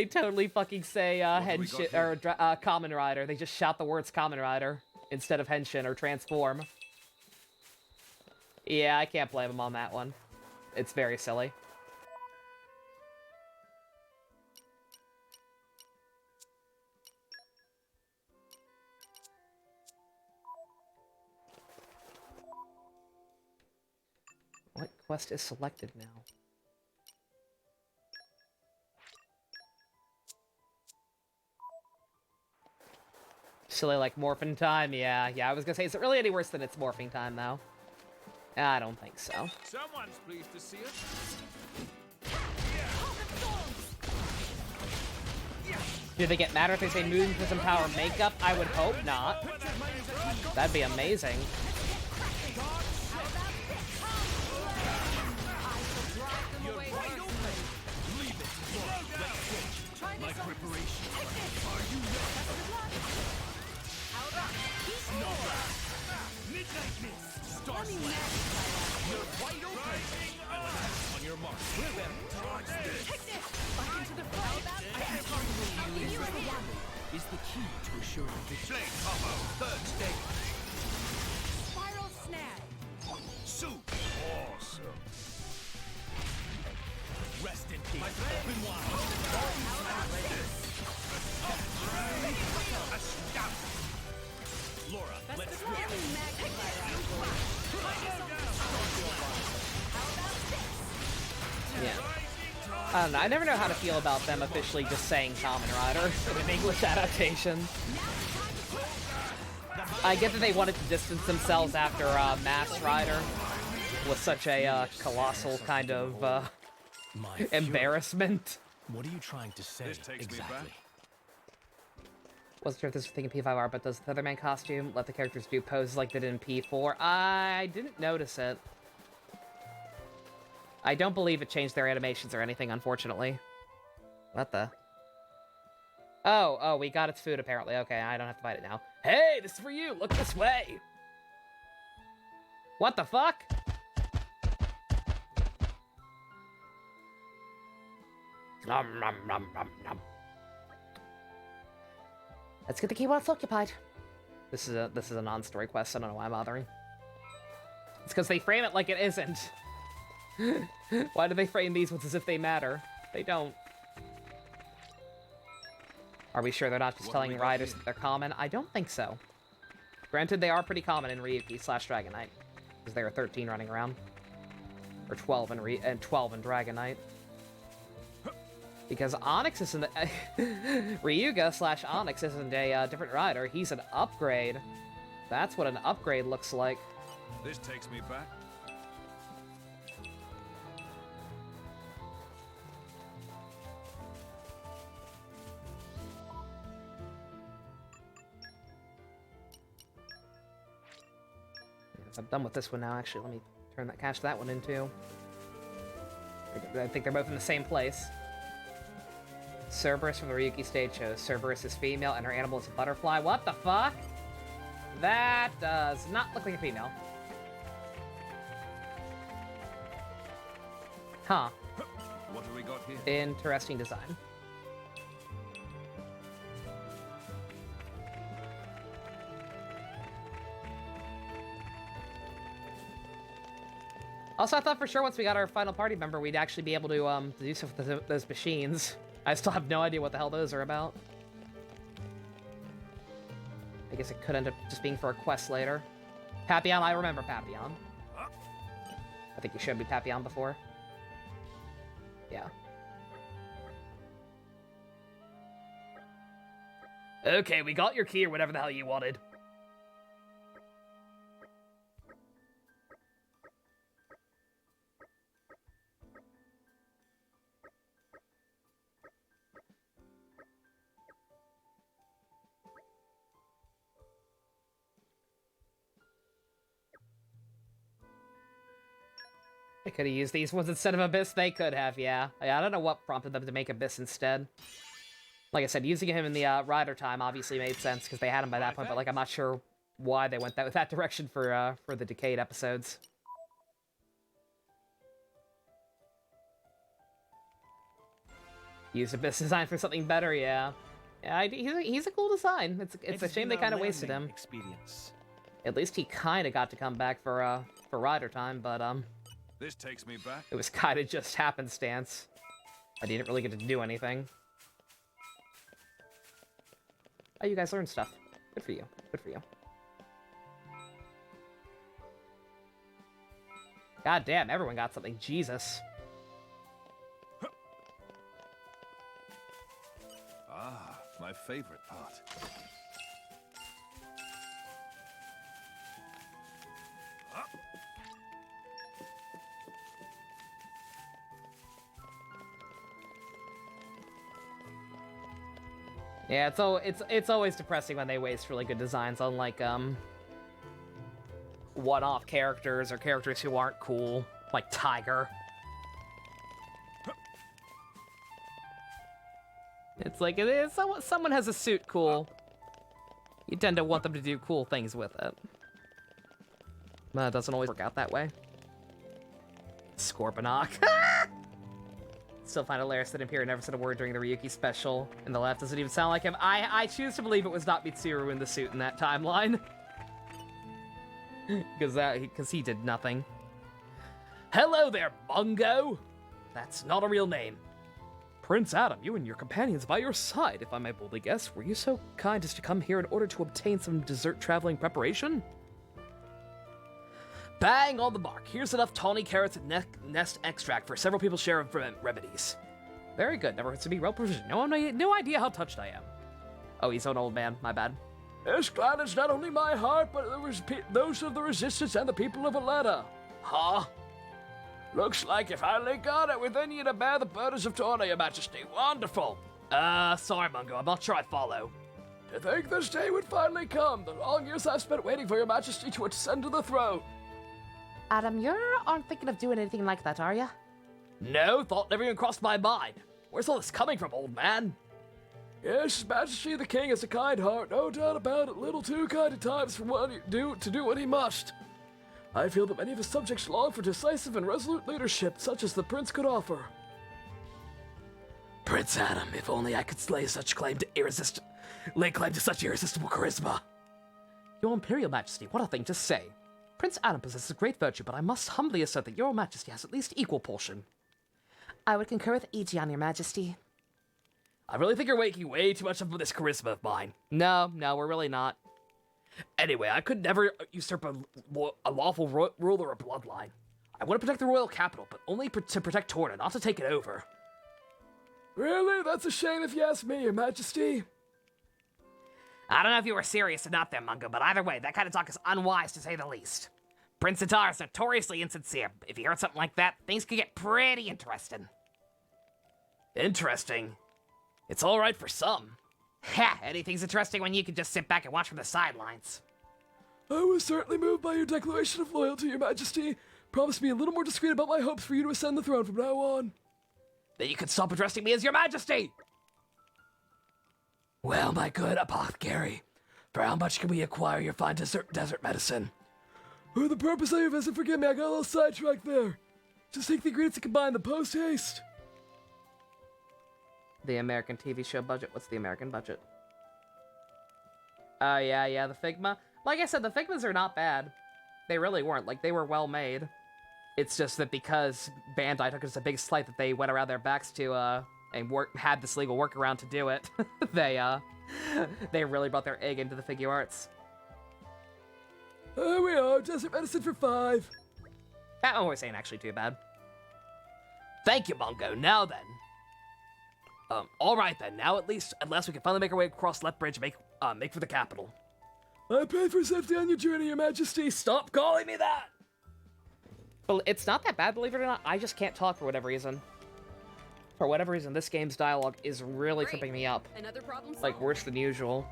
totally fucking say Henshin or Kamen Rider. They just shout the words Kamen Rider instead of Henshin or Transform. Yeah, I can't blame them on that one. It's very silly. What quest is selected now? Silly like morphing time? Yeah, I was gonna say, is it really any worse than it's morphing time, though? I don't think so. Someone's pleased to see us. Do they get mad if they say Moon Prism Power makeup? I would hope not. That'd be amazing. My preparation. Are you ready? No. Midnight Mist. Star Slash. You're wide open. On your mark. Dodge this. Back into the fray. Is the key to assuring victory. Flame combo. Third stage. Spiral snag. Soup. Awesome. Rest in peace. Open wide. Laura, let's go. Yeah. I don't know. I never know how to feel about them officially just saying Kamen Rider in an English adaptation. I get that they wanted to distance themselves after Mass Rider was such a colossal kind of embarrassment. What are you trying to say exactly? Wasn't sure if this was thinking P5R, but does the Featherman costume let the characters do poses like they did in P4? I didn't notice it. I don't believe it changed their animations or anything, unfortunately. What the? Oh, we got its food, apparently. Okay, I don't have to fight it now. Hey, this is for you! Look this way! What the fuck? Nom, nom, nom, nom, nom. Let's get the key while it's occupied. This is a non-story quest, so I don't know why I'm bothering. It's because they frame it like it isn't. Why do they frame these ones as if they matter? They don't. Are we sure they're not just telling riders that they're common? I don't think so. Granted, they are pretty common in Ryuki/Dragon Knight, because there are 13 running around, or 12 in 12 in Dragon Knight. Because Onyx isn't Ryuga/Onyx isn't a different rider. He's an upgrade. That's what an upgrade looks like. This takes me back. I'm done with this one now, actually. Let me cash that one in, too. I think they're both in the same place. Cerberus from the Ryuki stage shows. Cerberus is female, and her animal is a butterfly. What the fuck? That does not look like a female. Huh. What have we got here? Interesting design. Also, I thought for sure once we got our final party member, we'd actually be able to do stuff with those machines. I still have no idea what the hell those are about. I guess it could end up just being for a quest later. Papillon, I remember Papillon. I think you showed me Papillon before. Yeah. Okay, we got your key or whatever the hell you wanted. They could have used these ones instead of Abyss. They could have, yeah. I don't know what prompted them to make Abyss instead. Like I said, using him in the Rider time obviously made sense because they had him by that point, but like I'm not sure why they went that direction for the Decayed episodes. Use Abyss design for something better, yeah. Yeah, he's a cool design. It's a shame they kind of wasted him. Experience. At least he kind of got to come back for Rider time, but This takes me back. it was kind of just happenstance. I didn't really get to do anything. Oh, you guys learned stuff. Good for you. Good for you. God damn, everyone got something. Jesus. Ah, my favorite part. Yeah, it's always depressing when they waste really good designs on like one-off characters or characters who aren't cool, like Tiger. It's like someone has a suit cool. You tend to want them to do cool things with it. But it doesn't always work out that way. Scorponok. Still find hilarious that Imperial never said a word during the Ryuki special, and the laugh doesn't even sound like him. I choose to believe it was not Mitsuru in the suit in that timeline. Because he did nothing. Hello there, Bungo! That's not a real name. Prince Adam, you and your companions by your side, if I may boldly guess. Were you so kind as to come here in order to obtain some dessert traveling preparation? Bang on the mark. Here's enough tawny carrots and nest extract for several people's share of remedies. Very good. Never hurts to be well provisioned. No idea how touched I am. Oh, he's an old man. My bad. This gladdens not only my heart, but those of the Resistance and the people of Atlanta. Huh? Looks like you finally got it within you to bear the burdens of Torna, Your Majesty. Wonderful. Sorry, Mungo. I'm not sure I follow. To think this day would finally come, the long years I've spent waiting for Your Majesty to ascend to the throne. Adam, you aren't thinking of doing anything like that, are you? No, thought never even crossed my mind. Where's all this coming from, old man? Yes, His Majesty the King has a kind heart, no doubt about it. Little too kind at times for to do what he must. I feel that many of his subjects long for decisive and resolute leadership, such as the Prince could offer. Prince Adam, if only I could lay claim to such irresistible charisma. Your Imperial Majesty, what a thing to say. Prince Adam possesses great virtue, but I must humbly assert that your Majesty has at least equal portion. I would concur with Aegeon, Your Majesty. I really think you're making way too much of this charisma of mine. No, we're really not. Anyway, I could never usurp a lawful ruler or bloodline. I want to protect the royal capital, but only to protect Torna, not to take it over. Really? That's a shame if you ask me, Your Majesty. I don't know if you were serious or not there, Mungo, but either way, that kind of talk is unwise to say the least. Prince Atar is notoriously insincere. If he heard something like that, things could get pretty interesting. Interesting? It's all right for some. Ha! Anything's interesting when you can just sit back and watch from the sidelines. I was certainly moved by your declaration of loyalty, Your Majesty. Promise me a little more discreet about my hopes for you to ascend the throne from now on. Then you could stop addressing me as Your Majesty! Well, my good apothecary, for how much can we acquire your fine desert medicine? For the purpose of your visit, forgive me, I got a little sidetracked there. Just take the ingredients and combine them post-haste. The American TV show budget? What's the American budget? Oh, yeah, the Figma. Like I said, the Figmas are not bad. They really weren't. Like, they were well made. It's just that because Bandai took it as a big slight that they went around their backs to and had this legal workaround to do it, they really brought their egg into the figure arts. There we are, desert medicine for 5. That one was ain't actually too bad. Thank you, Mongo. Now then. All right then. Now at least we can finally make our way across Lethbridge and make for the capital. I pray for safety on your journey, Your Majesty. Stop calling me that. Well, it's not that bad, believe it or not. I just can't talk for whatever reason. For whatever reason, this game's dialogue is really tripping me up. Another problem solved. Like worse than usual.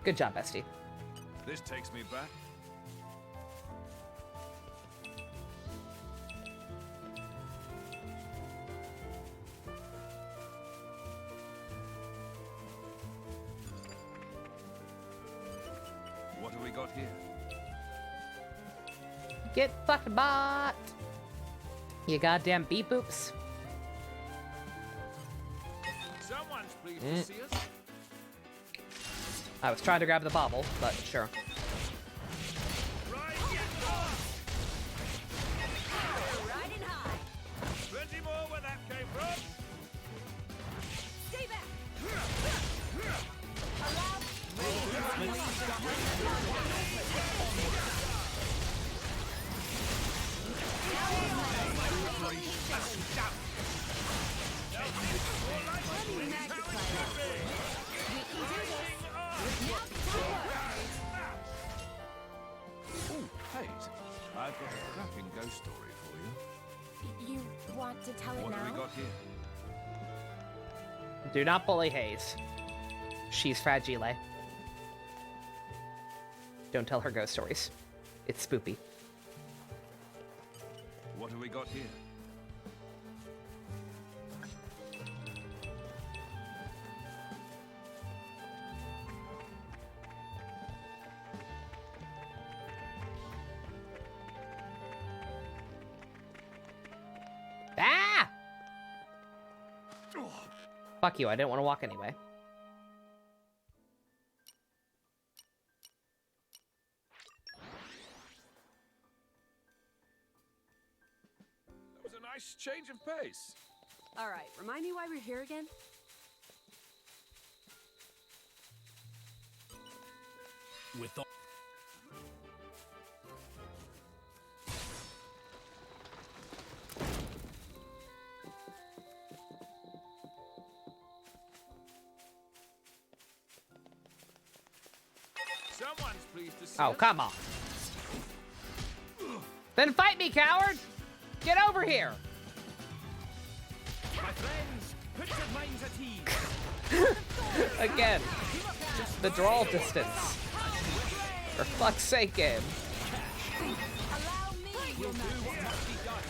Good job, bestie. This takes me back. What have we got here? Get fucked, bot! You goddamn beep boops. Someone's pleased to see us. I was trying to grab the bauble, but sure. Riding high. Plenty more where that came from. Stay back. Hayes, I've got a cracking ghost story for you. You want to tell it What now? have we got here? Do not bully Hayes. She's fragile. Don't tell her ghost stories. It's spoopy. What have we got here? Ah! Fuck you, I didn't want to walk anyway. That was a nice change of pace. All right, remind me why we're here again? With all Someone's pleased to see Oh, us. come on. Then fight me, coward! Get over here! my friends, put your minds at ease. Again. The draw distance. For fuck's sake, game. Allow me. We'll do what must be done.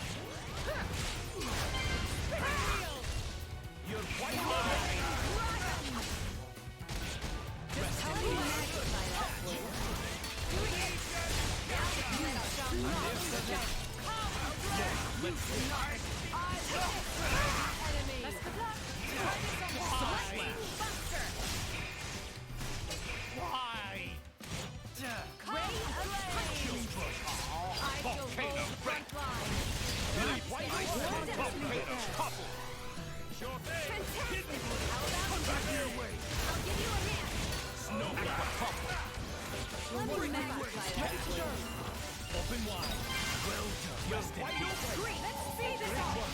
You're quite right. Just tell me magnify that for you. Why? Volcano break. Sure thing. Let me magnify that for you. Open wide. Well done. You're wide open. Let's see this all.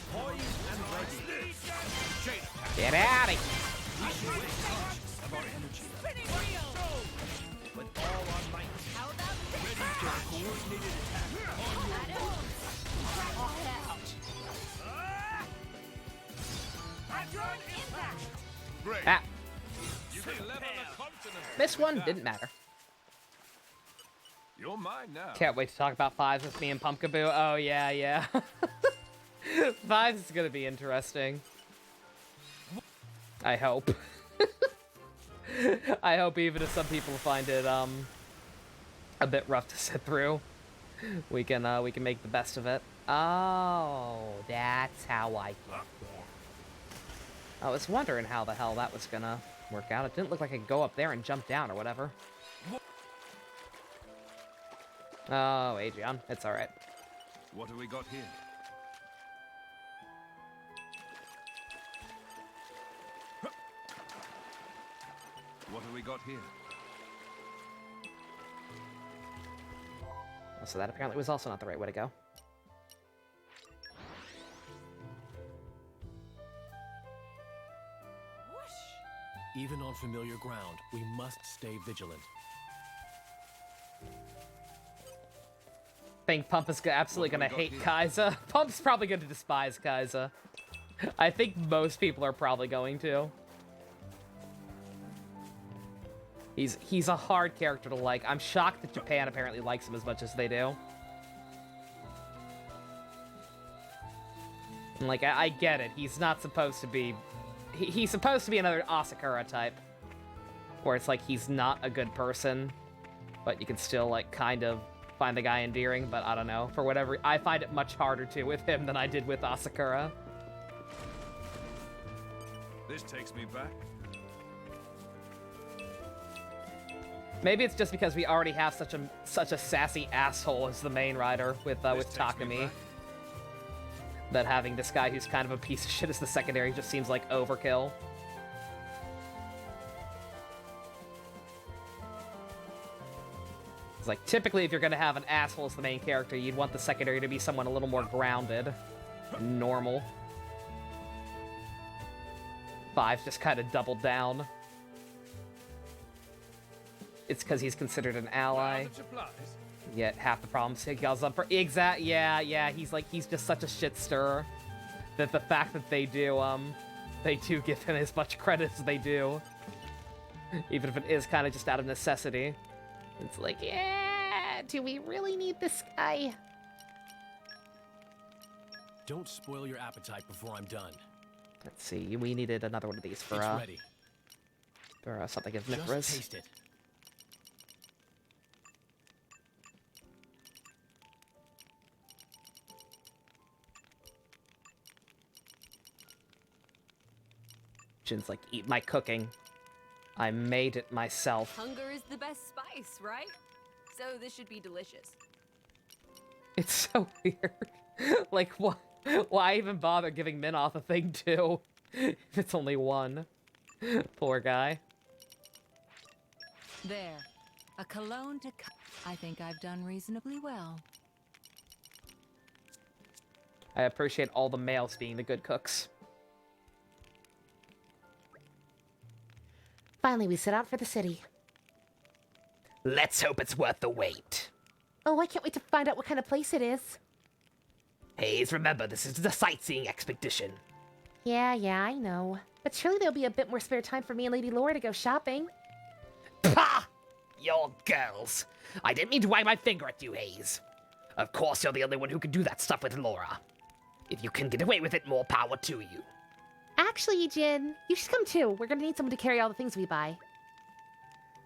Poised and ready. Jade attack. Get out of here! We should be conscious of our energy. Spinning wheel. With all our might. How about this? Ready for a coordinated attack on your Adam, crack that out. Impact. Great. Ah, You can level the continent. this one didn't matter. You're mine now. Can't wait to talk about fives with me and Pumpkaboo. Oh, yeah, yeah. Fives is gonna be interesting. I hope. I hope even if some people find it, a bit rough to sit through, we can make the best of it. Oh, that's how I get there. I was wondering how the hell that was gonna work out. It didn't look like I could go up there and jump down or whatever. Oh, Adrian, it's all right. What have we got here? What have we got here? So that apparently was also not the right way to go. Even on familiar ground, we must stay vigilant. I think Pump is absolutely going to hate Kaiser. Pump's probably going to despise Kaiser. I think most people are probably going to. He's a hard character to like. I'm shocked that Japan apparently likes him as much as they do. And like, I get it. He's not supposed to be... He's supposed to be another Asakura type. Where it's like, he's not a good person. But you can still, like, kind of find the guy endearing. But I don't know. For whatever... I find it much harder, too, with him than I did with Asakura. This takes me back. Maybe it's just because we already have such a sassy asshole as the main rider with Takumi. That having this guy who's kind of a piece of shit as the secondary just seems like overkill. It's like, typically if you're gonna have an asshole as the main character, you'd want the secondary to be someone a little more grounded and normal. Five just kind of doubled down. It's because he's considered an ally. Yet half the problems he goes up for yeah, he's just such a shit stirrer that the fact that they do give him as much credit as they do, even if it is kind of just out of necessity. It's like, yeah, do we really need this guy? Don't spoil your appetite before I'm done. Let's see, we needed another one of these for ready. For something of Just Mithra's. taste it. Jin's like, eat my cooking. I made it myself. Hunger is the best spice, right? So this should be delicious. It's so weird. Like, why even bother giving Minoth a thing, too? If it's only one. Poor guy. There. A cologne to... I think I've done reasonably well. I appreciate all the males being the good cooks. Finally, we set out for the city. Let's hope it's worth the wait. Oh, I can't wait to find out what kind of place it is. Hayes, remember, this is a sightseeing expedition. Yeah, I know. But surely there'll be a bit more spare time for me and Lady Laura to go shopping. Pah! You're girls. I didn't mean to wag my finger at you, Hayes. Of course, you're the only one who can do that stuff with Laura. If you can get away with it, more power to you. Actually, Jin, you should come too. We're gonna need someone to carry all the things we buy.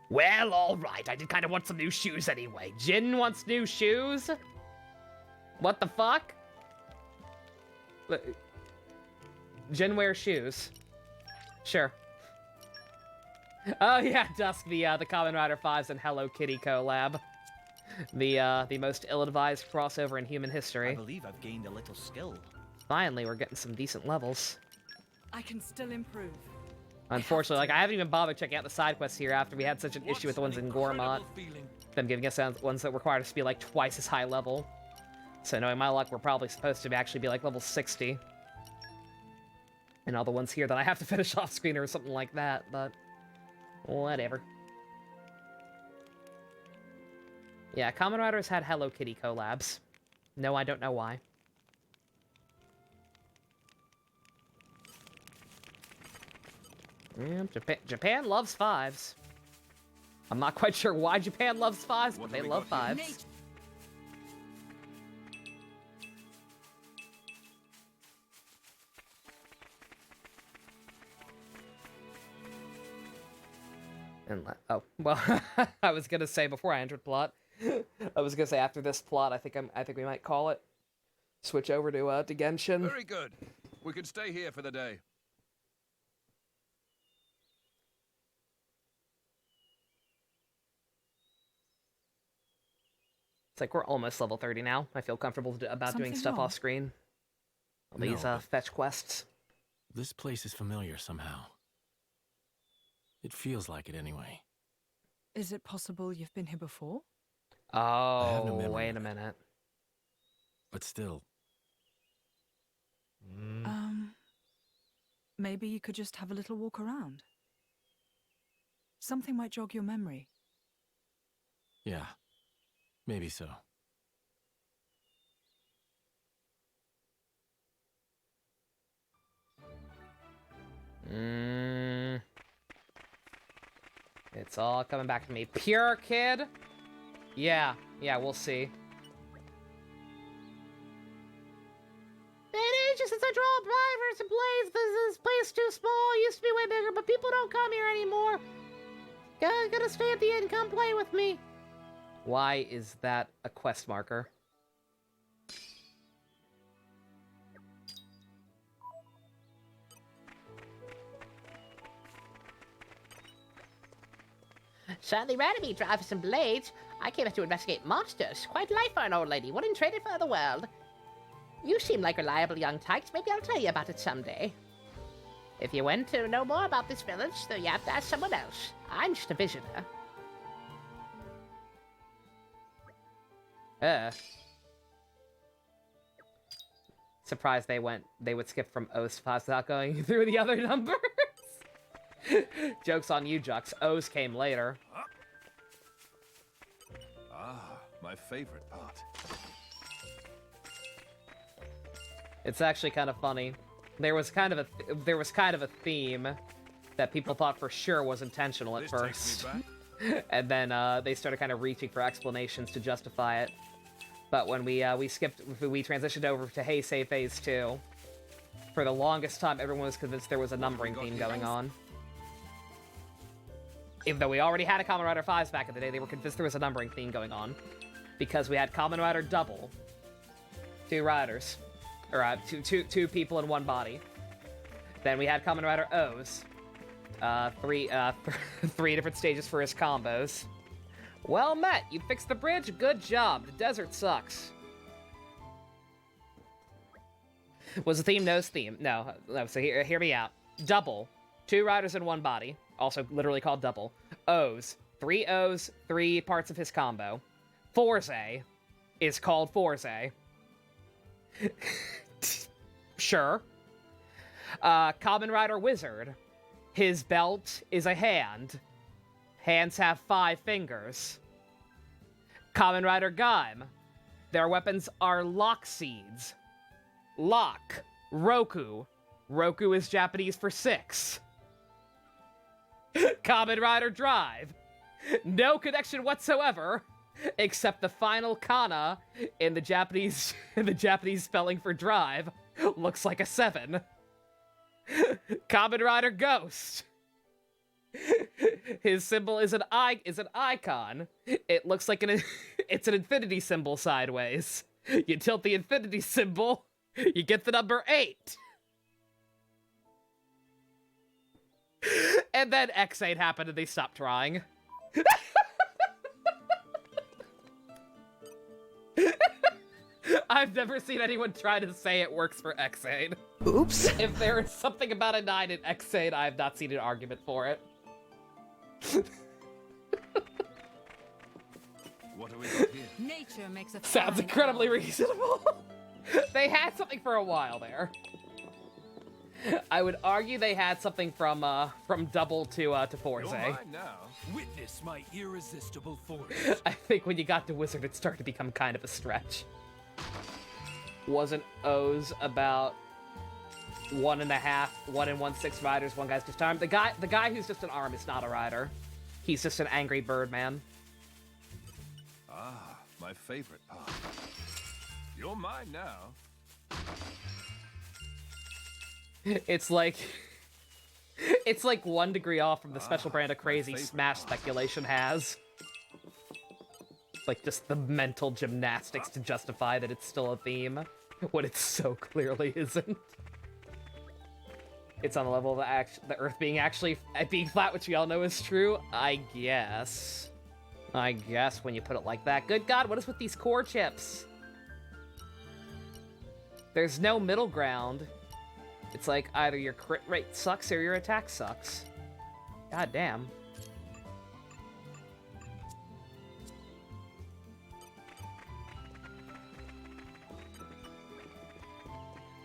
Well, all right. I did kind of want some new shoes anyway. Jin wants new shoes? What the fuck? Jin wears shoes. Sure. Oh yeah, Dusk, the Kamen Rider 5s and Hello Kitty collab. The most ill-advised crossover in human history. I believe I've gained a little skill. Finally, we're getting some decent levels. I can still improve. Unfortunately, like, I haven't even bothered checking out the side quests here after we had such an issue with the ones in Gormont. Them giving us ones that required us to be, like, twice as high level. So knowing my luck, we're probably supposed to actually be, like, level 60. And all the ones here that I have to finish off screen or something like that, but... whatever. Yeah, Kamen Riders had Hello Kitty collabs. No, I don't know why. Yeah, Japan loves 5s. I'm not quite sure why Japan loves 5s, but they love 5s. And oh, well, I was gonna say before I entered plot, I was gonna say after this plot, I think we might call it. Switch over to Genshin. Very good. We can stay here for the day. like we're almost level 30 now. I feel comfortable about doing Something stuff wrong? off screen. All No, these but fetch quests. this place is familiar somehow. It feels like it anyway. Is it possible you've been here before? have no Oh, memory wait of a it. minute. But still, Maybe you could just have a little walk around. Something might jog your memory. yeah, maybe so. It's all coming back to me. Pure kid? Yeah, we'll see. It is just such old drivers and plays. This place too small. Used to be way bigger, but people don't come here anymore. Gotta stay at the end. Come play with me. Why is that a quest marker? Certainly rare to be driving some blades. I came here to investigate monsters. Quite life for an old lady. Wouldn't trade it for the world. You seem like reliable young tykes. Maybe I'll tell you about it someday. If you want to know more about this village, though, you have to ask someone else. I'm just a visitor. Surprised they would skip from O's to Paz without going through the other numbers. Joke's on you, Jux. O's came later. Ah, my favorite part. It's actually kind of funny. There was kind of a theme that people thought for sure was intentional at first, and then they started kind of reaching for explanations to justify it. But when we transitioned over to Hey Say Phase 2, for the longest time everyone was convinced there was a numbering theme going on. Even though we already had a Kamen Rider 5s back in the day, they were convinced there was a numbering theme going on. Because we had Kamen Rider Double. 2 riders. Or, two people in one body. Then we had Kamen Rider O's. 3 different stages for his combos. Well met! You fixed the bridge? Good job. The desert sucks. Was the theme No's theme? No, so hear me out. Double. 2 riders in one body. Also literally called double. O's. 3 O's, 3 parts of his combo. Forze is called Forze. Sure. Kamen Rider Wizard. His belt is a hand. Hands have 5 fingers. Kamen Rider Gaim. Their weapons are lock seeds. Lock. Roku. Roku is Japanese for 6. Kamen Rider Drive. No connection whatsoever, except the final kana in the Japanese spelling for drive looks like a 7. Kamen Rider Ghost. His symbol is an icon. It looks like it's an infinity symbol sideways. You tilt the infinity symbol, you get the number 8. And then X8 happened and they stopped trying. I've never seen anyone try to say it works for X8. Oops. If there is something about a 9 in X8, I have not seen an argument for it. What do we got here? Nature makes a Sounds fine incredibly hour. reasonable. They had something for a while there. I would argue they had something from Double to Forze. You're mine now. Witness my irresistible force. I think when you got to Wizard, it started to become kind of a stretch. Wasn't O's about 1.5, 1 and 1/6 riders, one guy's just arm? The guy who's just an arm is not a rider. He's just an angry bird man. Ah, my favorite part. You're mine now. It's like 1 degree off from the special brand of crazy Smash speculation has. Like just the mental gymnastics to justify that it's still a theme, when it so clearly isn't. It's on the level of the Earth being flat, which we all know is true, I guess. I guess when you put it like that. Good God, what is with these core chips? There's no middle ground. It's like either your crit rate sucks or your attack sucks. God damn.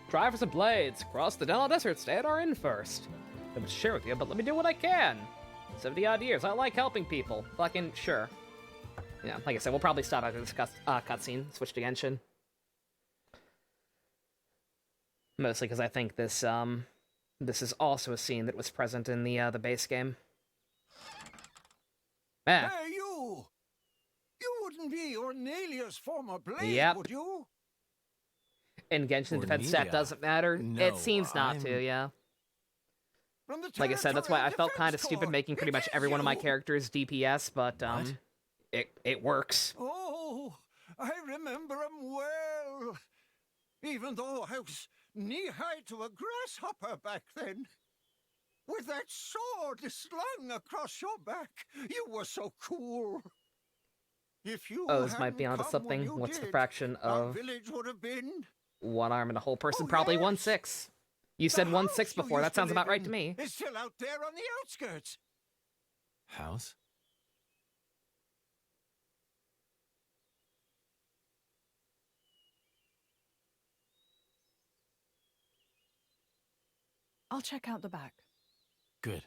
Drivers of blades, cross the Denali Desert, stay at our inn first. I would share with you, but let me do what I can. 70 odd years, I like helping people. Fucking sure. Yeah, like I said, we'll probably stop after this cutscene, switch to Genshin. Mostly because I think this is also a scene that was present in the base game. Hey, you! You wouldn't be Ornelia's former blade, Yep. would you? In Genshin, defense stat doesn't matter. No, it seems not to, yeah. Like I said, that's why I felt kind of stupid making pretty much every one of my characters DPS, but it works. Oh, I remember him well. Even though I was knee-high to a grasshopper back then. With that sword slung across your back, you were so cool. If you Oh, this might be onto hadn't come something. when you What's the did, fraction our of village would have been 1 arm and a whole person? Probably 1/6. You said 1/6 before. That sounds about right to me. It's still out there on the outskirts. House? I'll check out the back. Good.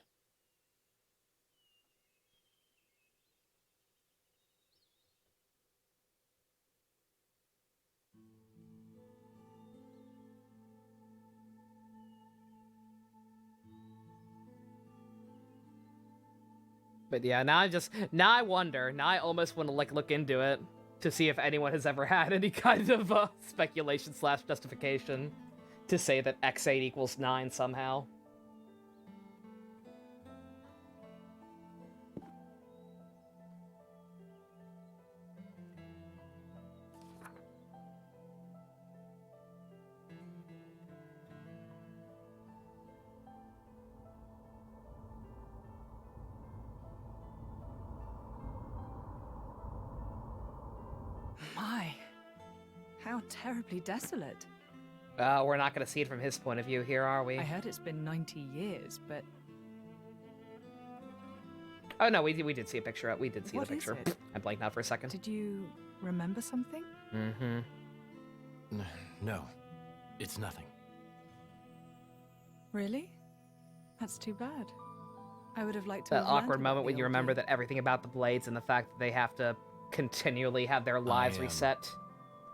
But yeah, now I wonder. Now I almost want to like look into it to see if anyone has ever had any kind of speculation / justification to say that x8 equals 9 somehow. My, how terribly desolate. We're not going to see it from his point of view here, are we? I heard it's been 90 years, but Oh no, we did see a picture. We did see What the is picture. it? I blanked out for a second. did you remember something? Mm-hmm. No, it's nothing. Really? That's too bad. I would have liked to That have learned awkward about moment the when you old remember year. that everything about the blades and the fact that they have to continually have their lives am reset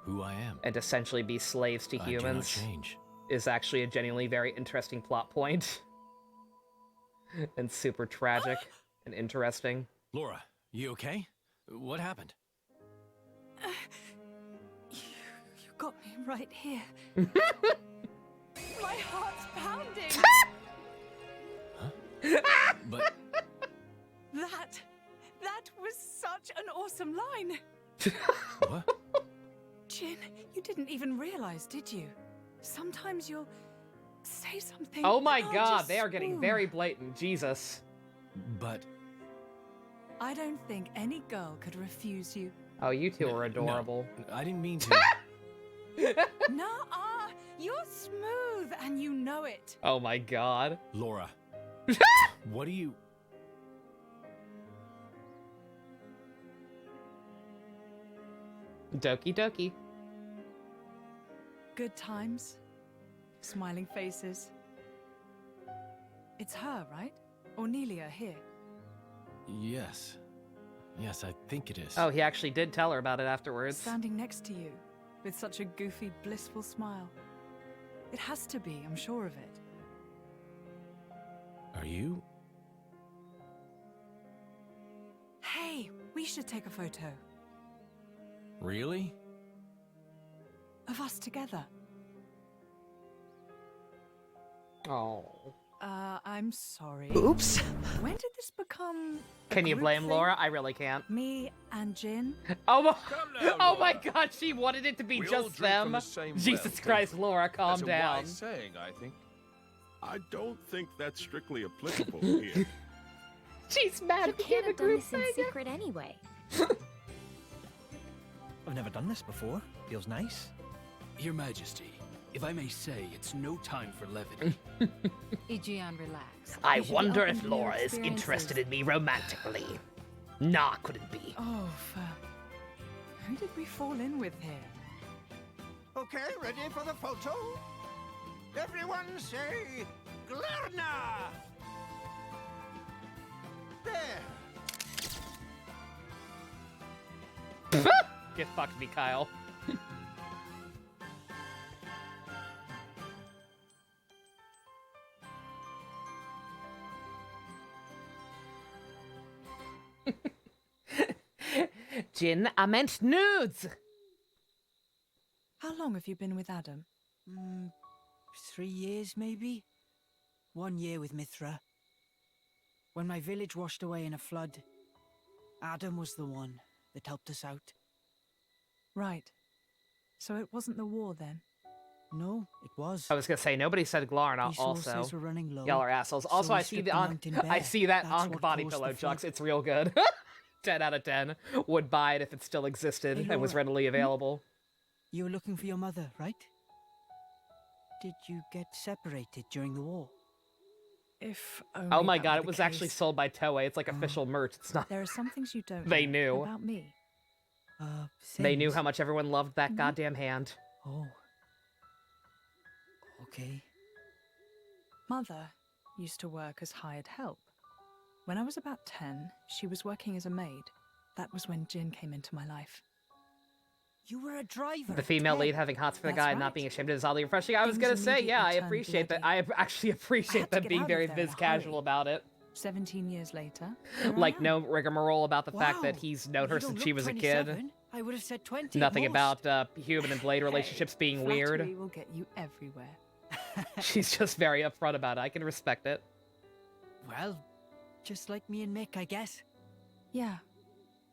Who I am. and essentially be slaves to I do not humans change. is actually a genuinely very interesting plot point. And super tragic and interesting. Laura, you okay? What happened? You got me right here. My heart's pounding. But That was such an awesome line. what? Jin, you didn't even realize, did you? Sometimes you'll say something. Oh my and I'll god, just they are getting swoon. very blatant. Jesus. But I don't think any girl could refuse you. Oh, you two are adorable. no, I didn't mean to. Nuh-uh. You're smooth and you know it. Oh my god. Laura. What do you... Doki doki. Good times. Smiling faces. It's her, right? Ornelia here. Yes. Yes, I think it is. Oh, he actually did tell her about it afterwards. Standing next to you, with such a goofy, blissful smile. It has to be, I'm sure of it. Are you... Hey, we should take a photo. Really? Of us together. Oh. I'm sorry. Oops. When did this become a Can you group blame thing? Laura? I really can't. Me and Jin? Oh my, now, oh my Laura. god, she wanted it to be We all just drink from them. the same Jesus well, Christ, don't we? Laura, calm That's a down. wise saying, I think. I don't think that's strictly applicable here. She's mad You at can't the have done group this in thing. secret anyway. I've never done this before. Feels nice. Your Majesty, if I may say, it's no time for levity. Aegeon, relax. I You should be wonder open if to new Laura is experiences. interested in me romantically. Nah, couldn't be. Oh, who did we fall in with here? Okay, ready for the photo? Everyone say Glarna! There. Get fucked, me, Kyle. Jin, I meant nudes! How long have you been with Adam? 3 years, maybe? 1 year with Mithra. When my village washed away in a flood, Adam was the one that helped us out. Right. So it wasn't the war then? No, it was. I was gonna say, nobody said Glarna also. Resources were running low, Y'all are assholes. so Also, we I see stripped the the Ankh. mountain I bare. see that That's Ankh what body caused the pillow, flood. Jux. It's real good. 10 out of 10. Would buy it if it still existed Hey, and was Laura. readily available. You were looking for your mother, right? Did you get separated during the war? If only Oh my that god, were it the was actually case. sold by Toei. It's like official merch. It's not. There are some things you don't They know knew. about me. They knew how much everyone loved that goddamn hand. Oh. Okay. Mother used to work as hired help. When I was about 10, she was working as a maid. That was when Jin came into my life. You were a driver. The female lead having hots for the guy and not being ashamed is oddly refreshing. I was gonna say, yeah, I appreciate that. I actually appreciate them being very biz casual about it. 17 years later. here I Like am. no rigmarole about the fact that Wow. he's known her You don't since she look was a 27. kid. I would have said 20. at Nothing most. about human and blade relationships being weird. Flattery will get you everywhere. She's just very upfront about it. I can respect it. Well, just like me and Mick, I guess. Yeah,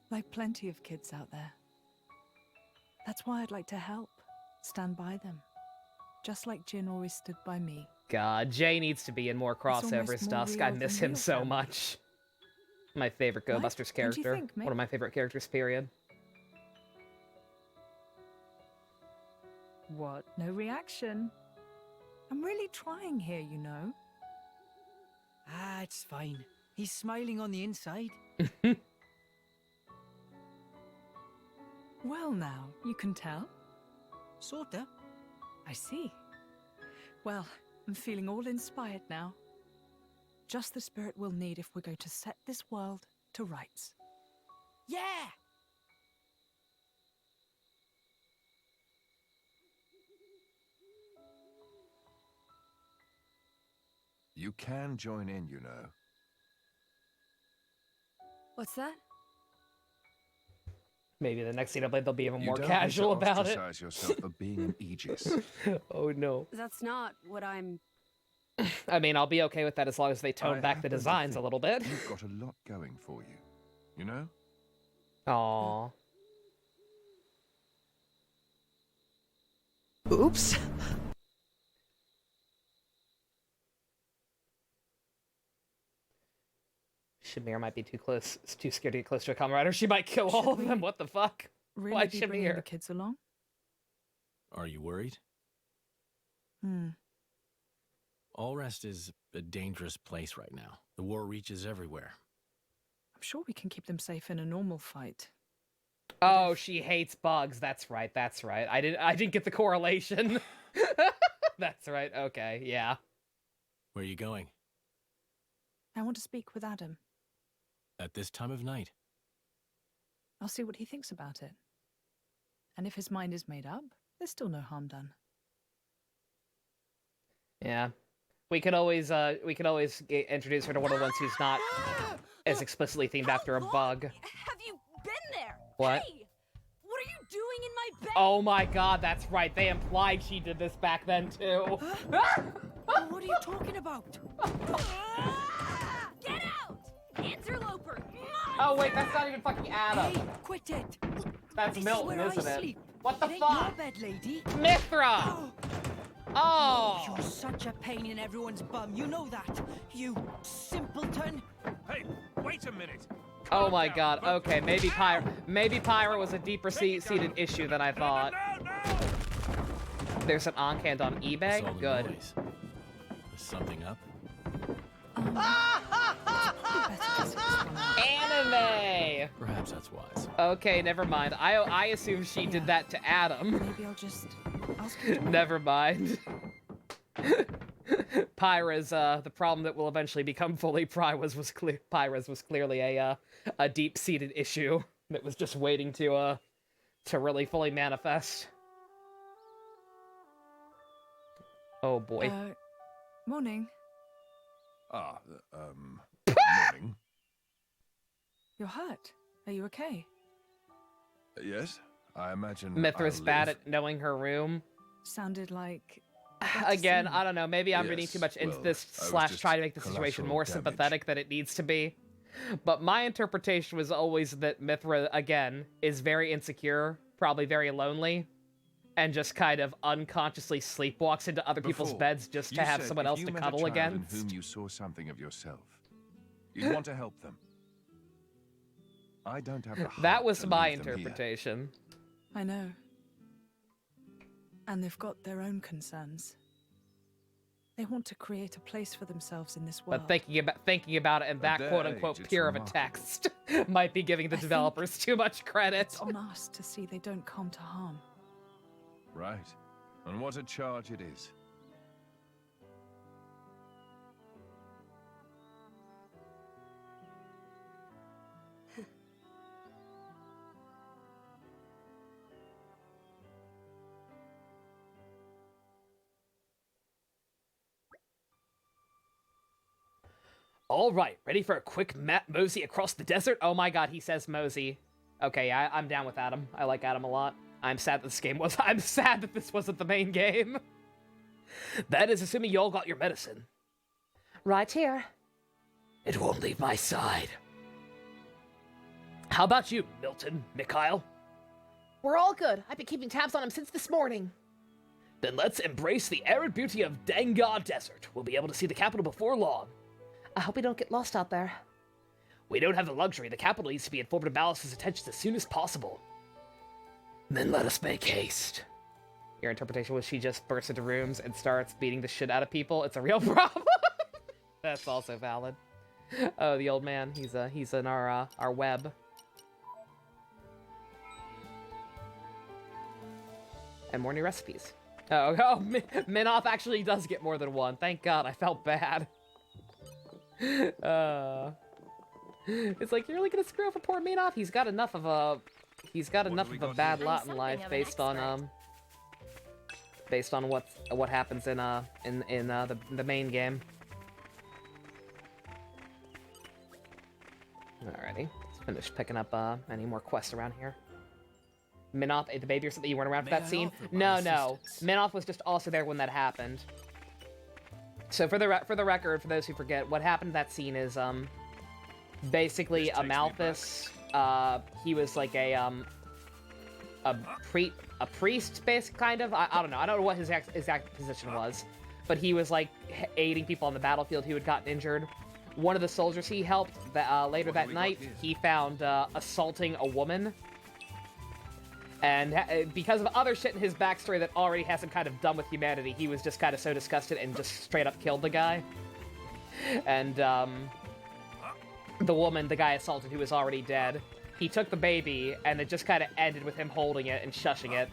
like plenty of kids out there. That's why I'd like to help, stand by them. Just like Jin always stood by me. God, Jay needs to be in more almost crossovers, more Dusk. I real miss than him real so family. much. My favorite Go What? Busters Don't you character. think, One of my favorite characters, period. What? No reaction? I'm really trying here, you know. Ah, it's fine. He's smiling on the inside. Well now, you can tell. Sorta. I see. Well, I'm feeling all inspired now. Just the spirit we'll need if we're going to set this world to rights. Yeah! You can join in, you know. What's that? Maybe the next Xenoblade they'll be even You more don't casual need to about it. ostracize yourself for being an Aegis. Oh no. That's not what I'm... I mean, I'll be okay with that as long as they tone I back the happen to designs a think little bit. You've got a lot going for you. You know? Aww. Oops. Shamir might be too close, too scared to get close to a comrade, or she might kill all of them. What the fuck? Really Why be bringing the Shamir? kids along? Are you worried? All Rest is a dangerous place right now. The war reaches everywhere. I'm sure we can keep them safe in a normal fight. Oh, she hates bugs. That's right. That's right. I didn't get the correlation. That's right. Okay. Yeah. Where are you going? I want to speak with Adam. At this time of night? I'll see what he thinks about it. And if his mind is made up, there's still no harm done. Yeah. We could always introduce her to one of the ones who's not as explicitly themed after a bug. Have you been there? What? Hey! What are you doing in my bed? Oh my god, that's right. They implied she did this back then too. What are you talking about? Get out! Interloper! Oh wait, that's not even fucking Adam. Hey, quit it! That's This Milton, is where isn't I it? sleep. What the It ain't fuck? your bed, lady. Mithra! Oh! You're such a pain in everyone's bum. You know that. You simpleton. Hey, wait a minute. Oh my god, okay, maybe Pyra was a deeper seated issue than I thought. There's an Oncand on eBay? Saw the Good. noise. Is something up? Anime! Perhaps that's wise. Okay, never mind. I assume she did that to Adam. Maybe I'll just ask her. Never mind. Pyra's, the problem that will eventually become fully Pyra's was clearly a deep-seated issue that was just waiting to really fully manifest. Oh boy. Morning. Morning. You're hurt. Are you okay? Yes, I imagine. Mithra's I'll bad live. at knowing her room. Sounded like... Again, I don't know. Maybe I'm reading Yes, too much into well, this I was slash just trying to make the situation collateral more damage. sympathetic than it needs to be. But my interpretation was always that Mithra, again, is very insecure, probably very lonely, and just kind of unconsciously sleepwalks into other people's Before, beds just to you have said someone if else you to met a cuddle child against. in whom you saw something of yourself, you'd want to help them. I don't have the heart That was to my leave them here. interpretation. I know. And they've got their own concerns. They want to create a place for themselves in this world. But thinking about it in that their quote-unquote age, it's pure of a remarkable. text might be giving the developers too much credit. It's on us to see they don't come to harm. Right. And what a charge it is. All right, ready for a quick mosey across the desert? Oh my god, he says mosey. Okay, I'm down with Adam. I like Adam a lot. I'm sad that I'm sad that this wasn't the main game. That is assuming you all got your medicine. Right here. It won't leave my side. How about you, Milton, Mikhail? We're all good. I've been keeping tabs on him since this morning. Then let's embrace the arid beauty of Dengar Desert. We'll be able to see the capital before long. I hope we don't get lost out there. We don't have the luxury. The capital needs to be informed of Malice's attention as soon as possible. Then let us make haste. Your interpretation was she just bursts into rooms and starts beating the shit out of people. It's a real problem. That's also valid. Oh, the old man. He's in our web. And more new recipes. Oh, Minoth actually does get more than one. Thank God. I felt bad. It's like, you're really gonna screw over poor Minoth? He's got enough of a bad lot in life based on what happens in the main game. Alrighty, let's finish picking up any more quests around here. Minoth ate the baby or something? You weren't around for that scene? No. Minoth was just also there when that happened. So for the record, for those who forget, what happened in that scene is basically Amalthus. He was like a priest, basically, kind of. I don't know. I don't know what his exact position was, but he was like aiding people on the battlefield who had gotten injured. One of the soldiers he helped later that night, he found assaulting a woman. And because of other shit in his backstory that already has him kind of done with humanity, he was just kind of so disgusted and just straight up killed the guy. And the woman the guy assaulted, who was already dead, he took the baby, and it just kind of ended with him holding it and shushing it.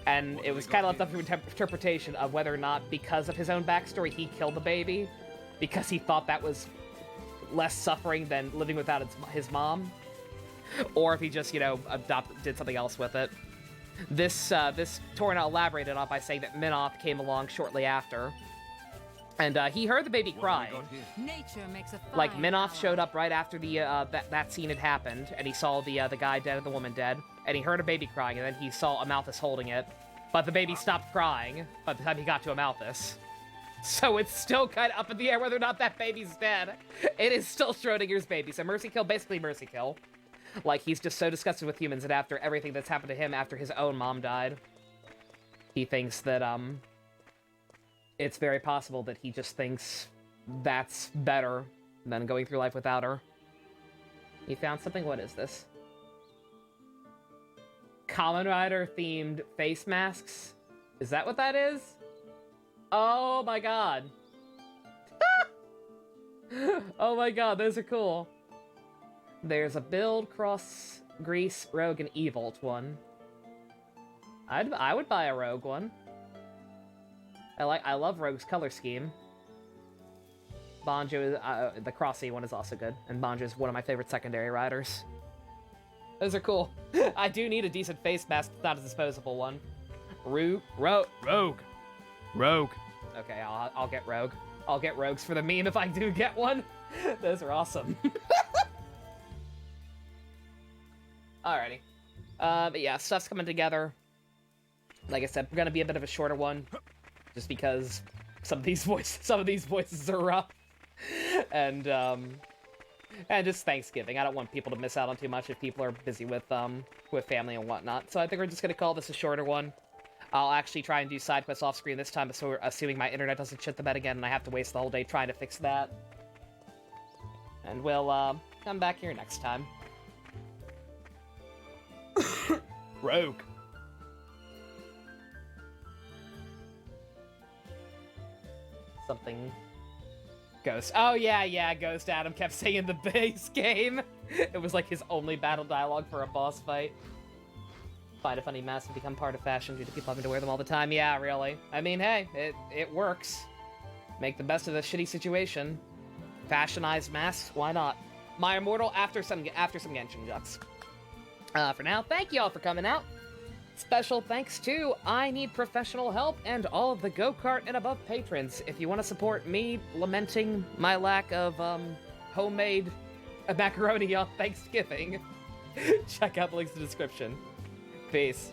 And it was kind of left up to interpretation of whether or not, because of his own backstory, he killed the baby, because he thought that was less suffering than living without his mom. Or if he just, did something else with it. This Torna elaborated on by saying that Minoth came along shortly after. And he heard the baby crying. Nature makes a Like, fine Minoth showed up right after the that scene had happened, and he saw the guy dead and the woman dead, and he heard a baby crying, and then he saw Amalthus holding it. But the baby stopped crying by the time he got to Amalthus. So it's still kind of up in the air whether or not that baby's dead. It is still Schrodinger's baby, so Mercy Kill, basically Mercy Kill. Like, he's just so disgusted with humans that after everything that's happened to him after his own mom died, he thinks that, it's very possible that he just thinks that's better than going through life without her. You found something? What is this? Kamen Rider themed face masks? Is that what that is? Oh my god. Oh my god, those are cool. There's a Build, Cross, Grease, Rogue, and Evolt one. I would buy a Rogue one. I love Rogue's color scheme. Banjo, the Crossy one is also good, and Banjo is one of my favorite secondary riders. Those are cool. I do need a decent face mask, not a disposable one. Rogue. Okay, I'll get Rogue. I'll get Rogues for the meme if I do get one. Those are awesome. Alrighty. But yeah, stuff's coming together. Like I said, we're gonna be a bit of a shorter one, just because some of these voices are rough, and just Thanksgiving. I don't want people to miss out on too much if people are busy with family and whatnot. So I think we're just gonna call this a shorter one. I'll actually try and do side quests off screen this time, so assuming my internet doesn't shit the bed again, and I have to waste the whole day trying to fix that. And we'll come back here next time. Rogue. Something. Ghost. Oh yeah, Ghost Adam kept saying in the base game. It was like his only battle dialogue for a boss fight. Find a funny mask and become part of fashion due to people having to wear them all the time. Yeah, really. I mean, hey, it works. Make the best of the shitty situation. Fashionized masks, why not? My Immortal after some Genshin Jux. For now, thank you all for coming out. Special thanks to I Need Professional Help and all of the Go-Kart and above patrons. If you want to support me lamenting my lack of homemade macaroni on Thanksgiving, check out the links in the description. Peace.